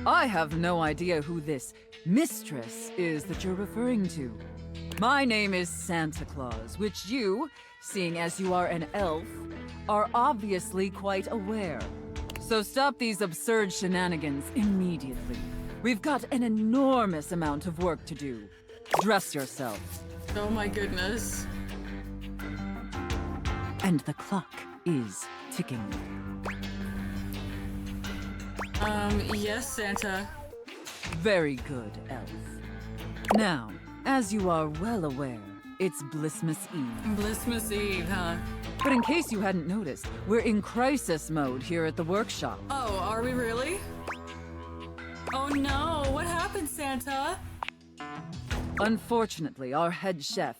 Speaker 8: I have no idea who this mistress is that you're referring to. My name is Santa Claus, which you, seeing as you are an elf, are obviously quite aware. So stop these absurd shenanigans immediately. We've got an enormous amount of work to do. Dress yourself.
Speaker 1: Oh my goodness.
Speaker 8: And the clock is ticking.
Speaker 1: Yes, Santa.
Speaker 8: Very good, elf. Now, as you are well aware, it's Blissmas Eve.
Speaker 1: Blissmas Eve, huh?
Speaker 8: But in case you hadn't noticed, we're in crisis mode here at the workshop.
Speaker 1: Oh, are we really? Oh no, what happened, Santa?
Speaker 8: Unfortunately, our head chef,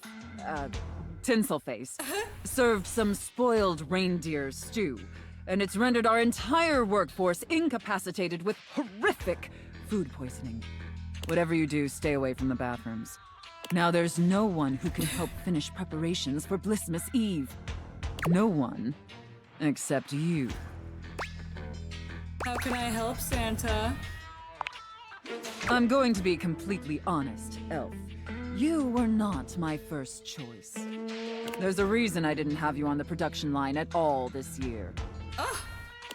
Speaker 8: Tinselface, served some spoiled reindeer stew, and it's rendered our entire workforce incapacitated with horrific food poisoning. Whatever you do, stay away from the bathrooms. Now there's no one who can help finish preparations for Blissmas Eve. No one, except you.
Speaker 1: How can I help, Santa?
Speaker 8: I'm going to be completely honest, Elf. You were not my first choice. There's a reason I didn't have you on the production line at all this year.
Speaker 1: Oh.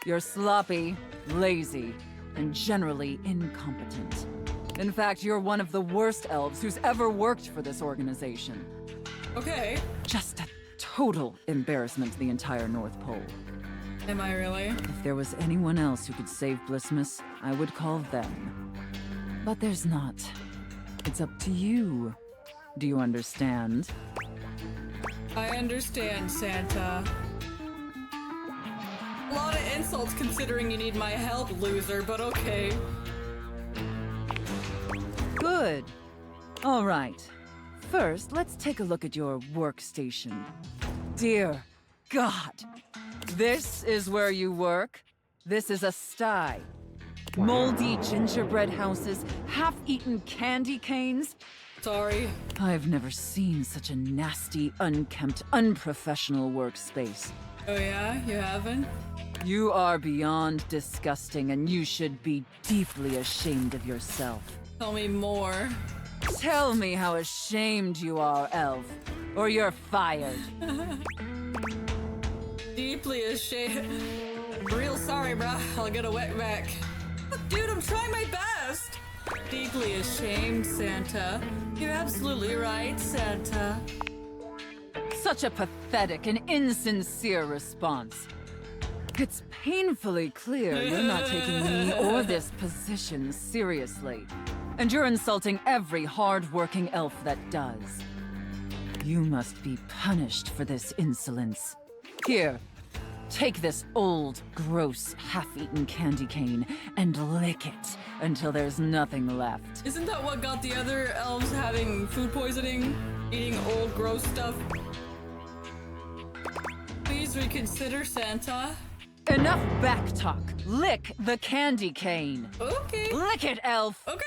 Speaker 8: You're sloppy, lazy, and generally incompetent. In fact, you're one of the worst elves who's ever worked for this organization.
Speaker 1: Okay.
Speaker 8: Just a total embarrassment to the entire North Pole.
Speaker 1: Am I really?
Speaker 8: If there was anyone else who could save Blissmas, I would call them. But there's not. It's up to you. Do you understand?
Speaker 1: I understand, Santa. A lot of insults considering you need my help, loser, but okay.
Speaker 8: Good. All right. First, let's take a look at your workstation. Dear God. This is where you work? This is a sty. Moldy gingerbread houses, half-eaten candy canes.
Speaker 1: Sorry.
Speaker 8: I've never seen such a nasty, unkempt, unprofessional workspace.
Speaker 1: Oh yeah? You haven't?
Speaker 8: You are beyond disgusting, and you should be deeply ashamed of yourself.
Speaker 1: Tell me more.
Speaker 8: Tell me how ashamed you are, Elf, or you're fired.
Speaker 1: Deeply ashamed. Real sorry, bruh. I'll get a wet back. Dude, I'm trying my best. deeply ashamed, Santa. You're absolutely right, Santa.
Speaker 8: Such a pathetic and insincere response. It's painfully clear you're not taking me or this position seriously. And you're insulting every hard-working elf that does. You must be punished for this insolence. Here, take this old, gross, half-eaten candy cane and lick it until there's nothing left.
Speaker 1: Isn't that what got the other elves having food poisoning? Eating old, gross stuff? Please reconsider, Santa.
Speaker 8: Enough backtalk. Lick the candy cane.
Speaker 1: Okay.
Speaker 8: Lick it, elf.
Speaker 1: Okay.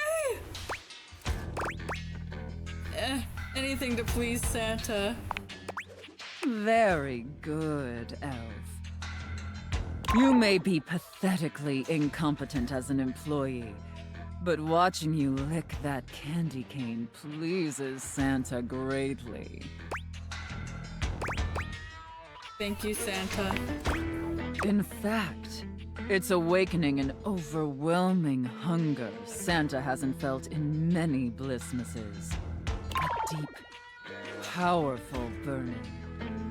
Speaker 1: Anything to please Santa.
Speaker 8: Very good, elf. You may be pathetically incompetent as an employee, but watching you lick that candy cane pleases Santa greatly.
Speaker 1: Thank you, Santa.
Speaker 8: In fact, it's awakening an overwhelming hunger Santa hasn't felt in many Blissmases. A deep, powerful burning.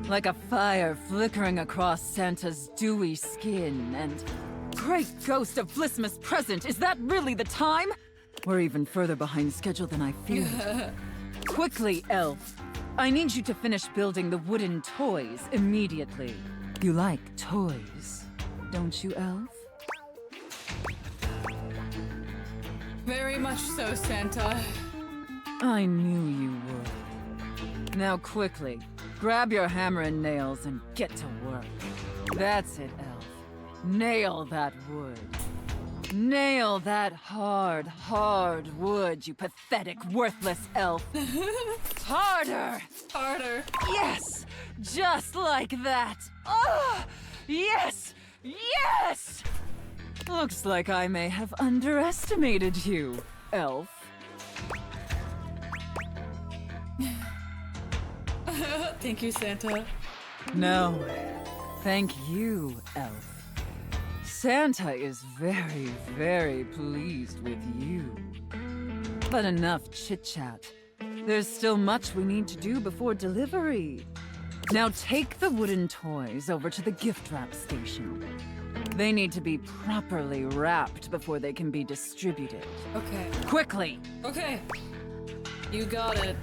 Speaker 8: Like a fire flickering across Santa's dewy skin and... Great ghost of Blissmas present, is that really the time? We're even further behind schedule than I feared. Quickly, elf. I need you to finish building the wooden toys immediately. You like toys, don't you, elf?
Speaker 1: Very much so, Santa.
Speaker 8: I knew you would. Now quickly, grab your hammer and nails and get to work. That's it, elf. Nail that wood. Nail that hard, hard wood, you pathetic, worthless elf. Harder!
Speaker 1: Harder.
Speaker 8: Yes! Just like that! Oh! Yes! Yes! Looks like I may have underestimated you, elf.
Speaker 1: Thank you, Santa.
Speaker 8: No. Thank you, elf. Santa is very, very pleased with you. But enough chit-chat. There's still much we need to do before delivery. Now take the wooden toys over to the gift wrap station. They need to be properly wrapped before they can be distributed.
Speaker 1: Okay.
Speaker 8: Quickly!
Speaker 1: Okay. You got it.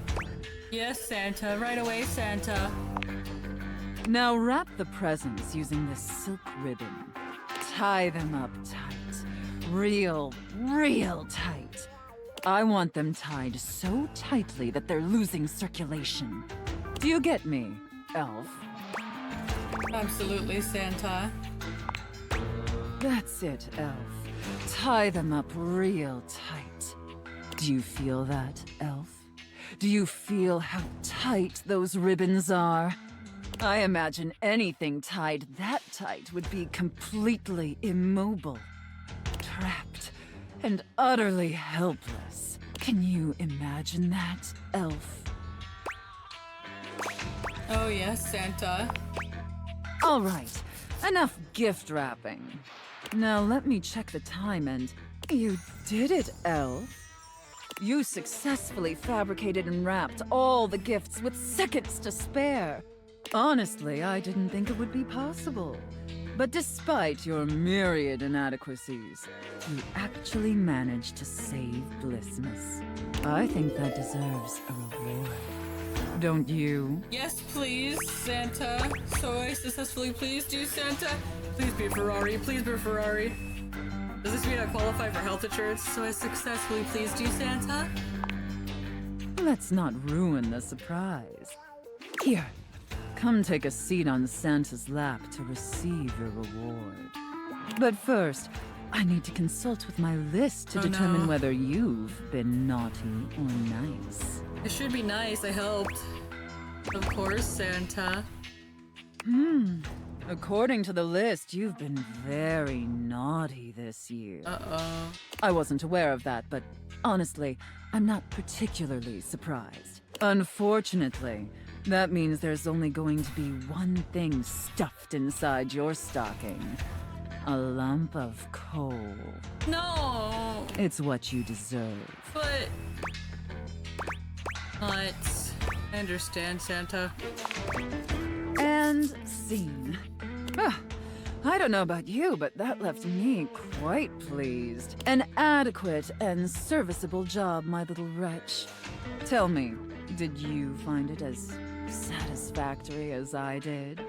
Speaker 1: Yes, Santa. Right away, Santa.
Speaker 8: Now wrap the presents using this silk ribbon. Tie them up tight. Real tight. I want them tied so tightly that they're losing circulation. Do you get me, elf?
Speaker 1: Absolutely, Santa.
Speaker 8: That's it, elf. Tie them up real tight. Do you feel that, elf? Do you feel how tight those ribbons are? I imagine anything tied that tight would be completely immobile, trapped, and utterly helpless. Can you imagine that, elf?
Speaker 1: Oh yes, Santa.
Speaker 8: All right, enough gift wrapping. Now let me check the time and... You did it, elf. You successfully fabricated and wrapped all the gifts with seconds to spare. Honestly, I didn't think it would be possible. But despite your myriad inadequacies, you actually managed to save Blissmas. I think that deserves a reward. Don't you?
Speaker 1: Yes, please, Santa. So I successfully pleased you, Santa. Please be a Ferrari. Please be a Ferrari. Does this mean I qualify for health insurance? So I successfully pleased you, Santa?
Speaker 8: Let's not ruin the surprise. Here. Come take a seat on Santa's lap to receive your reward. But first, I need to consult with my list to determine whether you've been naughty or nice.
Speaker 1: It should be nice, I helped. Of course, Santa.
Speaker 8: According to the list, you've been very naughty this year.
Speaker 1: Uh-oh.
Speaker 8: I wasn't aware of that, but honestly, I'm not particularly surprised. Unfortunately, that means there's only going to be one thing stuffed inside your stocking. A lump of coal.
Speaker 1: No!
Speaker 8: It's what you deserve.
Speaker 1: But... Nuts. I understand, Santa.
Speaker 8: And scene. Ah, I don't know about you, but that left me quite pleased. An adequate and serviceable job, my little wretch. Tell me, did you find it as satisfactory as I did?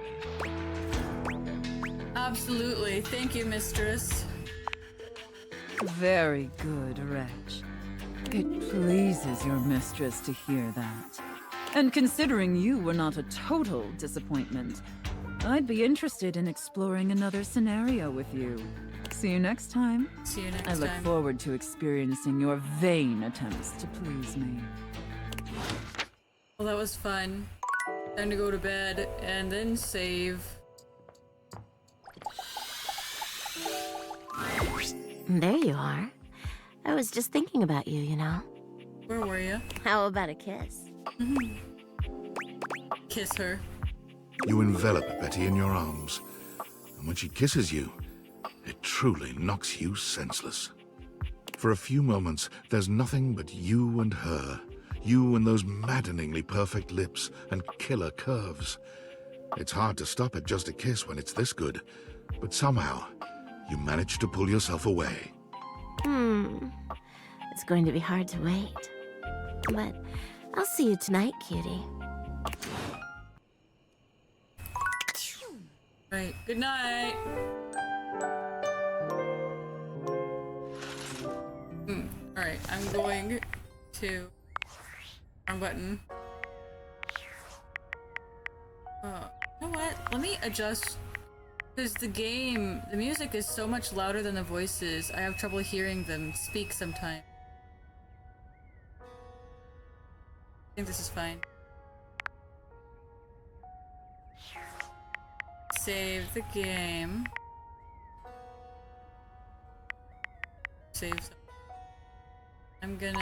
Speaker 1: Absolutely. Thank you, mistress.
Speaker 8: Very good, wretch. It pleases your mistress to hear that. And considering you were not a total disappointment, I'd be interested in exploring another scenario with you. See you next time.
Speaker 1: See you next time.
Speaker 8: I look forward to experiencing your vain attempts to please me.
Speaker 1: Well, that was fun. Time to go to bed and then save.
Speaker 6: There you are. I was just thinking about you, you know.
Speaker 1: Where were you?
Speaker 6: How about a kiss?
Speaker 1: Kiss her.
Speaker 2: You envelop Betty in your arms, and when she kisses you, it truly knocks you senseless. For a few moments, there's nothing but you and her. You and those maddeningly perfect lips and killer curves. It's hard to stop at just a kiss when it's this good, but somehow, you manage to pull yourself away.
Speaker 6: It's going to be hard to wait. But I'll see you tonight, cutie.
Speaker 1: Right. Good night. Alright, I'm going to... Wrong button. You know what? Let me adjust... Because the music is so much louder than the voices. I have trouble hearing them speak sometimes. I think this is fine. Save the game. Save. I'm gonna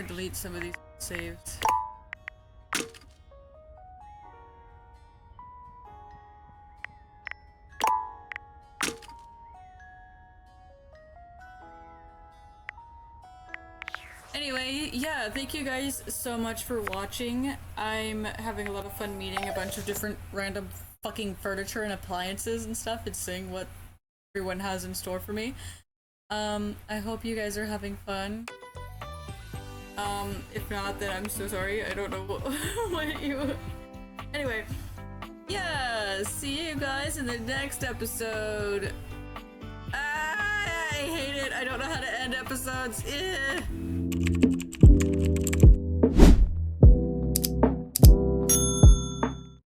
Speaker 1: delete some of these saves. Anyway, yeah, thank you guys so much for watching. I'm having a lot of fun meeting a bunch of different random fucking furniture and appliances and stuff and seeing what everyone has in store for me. I hope you guys are having fun. If not, then I'm so sorry. I don't know what you... Anyway, yeah, see you guys in the next episode. I hate it. I don't know how to end episodes.